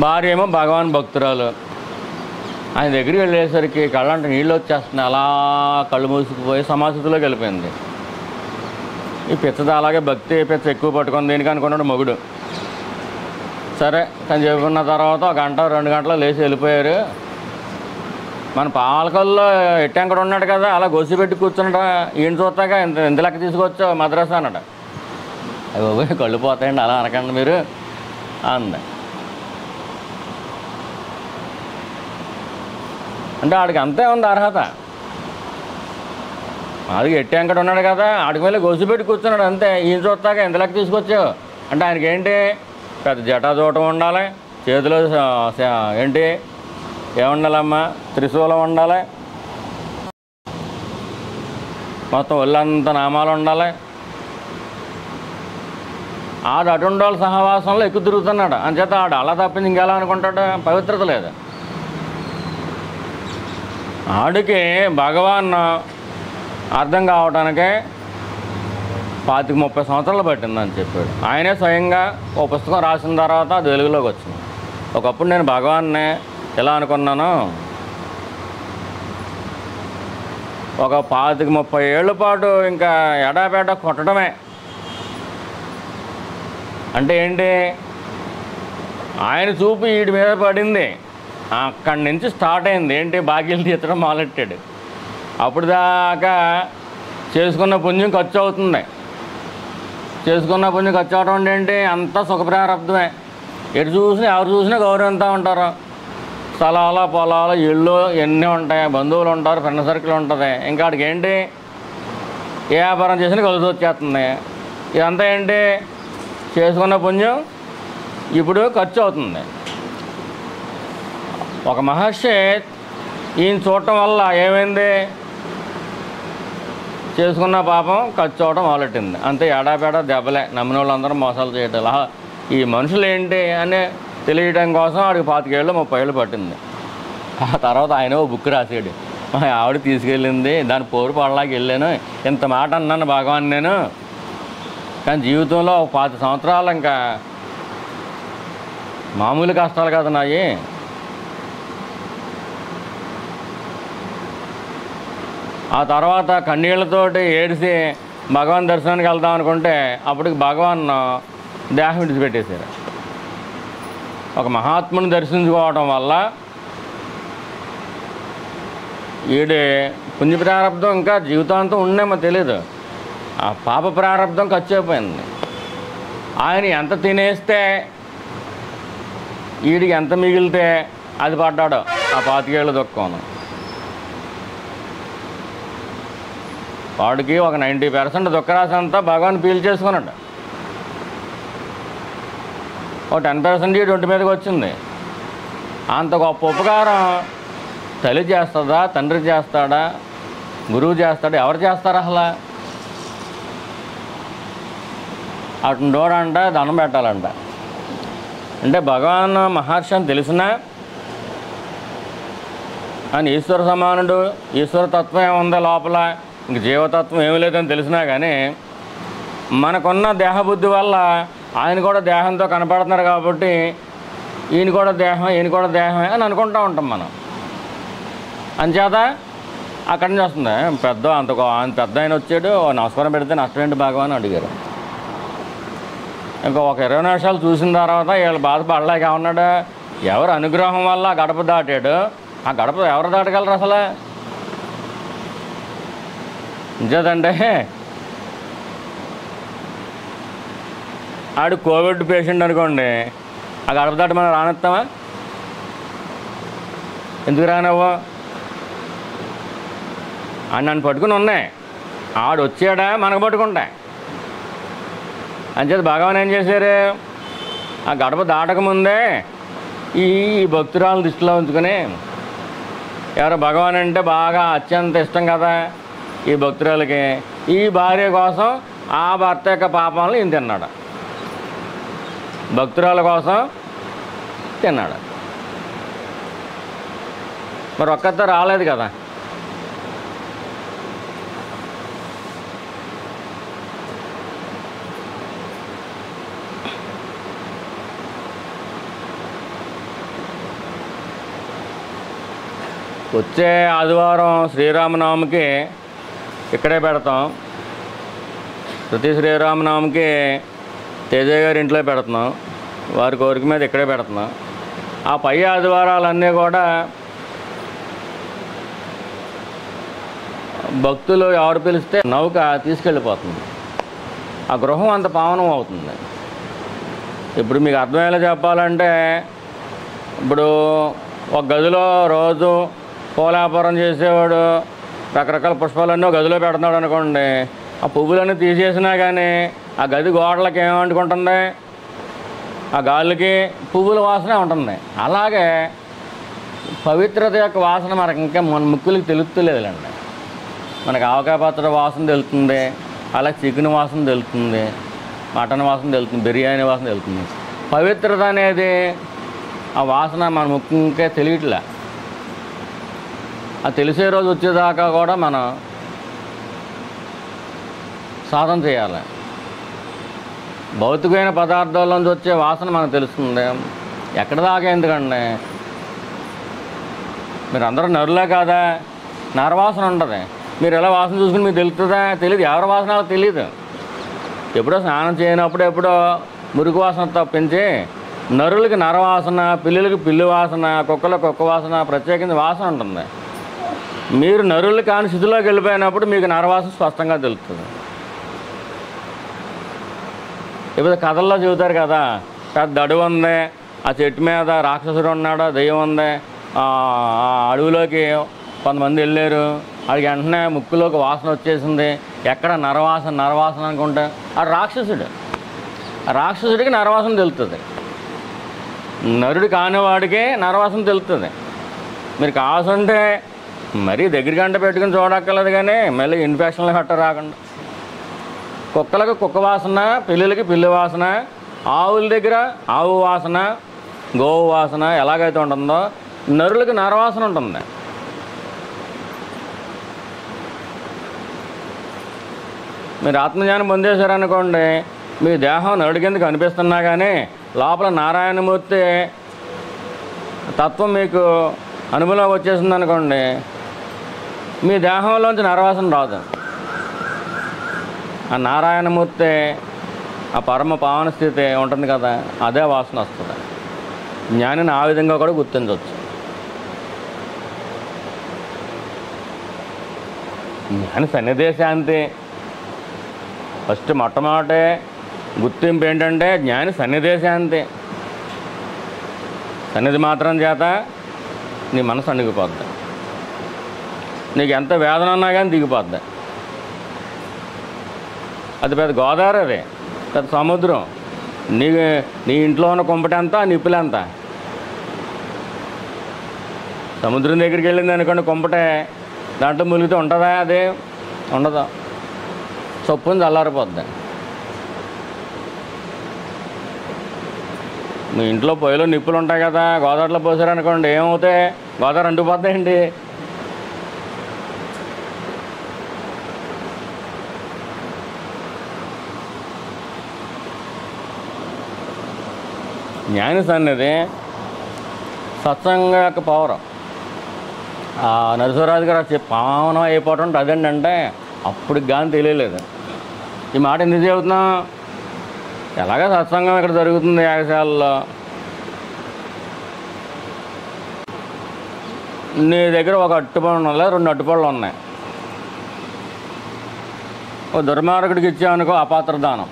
భార్య ఏమో భగవాన్ భక్తురాలు. ఆయన దగ్గరికి వెళ్ళేసరికి కళ్ళంటే నీళ్ళు వచ్చేస్తున్నాయి. అలా కళ్ళు మూసుకుపోయి సమాధిలోకి వెళ్ళిపోయింది. ఈ పిచ్చది అలాగే భక్తి పిచ్చ ఎక్కువ పట్టుకుంది దేనికి అనుకున్నాడు మొగుడు. సరే తను చెప్పుకున్న తర్వాత 1 గంట 2 గంటలు లేచి వెళ్ళిపోయారు. మన పాలకొల్లో ఎట్టెంకడ ఉన్నాడు కదా, అలా గొసి పెట్టి కూర్చున్నాడు. ఈయన చూస్తాక ఎంత లెక్క తీసుకొచ్చా మద్రాసు అన్నాడు. అవి కళ్ళు పోతాయండి అలా అనకండి మీరు అంది. అంటే ఆడికి అంతే ఉంది అర్హత. అది ఎట్టెంకడ ఉన్నాడు కదా, ఆడికి వెళ్ళి గొసి పెట్టి కూర్చున్నాడు అంతే. ఈయన చూస్తాక ఎంత లెక్క తీసుకొచ్చావు అంటే ఆయనకి ఏంటి, పెద్ద జటా చూడటం ఉండాలి, చేతిలో ఏంటి ఏముండాలమ్మా త్రిశూలం ఉండాలి, మొత్తం ఒళ్ళంత నామాలు ఉండాలి. ఆడు అటువంటి వాళ్ళ సహవాసంలో ఎక్కువ తిరుగుతున్నాడు. అంచేత ఆడు అలా తప్పింది ఇంకెలా అనుకుంటాడు, పవిత్రత లేదు. ఆడికి భగవాన్ అర్థం కావడానికే 25-30 సంవత్సరాలు పట్టిందని చెప్పాడు. ఆయనే స్వయంగా ఓ పుస్తకం రాసిన తర్వాత అది వెలుగులోకి వచ్చింది. ఒకప్పుడు నేను భగవాన్నే ఎలా అనుకున్నాను, ఒక 25-30 ఏళ్ళ పాటు ఇంకా ఎడాపేట కొట్టడమే. అంటే ఏంటి, ఆయన చూపు వీడి మీద పడింది. అక్కడి నుంచి స్టార్ట్ అయింది ఏంటి, బాకీలు తీర్చడం మొదలెట్టాడు. అప్పుడు దాకా చేసుకున్న పుణ్యం ఖర్చు అవుతుంది. చేసుకున్న పుణ్యం ఖర్చు అవడం అంటే ఏంటి, అంతా సుఖప్రారంభమే. ఎటు చూసినా ఎవరు చూసినా గౌరవంతో ఉంటారు. స్థలాలు పొలాలు ఇళ్ళు ఎన్ని ఉంటాయి, బంధువులు ఉంటారు, ఫ్రెండ్ సర్కిల్ ఉంటుంది. ఇంకా వాడికి ఏంటి, ఏ వ్యాపారం చేసినా కలిసి వచ్చేస్తుంది. ఇదంతా ఏంటి, చేసుకున్న పుణ్యం ఇప్పుడు ఖర్చు అవుతుంది. ఒక మహర్షి ఈయన చూడటం వల్ల ఏమైంది, చేసుకున్న పాపం ఖర్చు అవడం మొదలెట్టింది. అంతే ఏడాపేడా దెబ్బలే, నమ్మిన వాళ్ళందరూ మోసాలు చేయటం. ఈ మనుషులు ఏంటి అని తెలియడం కోసం వాడికి 25 ఏళ్ళు 30 ఏళ్ళు పట్టింది. ఆ తర్వాత ఆయన ఓ బుక్ రాసాడు. మా ఆవిడ తీసుకెళ్ళింది, దాని పోరు పడలాకి వెళ్ళాను, ఇంత మాట అన్నాను భగవాన్ నేను. కానీ జీవితంలో 25 సంవత్సరాలు ఇంకా మామూలు కష్టాలు కదా నాయి. ఆ తర్వాత కన్నీళ్లతోటి ఏడిసి భగవాన్ దర్శనానికి వెళ్దాం అనుకుంటే అప్పటికి భగవాన్ దేహం విడిచిపెట్టేశారు. ఒక మహాత్ముని దర్శించుకోవడం వల్ల ఈడి పుణ్య ప్రారంభం ఇంకా జీవితాంతం ఉండేమో తెలీదు. ఆ పాప ప్రారంభం ఖర్చు అయిపోయింది. ఆయన ఎంత తినేస్తే వీడికి ఎంత మిగిలితే అది పడ్డాడు ఆ 25 ఏళ్ళ దుఃఖం. వాడికి ఒక 90% దుఃఖరాశి అంతా భగవాన్ పీల్ చేసుకున్నాడు. ఒక 10% వీడి ఒంటి మీదకి వచ్చింది. అంత గొప్ప ఉపకారం తల్లి చేస్తుందా, తండ్రి చేస్తాడా, గురువు చేస్తాడా, ఎవరు చేస్తారు అసలు? అటుండోడంట దండం పెట్టాలంట. అంటే భగవాన్ మహర్షి అని తెలిసినా ఆయన ఈశ్వర సమానుడు, ఈశ్వర తత్వం ఏముందో లోపల, ఇంక జీవతత్వం ఏమీ లేదని తెలిసినా కానీ మనకున్న దేహబుద్ధి వల్ల ఆయన కూడా దేహంతో కనపడుతున్నారు కాబట్టి ఈయన కూడా దేహం, ఈయన కూడా దేహమే అని అనుకుంటూ ఉంటాం మనం. అంచేత అక్కడి నుంచి వస్తుంది పెద్ద ఆయన పెద్ద ఆయన వచ్చాడు, నమస్కారం పెడితే నష్టం ఏంటి భగవాన్ అడిగారు. ఇంకా ఒక 20 నిమిషాలు చూసిన తర్వాత వీళ్ళు బాధపడలేక ఉన్నాడు. ఎవరు అనుగ్రహం వల్ల గడప దాటాడు, ఆ గడప ఎవరు దాటగలరు అసలు? ఇంచేదంటే ఆడు కోవిడ్ పేషెంట్ అనుకోండి, ఆ గడప దాటి మనం రానిస్తామా? ఎందుకు రానవ్వు? అని నన్ను పట్టుకుని ఉన్నాయి, ఆడు వచ్చాడా మనకు పట్టుకుంటా. అంచేత భగవాన్ ఏం చేశారు, ఆ గడప దాటకముందే ఈ భక్తురాలను దృష్టిలో ఉంచుకొని, ఎవరు భగవాన్ అంటే బాగా అత్యంత ఇష్టం కదా ఈ భక్తురాలకి, ఈ భార్య కోసం ఆ భర్త యొక్క పాపాలను ఈయన తిన్నాడు, భక్తురాల కోసం తిన్నాడు. మరి ఒక్కతో రాలేదు కదా. వచ్చే ఆదివారం శ్రీరామనవమికి ఇక్కడే పెడతాం. ప్రతి శ్రీరామనవమికి తేజయ్య గారి ఇంట్లో పెడుతున్నాం. వారి కోరిక మీద ఇక్కడే పెడుతున్నాం. ఆ పై ఆదివారాలన్నీ కూడా భక్తులు ఎవరు పిలిస్తే నౌక తీసుకెళ్ళిపోతుంది. ఆ గృహం అంత పావనం అవుతుంది. ఇప్పుడు మీకు అర్థమయ్యేలా చెప్పాలంటే, ఇప్పుడు ఒక గదిలో రోజు పూలాపురం చేసేవాడు రకరకాల పుష్పాలన్నీ ఒక గదిలో పెడుతున్నాడు అనుకోండి, ఆ పువ్వులన్నీ తీసేసినా కానీ ఆ గది గోడలకి ఏమంటుకుంటుంది, ఆ గాలికి పువ్వుల వాసనే ఉంటుంది. అలాగే పవిత్రత యొక్క వాసన మనకి ఇంకా మన ముక్కులకి తెలుస్తలేదులేండి. మనకు ఆవకాయ పచ్చడి వాసన తెలుస్తుంది, అలా చికెన్ వాసన తెలుస్తుంది, మటన్ వాసన తెలుస్తుంది, బిర్యానీ వాసన తెలుస్తుంది. పవిత్రత అనేది ఆ వాసన మన ముఖ్యంగా తెలియట్లే. ఆ తెలిసే రోజు వచ్చేదాకా కూడా మనం సాధన చేయాలి. భౌతికమైన పదార్థాల్లోంచి వచ్చే వాసన మనకు తెలుస్తుంది. ఎక్కడ దాకా ఎందుకండి, మీరు అందరూ నరులే కాదా, నరవాసన ఉంటుంది. మీరు ఎలా వాసన చూసుకుని మీకు తెలుస్తుందా? తెలియదు. ఎవరి వాసన తెలియదు. ఎప్పుడో స్నానం చేయనప్పుడు ఎప్పుడో మురికి వాసన తప్పించి నరులకి నరవాసన, పిల్లులకి పిల్లి వాసన, కుక్కలకు కుక్క వాసన, ప్రత్యేకించి వాసన ఉంటుంది. మీరు నరులు కాని స్థితిలోకి వెళ్ళిపోయినప్పుడు మీకు నరవాసన స్పష్టంగా తెలుస్తుంది. ఇప్పుడు కథల్లో చెబుతారు కదా, పెద్ద అడవి ఉంది, ఆ చెట్టు మీద రాక్షసుడు ఉన్నాడు, దెయ్యం ఉంది, ఆ అడవిలోకి కొంతమంది వెళ్ళారు, వాడికి వెంటనే ముక్కులోకి వాసన వచ్చేసింది. ఎక్కడ నరవాసన అనుకుంటే ఆ రాక్షసుడికి నరవాసన తెలుస్తుంది. నరుడు కానివాడికి నరవాసన తెలుస్తుంది. మీరు కావాల్సింటే మరీ దగ్గర గంట పెట్టుకుని చూడక్కర్లేదు, కానీ మళ్ళీ ఇన్ఫెక్షన్లు గట్ట రాకుండా. కుక్కలకు కుక్క వాసన, పిల్లులకి పిల్లి వాసన, ఆవుల దగ్గర ఆవు వాసన, గోవు వాసన ఎలాగైతే ఉంటుందో నరులకి నరవాసన ఉంటుంది. మీరు ఆత్మజ్ఞానం పొందేశారనుకోండి, మీ దేహం నరుడి కింద కనిపిస్తున్నా కానీ లోపల నారాయణమూర్తి తత్వం మీకు అనుభవంలోకి వచ్చేసింది అనుకోండి, మీ దేహంలోంచి నరవాసన రాదు. ఆ నారాయణమూర్తి, ఆ పరమ పావన స్థితి ఉంటుంది కదా, అదే వాసన వస్తుంది. జ్ఞానిని ఆ విధంగా కూడా గుర్తించవచ్చు. జ్ఞాని సన్నిధే శాంతి. ఫస్ట్ మొట్టమొదటి గుర్తింపు ఏంటంటే జ్ఞాని సన్నిధే శాంతి. సన్నిధి మాత్రం చేత నీ మనసు అణిగిపోద్ది. నీకు ఎంత వేదన ఉన్నా కానీ దిగిపోద్ది. అది పెద్ద గోదావరి, అది పెద్ద సముద్రం. నీ ఇంట్లో ఉన్న కుంపటెంత, నిప్పులెంత. సముద్రం దగ్గరికి వెళ్ళింది అనుకోండి కుంపటే, దాంట్లో మునిగితే ఉంటుందా? అది ఉండదు. చొప్పుని చల్లారిపోద్ది. మీ ఇంట్లో పొయ్యిలో నిప్పులు ఉంటాయి కదా, గోదావరిలో పోసారనుకోండి ఏమవుతాయి? గోదావరి అంటుకుపోతాయండి. జ్ఞాని సన్నిధి సత్సంగం యొక్క పవర్. నరసింహరాజు గారు పావనం అయిపోవటం అంటే అదండి. అంటే అప్పటికి కానీ తెలియలేదు. ఈ మాట ఎందుకు చెబుతున్నాం? ఎలాగ సత్సంగం ఇక్కడ జరుగుతుంది యాగశాలలో. నీ దగ్గర ఒక అట్టుపళ్ళు ఉన్నాయి, 2 అట్టుపళ్ళు ఉన్నాయి. ఒక దుర్మార్గుడికి ఇచ్చామనుకో అపాత్ర దానం.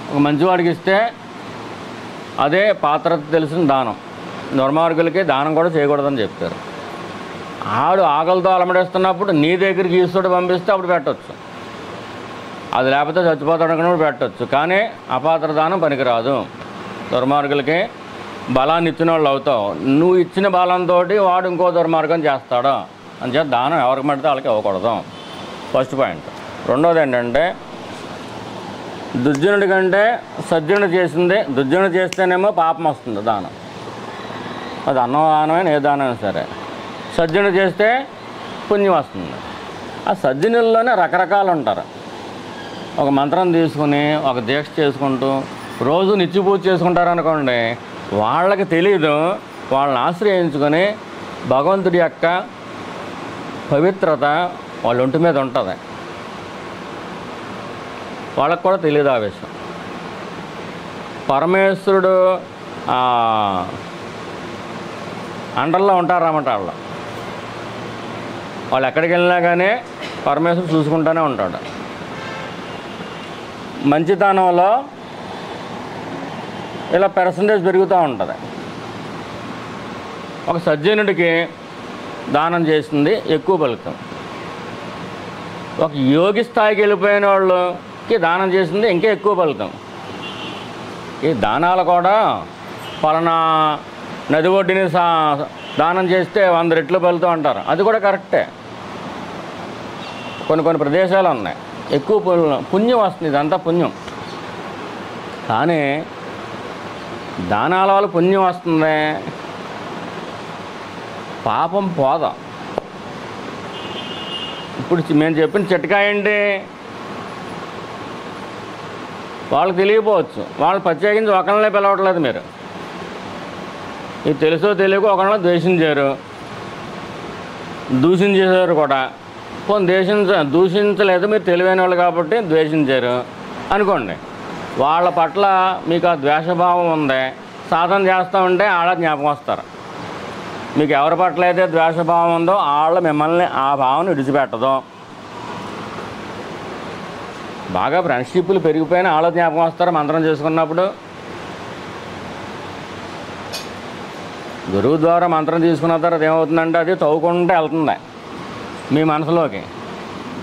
ఒక మంచివాడికి ఇస్తే అదే పాత్ర తెలిసిన దానం. దుర్మార్గులకి దానం కూడా చేయకూడదని చెప్తారు. ఆడు ఆకలితో అలమడేస్తున్నప్పుడు నీ దగ్గరికి ఈశ్వరుడు పంపిస్తే అప్పుడు పెట్టవచ్చు. అది లేకపోతే చచ్చిపోతాడు అనుకున్నప్పుడు పెట్టవచ్చు. కానీ అపాత్ర దానం పనికిరాదు. దుర్మార్గులకి బలాన్ని ఇచ్చిన వాళ్ళు అవుతావు. నువ్వు ఇచ్చిన బలంతో వాడు ఇంకో దుర్మార్గం చేస్తాడు అని చెప్పి దానం ఎవరికి పడితే వాళ్ళకి ఇవ్వకూడదు. First point. రెండోది ఏంటంటే దుర్జనుడి కంటే సజ్జనుడు చేసింది, దుర్జనుడు చేస్తేనేమో పాపం వస్తుంది దానం. అది అన్నదానమైన ఏ దానమైనా సరే. సజ్జనుడు చేస్తే పుణ్యం వస్తుంది. ఆ సజ్జనుల్లోనే రకరకాలు ఉంటారు. ఒక మంత్రం తీసుకుని ఒక దీక్ష చేసుకుంటూ రోజు నిత్య పూజ చేసుకుంటారనుకోండి, వాళ్ళకి తెలీదు వాళ్ళని ఆశ్రయించుకొని భగవంతుడి యొక్క పవిత్రత వాళ్ళ ఒంటి మీద ఉంటుంది. వాళ్ళకు కూడా తెలియదు ఆ విషయం. పరమేశ్వరుడు అండర్లో ఉంటారన్నమాట. వాళ్ళు ఎక్కడికి వెళ్ళినా కానీ పరమేశ్వరుడు చూసుకుంటూనే ఉంటాడు. మంచితనంలో ఇలా పర్సంటేజ్ పెరుగుతూ ఉంటుంది. ఒక సజ్జనుడికి దానం చేస్తుంది ఎక్కువ ఫలితం. ఒక యోగి స్థాయికి వెళ్ళిపోయిన వాళ్ళకి దానం చేసింది ఇంకా ఎక్కువ ఫలితం. ఈ దానాలు కూడా పలానా నది ఒడ్డుని దానం చేస్తే 100 రెట్లు ఫలితం అంటారు. అది కూడా కరెక్టే. కొన్ని ప్రదేశాలు ఉన్నాయి ఎక్కువ పుణ్యం వస్తుంది, ఇదంతా పుణ్యం. కానీ దానాల వల్ల పుణ్యం వస్తుంది, పాపం పోదా. ఇప్పుడు మేము చెప్పిన చిట్కా ఏంటి, వాళ్ళకి తెలియకపోవచ్చు. వాళ్ళు ప్రత్యేకించి ఒకళ్ళనే పిలవట్లేదు. మీరు ఇది తెలుసో తెలియకో ఒకళ్ళని ద్వేషించారు, దూషించేశారు కూడా. పోనీ దూషించలేదు, మీరు తెలివైన వాళ్ళు కాబట్టి ద్వేషించారు అనుకోండి. వాళ్ళ పట్ల మీకు ఆ ద్వేషభావం ఉంది, సాధన చేస్తూ ఉంటే వాళ్ళ జ్ఞాపకం వస్తారు. మీకు ఎవరి పట్ల అయితే ద్వేషభావం ఉందో వాళ్ళు మిమ్మల్ని ఆ భావన విడిచిపెట్టదు. బాగా ఫ్రెండ్షిప్లు పెరిగిపోయినా వాళ్ళ జ్ఞాపకం వస్తారు మంత్రం చేసుకున్నప్పుడు. గురువు ద్వారా మంత్రం తీసుకున్న తర్వాత ఏమవుతుందంటే అది తవ్వుకుంటే వెళ్తుంది మీ మనసులోకి.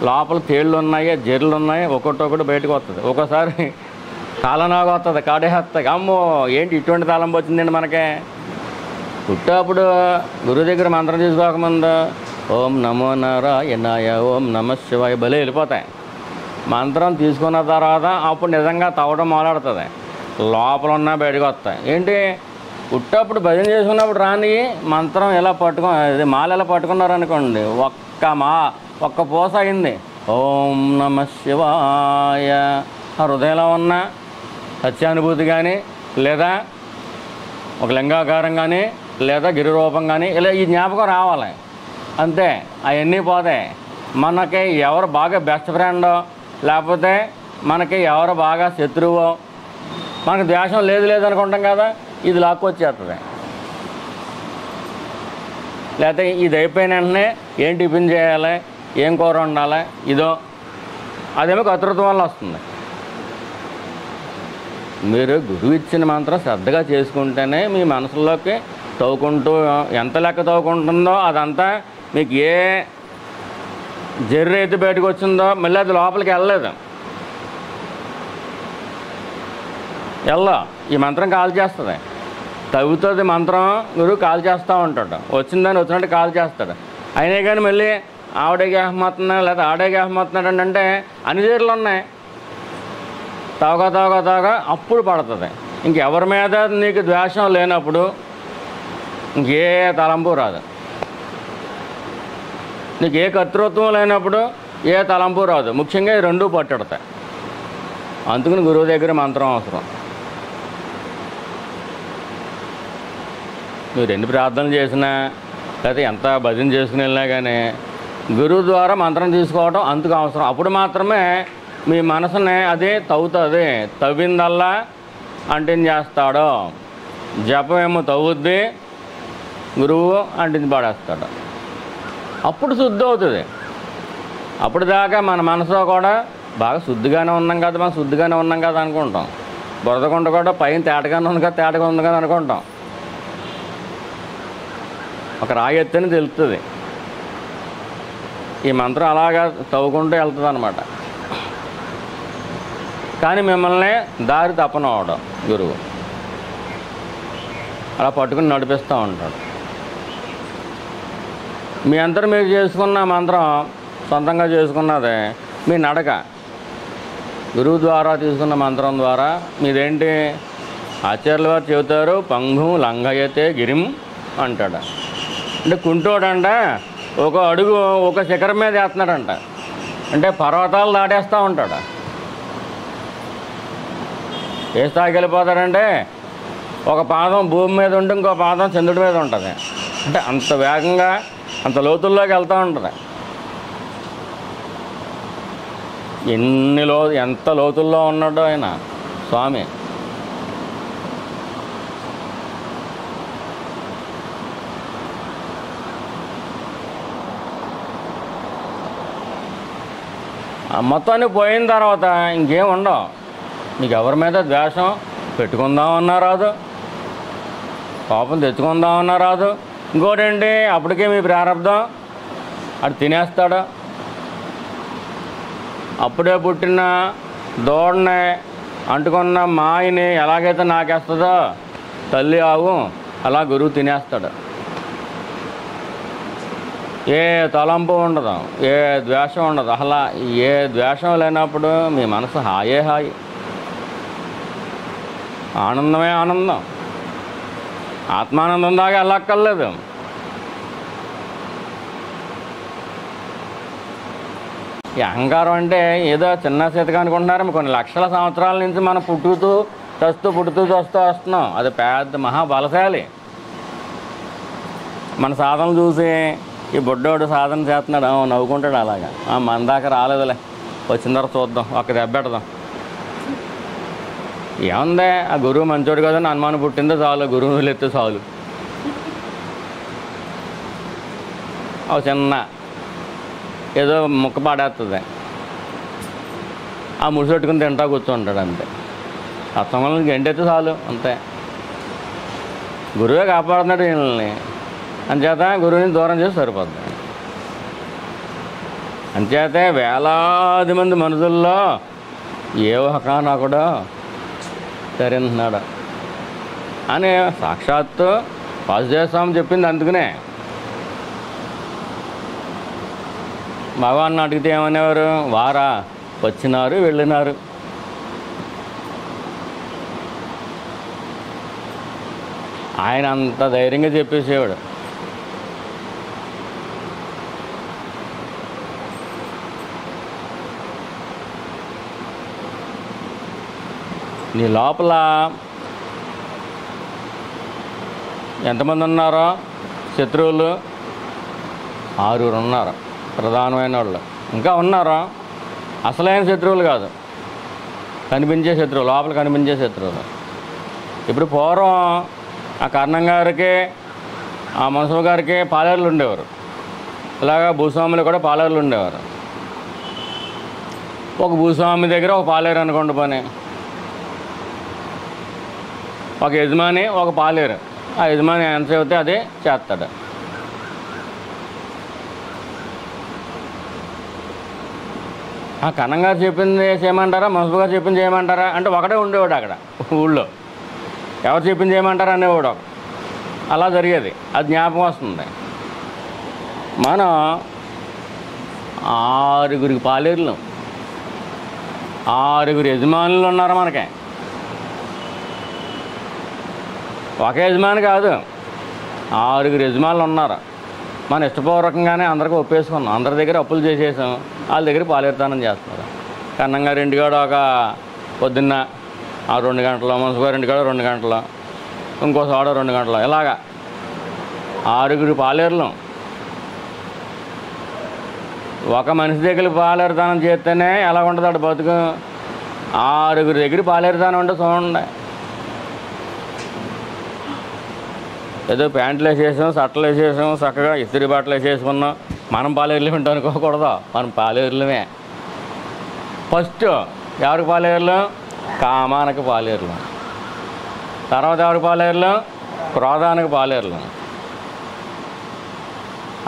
లోపల తేళ్ళు ఉన్నాయి, జెర్లు ఉన్నాయి, ఒక్కొక్కటి బయటకు వస్తుంది. ఒక్కోసారి కాలనాగా వస్తుంది, కాడేస్తుంది. అమ్మో ఏంటి ఇటువంటి తాళం వచ్చిందండి మనకే. పుట్టప్పుడు గురువు దగ్గర మంత్రం తీసుకోకముందు ఓం నమో నారాయణాయ, ఓం నమ శివాయ బలే వెళ్ళిపోతాయి. మంత్రం తీసుకున్న తర్వాత అప్పుడు నిజంగా తవ్వడం మొదలెడుతుంది. లోపల ఉన్న బయటకు వస్తాయి. ఏంటి పుట్టప్పుడు భజన చేసుకున్నప్పుడు రాని మంత్రం ఎలా మాల ఎలా పట్టుకున్నారనుకోండి, ఒక్క పూస అయింది. ఓం నమ శివాయ ఆ హృదయంలో ఉన్న సత్యానుభూతి కానీ, లేదా ఒక లింగాకారం కానీ, లేదా గిరిరూపం కానీ, ఇలా ఈ జ్ఞాపకం రావాలి. అంతే, అవన్నీ పోతాయి. మనకి ఎవరు బాగా బెస్ట్ ఫ్రెండో, లేకపోతే మనకి ఎవరు బాగా శత్రువో, మనకు ద్వేషం లేదు అనుకుంటాం కదా, ఇది లాక్కొచ్చేస్తుంది. లేకపోతే ఇది అయిపోయిన వెంటనే ఏం టిఫిన్ చేయాలి, ఏం కూర వండాలి, ఇదో అదేమో కర్తృత్వం వల్ల వస్తుంది. మీరు గురువు ఇచ్చిన మంత్రం శ్రద్ధగా చేసుకుంటేనే మీ మనసులోకి తవ్వుకుంటూ ఎంత లెక్క తవ్వుకుంటుందో అదంతా మీకు ఏ జర్రి అయితే బయటకు వచ్చిందో మళ్ళీ అది లోపలికి వెళ్ళలేదు. ఈ మంత్రం కాల్ చేస్తుంది, తవ్వుతుంది మంత్రం. గురువు కాల్ చేస్తూ ఉంటాడు, వచ్చిందని వచ్చినట్టు కాల్ చేస్తాడు. అయినా కానీ మళ్ళీ ఆవిడే గ్యాహమవుతున్నాడు లేదా ఆడే గ్యాహమవుతున్నాడు అంటే అన్ని జర్లు ఉన్నాయి. తాగా అప్పుడు పడుతుంది. ఇంకెవరి మీద నీకు ద్వేషం లేనప్పుడు ఇంకే తలంపు రాదు. నీకు ఏ కర్తృత్వం లేనప్పుడు ఏ తలంపు రాదు. ముఖ్యంగా ఈ రెండూ పట్టెడతాయి. అందుకని గురువు దగ్గర మంత్రం అవసరం. మీరు ఎన్ని ప్రార్థనలు చేసినా లేకపోతే ఎంత భజన చేసుకుని వెళ్ళినా కానీ గురువు ద్వారా మంత్రం తీసుకోవడం అందుకు అవసరం. అప్పుడు మాత్రమే మీ మనసుని అది తవ్వుతుంది. తవ్విందల్లా అంటించి చేస్తాడు. జపం ఏమో తవ్వుద్ది, గురువు అంటించి పడేస్తాడు. అప్పుడు శుద్ధి అవుతుంది. అప్పుడు దాకా మన మనసులో కూడా బాగా శుద్ధిగానే ఉన్నాం కదా, మనం శుద్ధిగానే ఉన్నాం కదా అనుకుంటాం. బురదకుండ కూడా పైన తేటగానే ఉంది కదా, తేటగా ఉంది కదా అనుకుంటాం. ఒక రాయి ఎత్తని తెలుస్తుంది. ఈ మంత్రం అలాగా తవ్వుకుంటూ వెళ్తుంది అన్నమాట. కానీ మిమ్మల్ని దారి తప్పనవడం గురువు అలా పట్టుకుని నడిపిస్తూ ఉంటాడు. మీ అంతా మీరు చేసుకున్న మంత్రం సొంతంగా చేసుకున్నదే మీ నడక. గురువు ద్వారా తీసుకున్న మంత్రం ద్వారా మీదేంటి, ఆచార్యుల వారు చెబుతారు, పంగుం లంఘయతే గిరిం అంటాడు. అంటే కుంటోడంట ఒక అడుగు ఒక శిఖరం మీద వేస్తున్నాడంట, అంటే పర్వతాలు దాటేస్తూ ఉంటాడు. ఏ స్థాయికి వెళ్ళిపోతాడంటే ఒక పాదం భూమి మీద ఉంటే ఇంకో పాదం చంద్రుడి మీద ఉంటుంది. అంటే అంత వేగంగా అంత లోతుల్లోకి వెళ్తూ ఉంటుంది. ఎంత లోతుల్లో ఉన్నాడో ఆయన స్వామి. మొత్తాన్ని పోయిన తర్వాత ఇంకేం ఉండవు. మీకు ఎవరి మీద ద్వేషం పెట్టుకుందామన్నా రాదు, కోపం తెచ్చుకుందామన్నా రాదు. ఇంకోటి ఏంటి, అప్పటికే మీ ప్రారంభం అటు తినేస్తాడు. అప్పుడే పుట్టిన దూడని అంటుకున్న మాయని ఎలాగైతే నాకేస్తుందో తల్లి ఆవు, అలా గురువు తినేస్తాడు. ఏ తలంపు ఉండదు, ఏ ద్వేషం ఉండదు. అసలు ఏ ద్వేషం లేనప్పుడు మీ మనసు హాయే హాయి, ఆనందమే ఆనందం. ఆత్మానందం దాకా వెళ్ళక్కర్లేదు. ఈ అహంకారం అంటే ఏదో చిన్న చేతిగా అనుకుంటున్నారు. కొన్ని లక్షల సంవత్సరాల నుంచి మనం పుట్టుతూ వస్తున్నాం. అది పెద్ద మహాబలశాలి. మన సాధనలు చూసి ఈ బుడ్డోడు సాధన చేస్తున్నాడు నవ్వుకుంటాడు. అలాగా మన దాకా రాలేదులే, వచ్చిన తర్వాత చూద్దాం, ఒక దెబ్బెడదాం. ఏముంది, ఆ గురువు మంచోడు కదా, అనుమానం పుట్టిందో చాలు, గురువులు ఎత్తే చాలు. ఒక చిన్న ఏదో ముక్క పాడేస్తుంది, ఆ ముడిసెట్టుకుని తింటా కూర్చుంటాడు అంతే. సత్సంగంలో గంటెత్తే చాలు అంతే. గురువే కాపాడుతున్నాడు వీళ్ళని, అంచేత గురువుని దూరం చేసి సరిపోద్ది. అంచేతే వేలాది మంది మనుషుల్లో ఏ ఒకనొకడు తరింటున్నాడు అని సాక్షాత్తు వాసుదేవ స్వామి చెప్పింది. అందుకనే భగవాన్ అడిగితే ఏమనేవారు, వారా వచ్చినారు వెళ్ళినారు. ఆయన అంత ధైర్యంగా చెప్పేసేవాడు. నీ లోపల ఎంతమంది ఉన్నారో శత్రువులు? 6 ఉన్నారు ప్రధానమైన వాళ్ళు. ఇంకా ఉన్నారో అసలైన శత్రువులు కాదు, కనిపించే శత్రువులు, లోపల కనిపించే శత్రువులు. ఇప్పుడు పూర్వం ఆ కర్ణం గారికి, ఆ మనసు గారికి పాలేరులు ఉండేవారు. ఇలాగా భూస్వాములు కూడా పాలేరులు ఉండేవారు. ఒక భూస్వామి దగ్గర ఒక పాలేరు అనుకోండి పని, ఒక యజమాని ఒక పాలేరు. ఆ యజమాని ఎంత చెబితే అదే చేస్తాడు. ఆ కన్నం గారు చెప్పింది చేయమంటారా, మనసు గారు చెప్పింది చేయమంటారా అంటే ఒకటే ఉండేవాడు అక్కడ ఊళ్ళో. ఎవరు చెప్పింది చేయమంటారా అనేవాడు. అలా జరిగేది. అది జ్ఞాపకం వస్తుంది. మనం 6 పాలేరులు, 6 యజమానులు ఉన్నారు మనకి. ఒక యజమాని కాదు, 6 యజమానులు ఉన్నారు. మన ఇష్టపూర్వకంగానే అందరికీ ఒప్పేసుకున్నాం. అందరి దగ్గర అప్పులు చేసేసాం, వాళ్ళ దగ్గర పాలేరుతానం చేస్తున్నారు. కన్నం గారు ఇంటికాడ ఒక పొద్దున్న 2 గంటలు, మనసు గారు ఇంటికాడ 2 గంటలు, ఇంకో చోట 2 గంటలు, ఇలాగా 6 పాలేరులు. ఒక మనిషి దగ్గర పాలేరుతానం చేస్తేనే ఎలా ఉంటుంది బతుకు. 6 దగ్గర పాలేరుతానం అంటే చూడండి. ఏదో ప్యాంట్లు వేసేసాం, షర్ట్లు వేసేసాం, చక్కగా ఇస్త్రీ బట్టలు వేసేసుకున్నాం, మనం పాలేరులు ఉంటాం అనుకోకూడదు. మనం పాలేరులమే. ఫస్ట్ ఎవరికి పాలేరులు? కామానికి పాలేరులు. తర్వాత ఎవరికి పాలేరులు? క్రోధానికి పాలేరులు.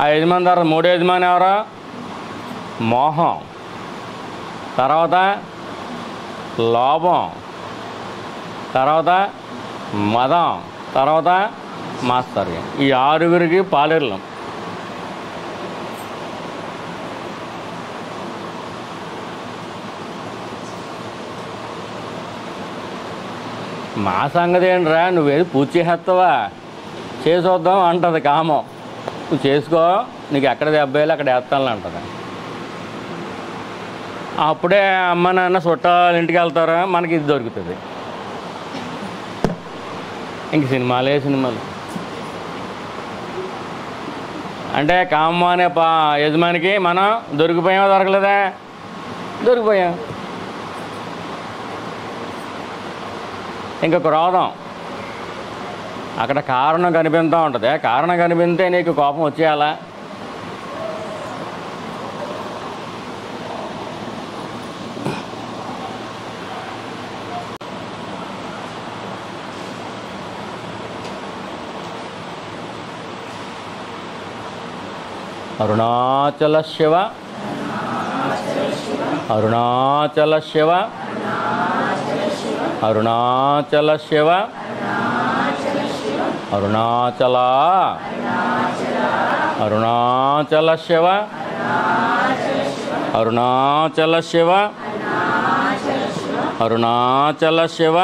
ఆ యజమాని తర్వాత 3వ యజమాని ఎవరు? మోహం. తర్వాత లోభం, తర్వాత మదం, తర్వాత మాత్సర్యం. ఈ 6 పాలేరులు. మా సంగతి ఏంట్రా, నువ్వేది పూజ చేసేస్తావా, చేసొద్దాం అంటుంది కామం. నువ్వు చేసుకో, నీకు ఎక్కడ దెబ్బేయాలి అక్కడ వేస్తాను అంటుంది. అప్పుడే అమ్మ నాన్న చుట్టాలు ఇంటికి వెళ్తారా, మనకి ఇది దొరుకుతుంది. ఇంక సినిమాలే సినిమాలు. అంటే కామ అనే యజమానికి మనం దొరికిపోయామో దొరకలేదా? దొరికిపోయాం. ఇంకా క్రోధం, అక్కడ కారణం కనిపిస్తూ ఉంటుంది. కారణం కనిపిస్తే నీకు కోపం వచ్చేయాలా? అరుణాచల శివ, అరుణాచల శివ, అరుణాచల శివ, అరుణాచల, అరుణాచల శివ, అరుణాచల శివ, అరుణాచల శివ,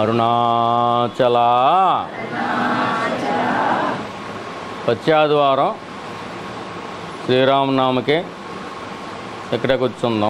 అరుణాచల. వచ్చే ఆదివారం శ్రీరామనామకి ఇక్కడే కూర్చుందాం.